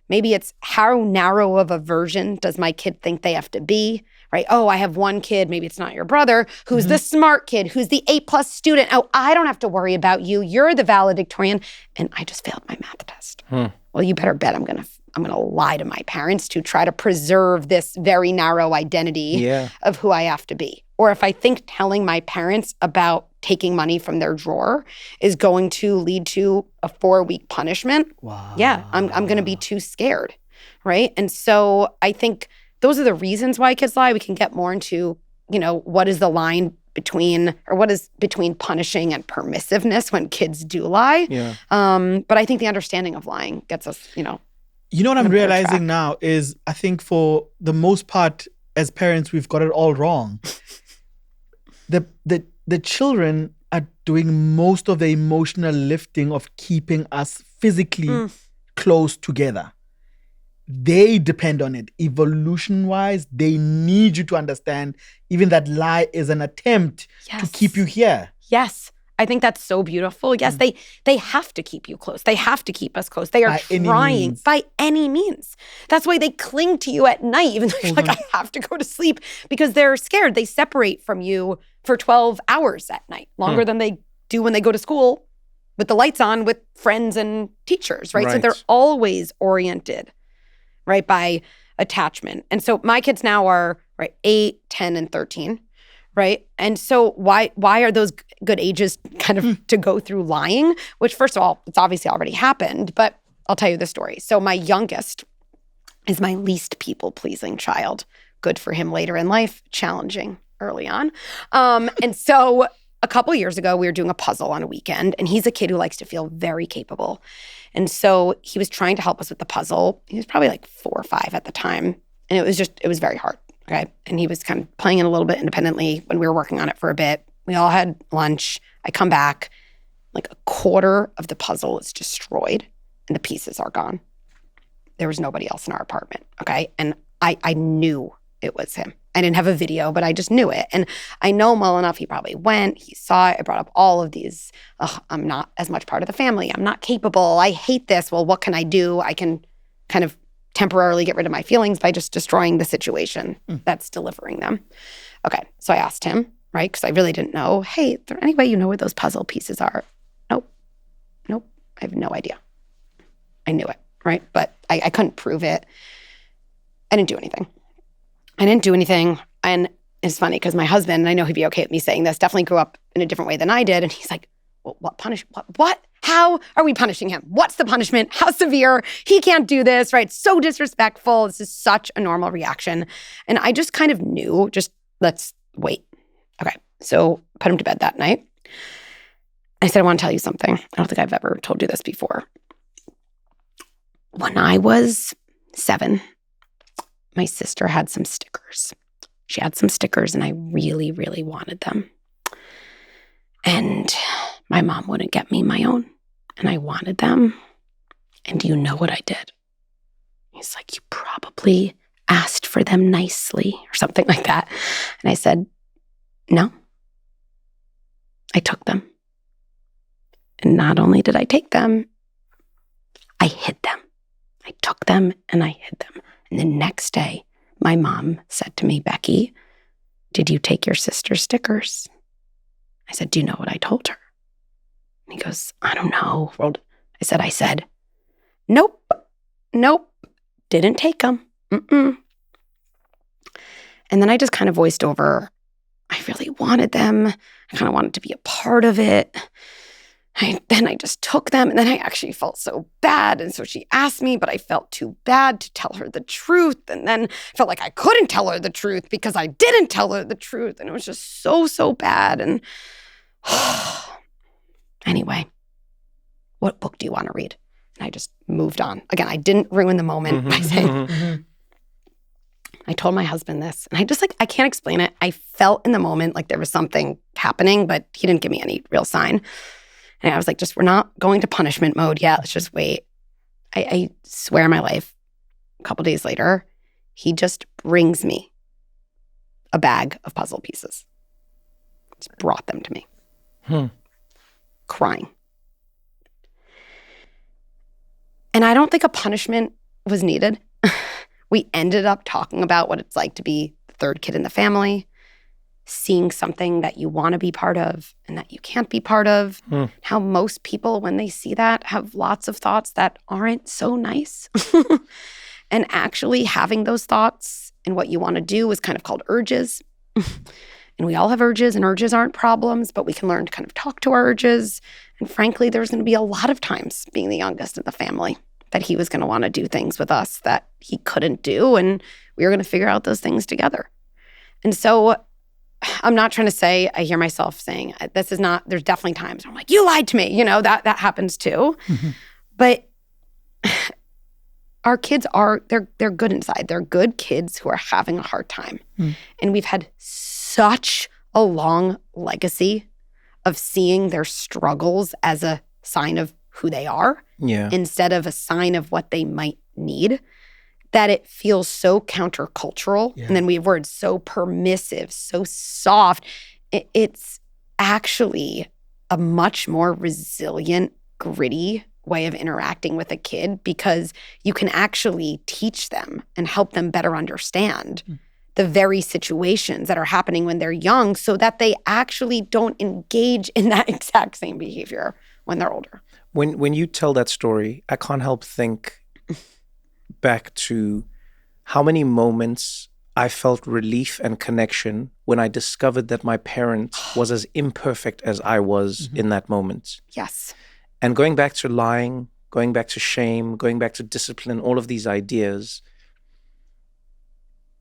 Maybe it's how narrow of a version does my kid think they have to be, right? Oh, I have one kid, maybe it's not your brother, who's the smart kid, who's the A+ student. Oh, I don't have to worry about you. You're the valedictorian. And I just failed my math test. Well, you better bet I'm gonna lie to my parents to try to preserve this very narrow identity of who I have to be. Or if I think telling my parents about taking money from their drawer is going to lead to a 4-week punishment, I'm going to be too scared, right? And so I think those are the reasons why kids lie. We can get more into, what is the line between punishing and permissiveness when kids do lie. But I think the understanding of lying gets us,
You know what I'm realizing now is I think for the most part, as parents, we've got it all wrong. The children are doing most of the emotional lifting of keeping us physically close together. They depend on it. Evolution-wise, they need you to understand even that lie is an attempt to keep you here.
Yes. I think that's so beautiful. Yes, they have to keep you close. They have to keep us close. They are trying by any means. That's why they cling to you at night, even though you're like, I have to go to sleep, because they're scared. They separate from you for 12 hours at night, longer than they do when they go to school with the lights on with friends and teachers, right? So they're always oriented, right, by attachment. And so my kids now are 8, 10, and 13. Right. And so why are those good ages kind of to go through lying? Which, first of all, it's obviously already happened, but I'll tell you the story. So my youngest is my least people-pleasing child. Good for him later in life, challenging early on. And so a couple years ago, we were doing a puzzle on a weekend, and he's a kid who likes to feel very capable. And so he was trying to help us with the puzzle. He was probably like 4 or 5 at the time. And it was very hard. Okay. And he was kind of playing it a little bit independently when we were working on it for a bit. We all had lunch. I come back, like a quarter of the puzzle is destroyed and the pieces are gone. there was nobody else in our apartment, okay? And I knew it was him. I didn't have a video, but I just knew it. And I know him well enough. He probably went, he saw it. I brought up all of these, I'm not as much part of the family. I'm not capable. I hate this. Well, what can I do? I can kind of temporarily get rid of my feelings by just destroying the situation that's delivering them. Okay, so I asked him, right? Because I really didn't know, hey, is there any way you know where those puzzle pieces are? Nope, I have no idea. I knew it, right? But I couldn't prove it. I didn't do anything. And it's funny because my husband, and I know he'd be okay with me saying this, definitely grew up in a different way than I did. And he's like, well, what? How are we punishing him? What's the punishment? How severe? He can't do this, right? So disrespectful. This is such a normal reaction. And I just kind of knew, let's wait. Okay, so put him to bed that night. I said, I want to tell you something. I don't think I've ever told you this before. When I was 7, my sister had some stickers. She had some stickers and I really, really wanted them. And my mom wouldn't get me my own. And I wanted them. And do you know what I did? He's like, you probably asked for them nicely or something like that. And I said, no. I took them. And not only did I take them, I hid them. I took them and I hid them. And the next day, my mom said to me, Becky, did you take your sister's stickers? I said, do you know what I told her? And he goes, I don't know. I said, nope, didn't take them. And then I just kind of voiced over, I really wanted them. I kind of wanted to be a part of it. Then I just took them, and then I actually felt so bad. And so she asked me, but I felt too bad to tell her the truth. And then I felt like I couldn't tell her the truth because I didn't tell her the truth. And it was just so bad. And anyway, what book do you want to read? And I just moved on. Again, I didn't ruin the moment by saying, I told my husband this, and I can't explain it. I felt in the moment like there was something happening, but he didn't give me any real sign. And I was like, we're not going to punishment mode yet. Let's just wait. I swear on my life, a couple days later, he just brings me a bag of puzzle pieces. Just brought them to me. Crying. And I don't think a punishment was needed. We ended up talking about what it's like to be the third kid in the family, seeing something that you want to be part of and that you can't be part of. How most people, when they see that, have lots of thoughts that aren't so nice. And actually having those thoughts and what you want to do is kind of called urges. And we all have urges, and urges aren't problems, but we can learn to kind of talk to our urges. And frankly, there's going to be a lot of times, being the youngest in the family, that he was going to want to do things with us that he couldn't do, and we were going to figure out those things together. And so I'm not trying to say, I hear myself saying, this is not, there's definitely times where I'm like, you lied to me, that happens too. But our kids they're good inside. They're good kids who are having a hard time. And we've had such a long legacy of seeing their struggles as a sign of who they are instead of a sign of what they might need, that it feels so countercultural. And then we have words so permissive, so soft. It's actually a much more resilient, gritty way of interacting with a kid, because you can actually teach them and help them better understand the very situations that are happening when they're young, so that they actually don't engage in that exact same behavior when they're older.
When you tell that story, I can't help think back to how many moments I felt relief and connection when I discovered that my parent was as imperfect as I was in that moment.
Yes.
And going back to lying, going back to shame, going back to discipline, all of these ideas,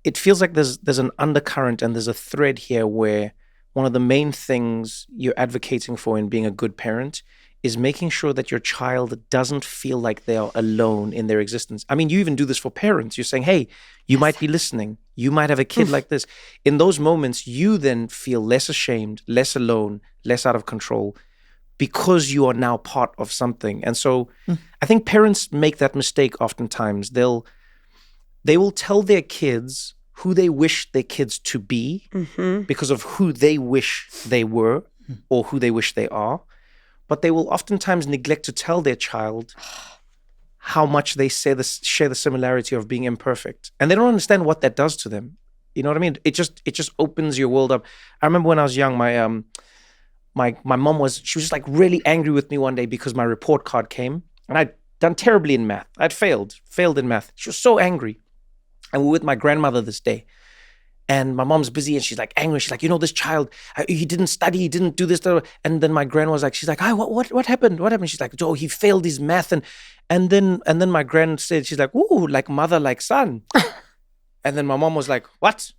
it feels like there's an undercurrent and there's a thread here where one of the main things you're advocating for in being a good parent is making sure that your child doesn't feel like they are alone in their existence. I mean, you even do this for parents. You're saying, hey, you might be listening. You might have a kid like this. In those moments, you then feel less ashamed, less alone, less out of control, because you are now part of something. And so I think parents make that mistake oftentimes. They will tell their kids who they wish their kids to be because of who they wish they were or who they wish they are. But they will oftentimes neglect to tell their child how much they share the similarity of being imperfect. And they don't understand what that does to them. You know what I mean? It just opens your world up. I remember when I was young, my mom was just like really angry with me one day because my report card came and I'd done terribly in math. I'd failed in math. She was so angry. And we were with my grandmother this day. And my mom's busy and she's like angry. She's like, this child, he didn't study, he didn't do this. And then my grandma was like, she's like, what happened? What happened? She's like, oh, he failed his math. And then my grand said, she's like, ooh, like mother, like son. And then my mom was like, what?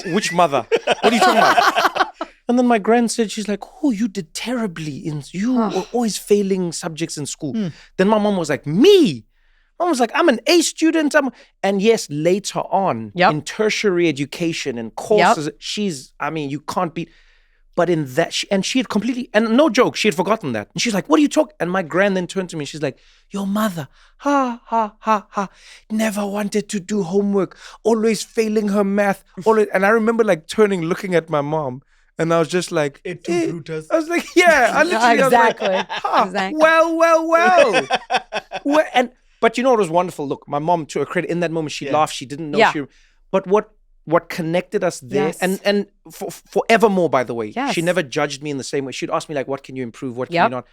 Which mother? What are you talking about? And then my grand said, she's like, oh, you did terribly. You were always failing subjects in school. Then my mom was like, me? Mom was like, I'm an A student. And yes, later on in tertiary education and courses, you can't beat. But in that, she had completely, and no joke, she had forgotten that. And she's like, what are you talking? And my grand then turned to me, she's like, your mother, never wanted to do homework, always failing her math. And I remember like looking at my mom. And I was just like, I was like, yeah. I literally,
exactly.
I was like, well. But you know what was wonderful? Look, my mom, to her credit, in that moment, she laughed. She didn't know. But what connected us there, and forevermore, by the way, she never judged me in the same way. She'd ask me like, what can you improve? What can you not?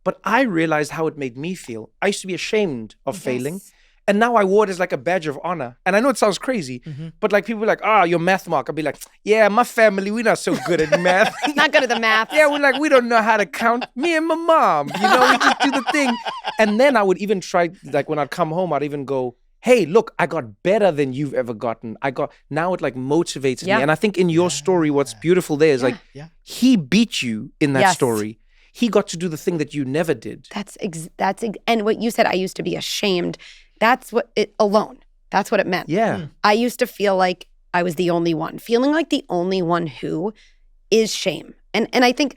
But I realized how it made me feel. I used to be ashamed of failing. And now I wore it as like a badge of honor. And I know it sounds crazy, but like people are like, your math mark. I'll be like, yeah, my family, we're not so good at math.
Not good at the math.
Yeah, we're like, we don't know how to count. Me and my mom, we just do the thing. And then I would even try, like when I'd come home, I'd even go, hey, look, I got better than you've ever gotten. Now it like motivates me. And I think in your story, what's beautiful there is he beat you in that story. He got to do the thing that you never did.
And what you said, I used to be ashamed. That's what that's what it meant.
Yeah.
I used to feel like I was the only one. Feeling like the only one who is shame. And I think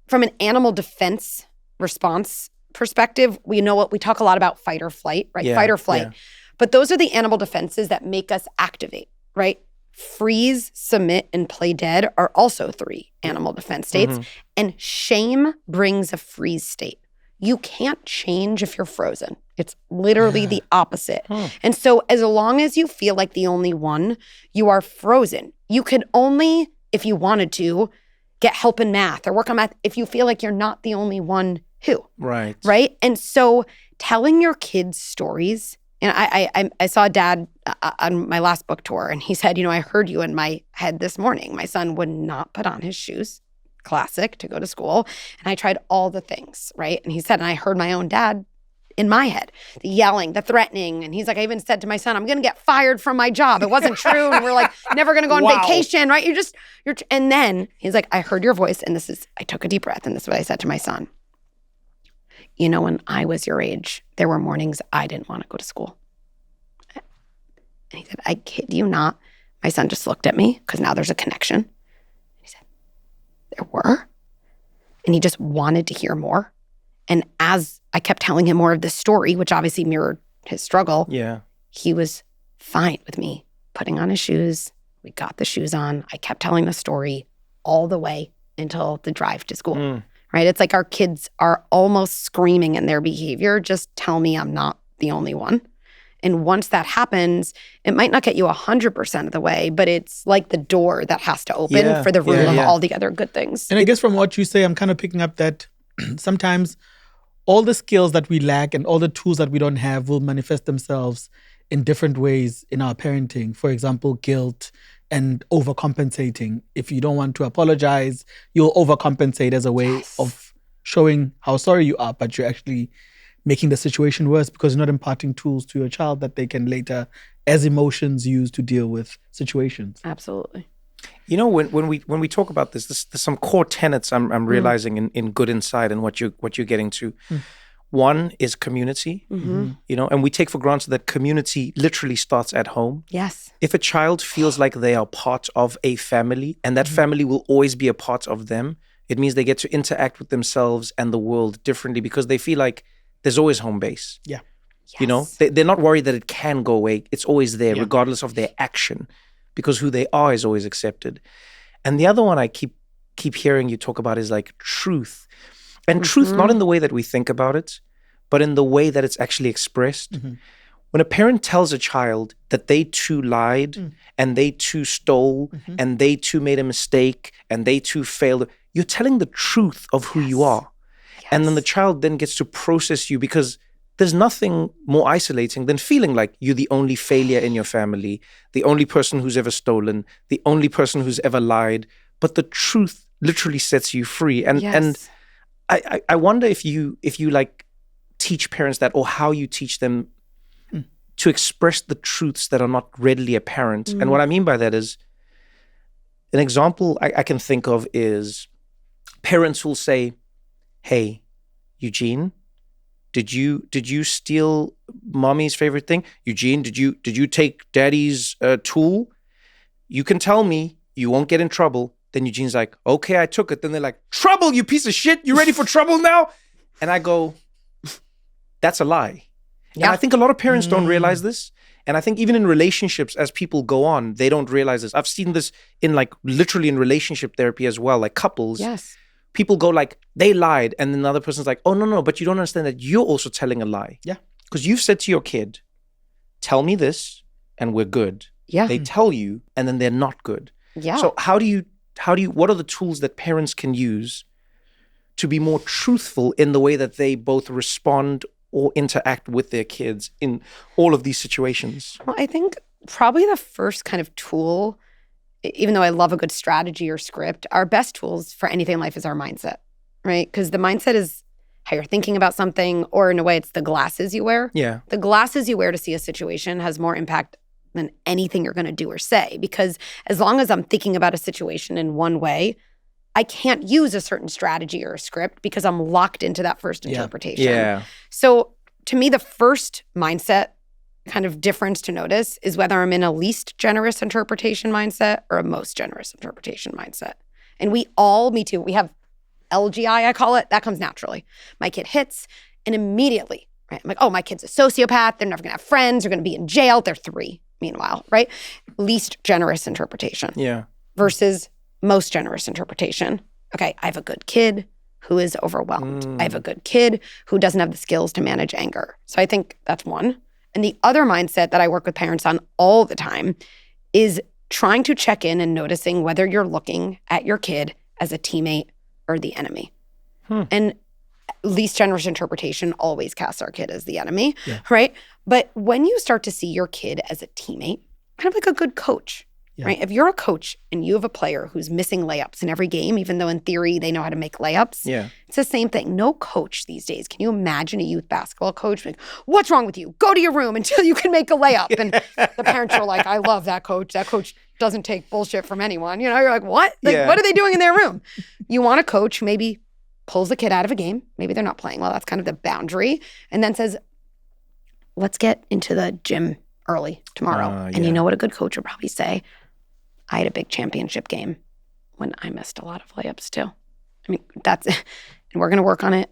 from an animal defense response perspective, we talk a lot about fight or flight, right? Fight or flight. Yeah. But those are the animal defenses that make us activate, right? Freeze, submit, and play dead are also 3 animal defense states. And shame brings a freeze state. You can't change if you're frozen. It's literally the opposite. And so as long as you feel like the only one, you are frozen. You could only, if you wanted to, get help in math or work on math if you feel like you're not the only one who.
Right.
Right? And so telling your kids stories, and I saw a dad on my last book tour, and he said, I heard you in my head this morning. My son would not put on his shoes. Classic, to go to school. And I tried all the things, right? And he said, and I heard my own dad in my head, the yelling, the threatening. And he's like, I even said to my son, I'm going to get fired from my job. It wasn't true. And we're like, never going to go on vacation, right? And then he's like, I heard your voice. And I took a deep breath. And this is what I said to my son. When I was your age, there were mornings I didn't want to go to school. And he said, I kid you not. My son just looked at me because now there's a connection. He said, there were. And he just wanted to hear more. And as I kept telling him more of this story, which obviously mirrored his struggle, he was fine with me putting on his shoes. We got the shoes on. I kept telling the story all the way until the drive to school, right? It's like our kids are almost screaming in their behavior, just tell me I'm not the only one. And once that happens, it might not get you 100% of the way, but it's like the door that has to open for the room of all the other good things.
And I guess from what you say, I'm kind of picking up that sometimes all the skills that we lack and all the tools that we don't have will manifest themselves in different ways in our parenting. For example, guilt and overcompensating. If you don't want to apologize, you'll overcompensate as a way of showing how sorry you are, but you're actually making the situation worse because you're not imparting tools to your child that they can later, as emotions, use to deal with situations.
Absolutely.
When we talk about this, there's some core tenets I'm realizing in Good Inside and what you're getting to. One is community, and we take for granted that community literally starts at home.
Yes.
If a child feels like they are part of a family and that family will always be a part of them, It means they get to interact with themselves and the world differently because they feel like there's always home base.
Yeah.
You know, they're not worried that it can go away. It's always there, regardless of their action, because who they are is always accepted. And the other one I keep hearing you talk about is like truth. And truth, not in the way that we think about it, but in the way that it's actually expressed. When a parent tells a child that they too lied and they too stole and they too made a mistake and they too failed, you're telling the truth of who you are. And then the child then gets to process you, because there's nothing more isolating than feeling like you're the only failure in your family, the only person who's ever stolen, the only person who's ever lied. But the truth literally sets you free. And I wonder if you like teach parents that, or how you teach them to express the truths that are not readily apparent. And what I mean by that is, an example I can think of is parents will say, "Hey, Eugene, did you steal mommy's favorite thing? Eugene, did you take daddy's tool? You can tell me, you won't get in trouble." Then Eugene's like, "Okay, I took it." Then they're like, "Trouble, you piece of shit. You ready for trouble now?" And I go, that's a lie. Yeah. And I think a lot of parents don't realize this. And I think even in relationships, as people go on, they don't realize this. I've seen this in like literally in relationship therapy as well, like couples.
Yes.
People go like, they lied. And then the other person's like, "Oh, no, but you don't understand that you're also telling a lie."
Yeah.
Because you've said to your kid, "Tell me this and we're good."
Yeah.
They tell you and then they're not good.
Yeah.
So what are the tools that parents can use to be more truthful in the way that they both respond or interact with their kids in all of these situations?
Well, I think probably the first kind of tool, even though I love a good strategy or script, our best tools for anything in life is our mindset, right? Because the mindset is how you're thinking about something, or in a way, it's the glasses you wear.
Yeah.
The glasses you wear to see a situation has more impact than anything you're going to do or say. Because as long as I'm thinking about a situation in one way, I can't use a certain strategy or a script because I'm locked into that first interpretation.
Yeah.
So to me, the first mindset kind of difference to notice is whether I'm in a least generous interpretation mindset or a most generous interpretation mindset. And we all, me too, we have LGI, I call it, that comes naturally. My kid hits and immediately, right? I'm like, oh, my kid's a sociopath. They're never gonna have friends. They're gonna be in jail. They're 3, meanwhile, right? Least generous interpretation.
Yeah.
Versus most generous interpretation. Okay, I have a good kid who is overwhelmed. I have a good kid who doesn't have the skills to manage anger. So I think that's one. And the other mindset that I work with parents on all the time is trying to check in and noticing whether you're looking at your kid as a teammate or the enemy. And least generous interpretation always casts our kid as the enemy, right? But when you start to see your kid as a teammate, kind of like a good coach, right? If you're a coach and you have a player who's missing layups in every game, even though in theory they know how to make layups, it's the same thing. No coach these days. Can you imagine a youth basketball coach like, "What's wrong with you? Go to your room until you can make a layup." And the parents are like, "I love that coach. That coach doesn't take bullshit from anyone." You know, you're like, what? Like, what are they doing in their room? You want a coach who maybe pulls the kid out of a game. Maybe they're not playing well. That's kind of the boundary. And then says, "Let's get into the gym early tomorrow." And you know what a good coach would probably say? "I had a big championship game when I missed a lot of layups too. I mean, that's it. And we're going to work on it.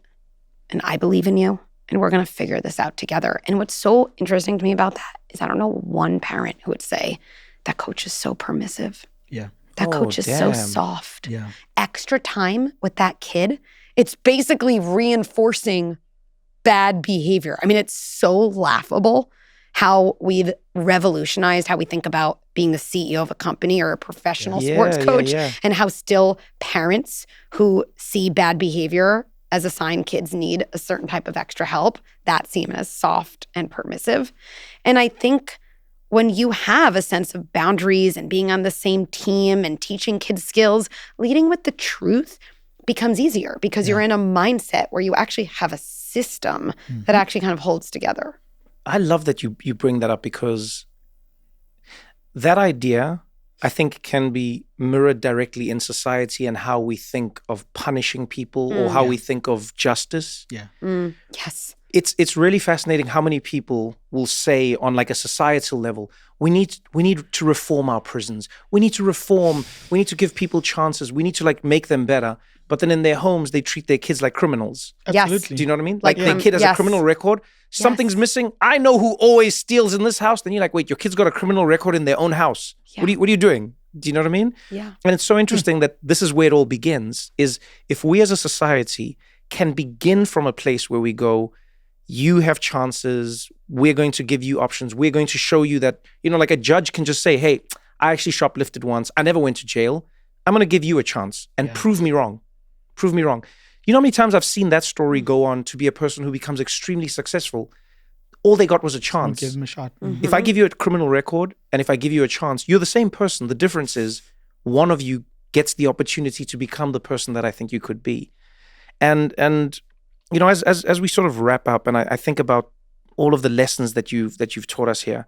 And I believe in you. And we're going to figure this out together." And what's so interesting to me about that is I don't know one parent who would say, "That coach is so permissive.
Yeah.
That coach is so soft." Extra time with that kid, it's basically reinforcing bad behavior. I mean, it's so laughable how we've revolutionized how we think about being the CEO of a company or a professional sports coach, and how still parents who see bad behavior as a sign kids need a certain type of extra help, that seem as soft and permissive. And I think when you have a sense of boundaries and being on the same team and teaching kids skills, leading with the truth becomes easier because you're in a mindset where you actually have a system that actually kind of holds together.
I love that you bring that up, because that idea, I think, can be mirrored directly in society and how we think of punishing people or how we think of justice.
Yes.
It's really fascinating how many people will say on like a societal level, we need to reform our prisons. We need to give people chances. We need to like make them better. but then in their homes, they treat their kids like criminals.
Absolutely.
Do you know what I mean?
Like
Like their kid has a
yes.
criminal record. Something's missing. I know who always steals in this house. Then you're like, wait, your kid's got a criminal record in their own house.
Yeah.
What are you doing? Do you know what I mean?
Yeah.
And it's so interesting that this is where it all begins, is if we as a society can begin from a place where we go, you have chances, we're going to give you options, we're going to show you that, like a judge can just say, hey, I actually shoplifted once, I never went to jail, I'm going to give you a chance and prove me wrong. Prove me wrong. You know how many times I've seen that story go on to be a person who becomes extremely successful? All they got was a chance.
Give them a shot.
If I give you a criminal record and if I give you a chance, you're the same person. The difference is one of you gets the opportunity to become the person that I think you could be. And as we sort of wrap up, and I think about all of the lessons that you've taught us here,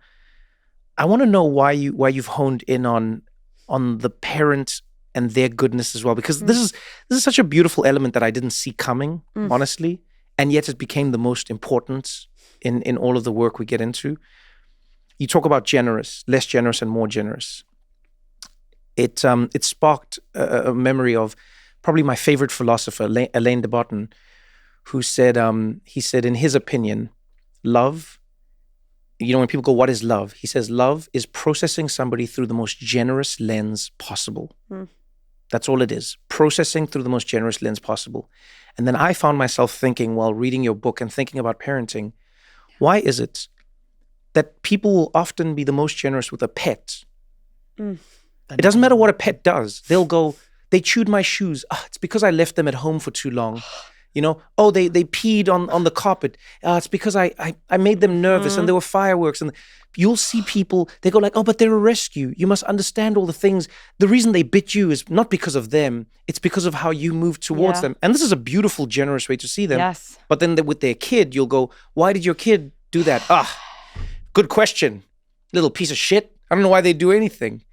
I want to know why you've honed in on the parent and their goodness as well, because this is such a beautiful element that I didn't see coming, honestly, and yet it became the most important in all of the work we get into. You talk about generous, less generous, and more generous. It sparked a memory of probably my favorite philosopher, Alain de Botton, who said, he said, in his opinion, love, when people go, what is love? He says, love is processing somebody through the most generous lens possible. That's all it is, processing through the most generous lens possible. And then I found myself thinking while reading your book and thinking about parenting, why is it that people will often be the most generous with a pet? It doesn't matter what a pet does. They'll go, they chewed my shoes. It's because I left them at home for too long. They peed on the carpet. It's because I made them nervous and there were fireworks. And you'll see people, they go like, but they're a rescue. You must understand all the things. The reason they bit you is not because of them. It's because of how you move towards them. And this is a beautiful, generous way to see them.
Yes.
But then with their kid, you'll go, why did your kid do that? Good question. Little piece of shit. I don't know why they do anything.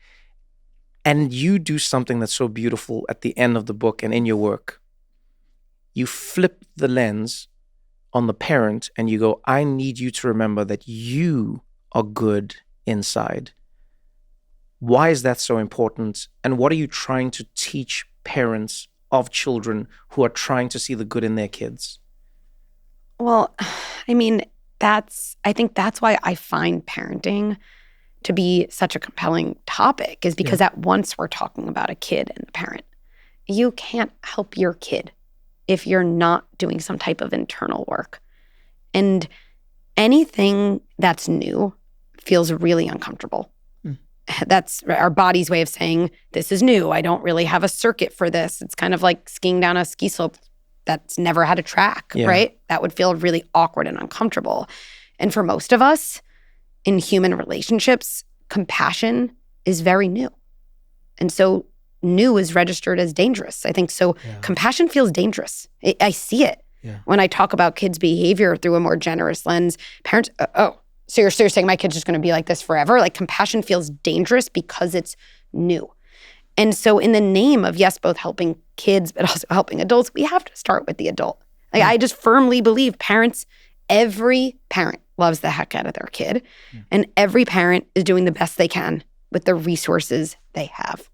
And you do something that's so beautiful at the end of the book and in your work. You flip the lens on the parent and you go, I need you to remember that you are good inside. Why is that so important? And what are you trying to teach parents of children who are trying to see the good in their kids?
Well, I mean, I think that's why I find parenting to be such a compelling topic, is because at once we're talking about a kid and the parent. You can't help your kid if you're not doing some type of internal work. And anything that's new feels really uncomfortable. That's our body's way of saying, this is new. I don't really have a circuit for this. It's kind of like skiing down a ski slope that's never had a track, right? That would feel really awkward and uncomfortable. And for most of us, in human relationships, compassion is very new. And so new is registered as dangerous. I think so. Compassion feels dangerous. I see it. When I talk about kids' behavior through a more generous lens, parents, so you're saying my kid's just going to be like this forever? Like, compassion feels dangerous because it's new. And so in the name of, yes, both helping kids, but also helping adults, we have to start with the adult. Like, I just firmly believe every parent loves the heck out of their kid. And every parent is doing the best they can with the resources they have.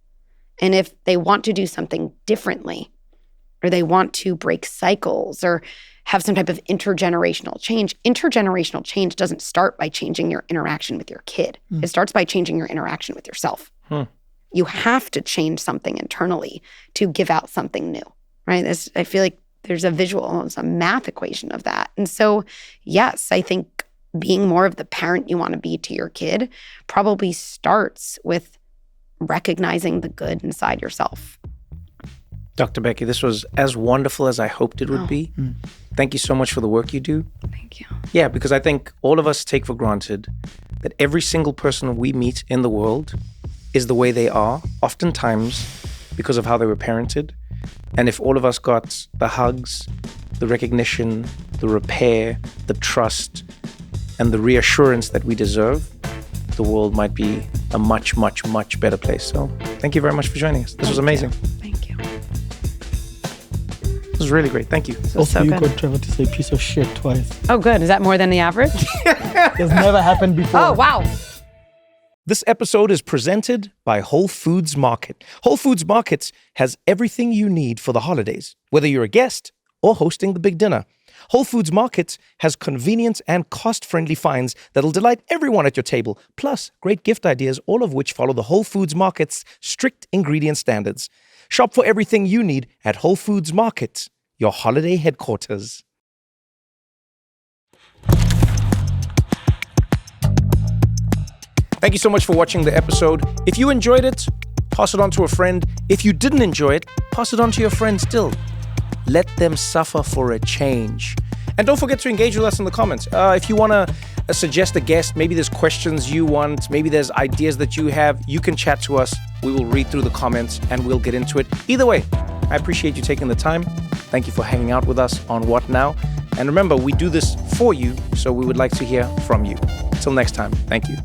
And if they want to do something differently, or they want to break cycles or have some type of intergenerational change doesn't start by changing your interaction with your kid. It starts by changing your interaction with yourself. You have to change something internally to give out something new, right? I feel like there's a visual, almost a math equation of that. And so, yes, I think being more of the parent you want to be to your kid probably starts with recognizing the good inside yourself.
Dr. Becky, this was as wonderful as I hoped it would be. Thank you so much for the work you do.
Thank you.
Yeah, because I think all of us take for granted that every single person we meet in the world is the way they are, oftentimes because of how they were parented. And if all of us got the hugs, the recognition, the repair, the trust, and the reassurance that we deserve, the world might be a much, much, much better place. So thank you very much for joining us. This was amazing.
Thank you.
This was really great. Thank you.
Also, you got Trevor to say piece of shit twice.
Oh, good. Is that more than the average?
It's never happened before.
Oh, wow.
This episode is presented by Whole Foods Market. Whole Foods Market has everything you need for the holidays, whether you're a guest or hosting the big dinner. Whole Foods Market has convenient and cost-friendly finds that'll delight everyone at your table, plus great gift ideas, all of which follow the Whole Foods Market's strict ingredient standards. Shop for everything you need at Whole Foods Market, your holiday headquarters. Thank you so much for watching the episode. If you enjoyed it, pass it on to a friend. If you didn't enjoy it, pass it on to your friend still. Let them suffer for a change. And don't forget to engage with us in the comments. If you want to suggest a guest, maybe there's questions you want, maybe there's ideas that you have, you can chat to us. We will read through the comments and we'll get into it. Either way, I appreciate you taking the time. Thank you for hanging out with us on What Now? And remember, we do this for you, so we would like to hear from you. Till next time, thank you.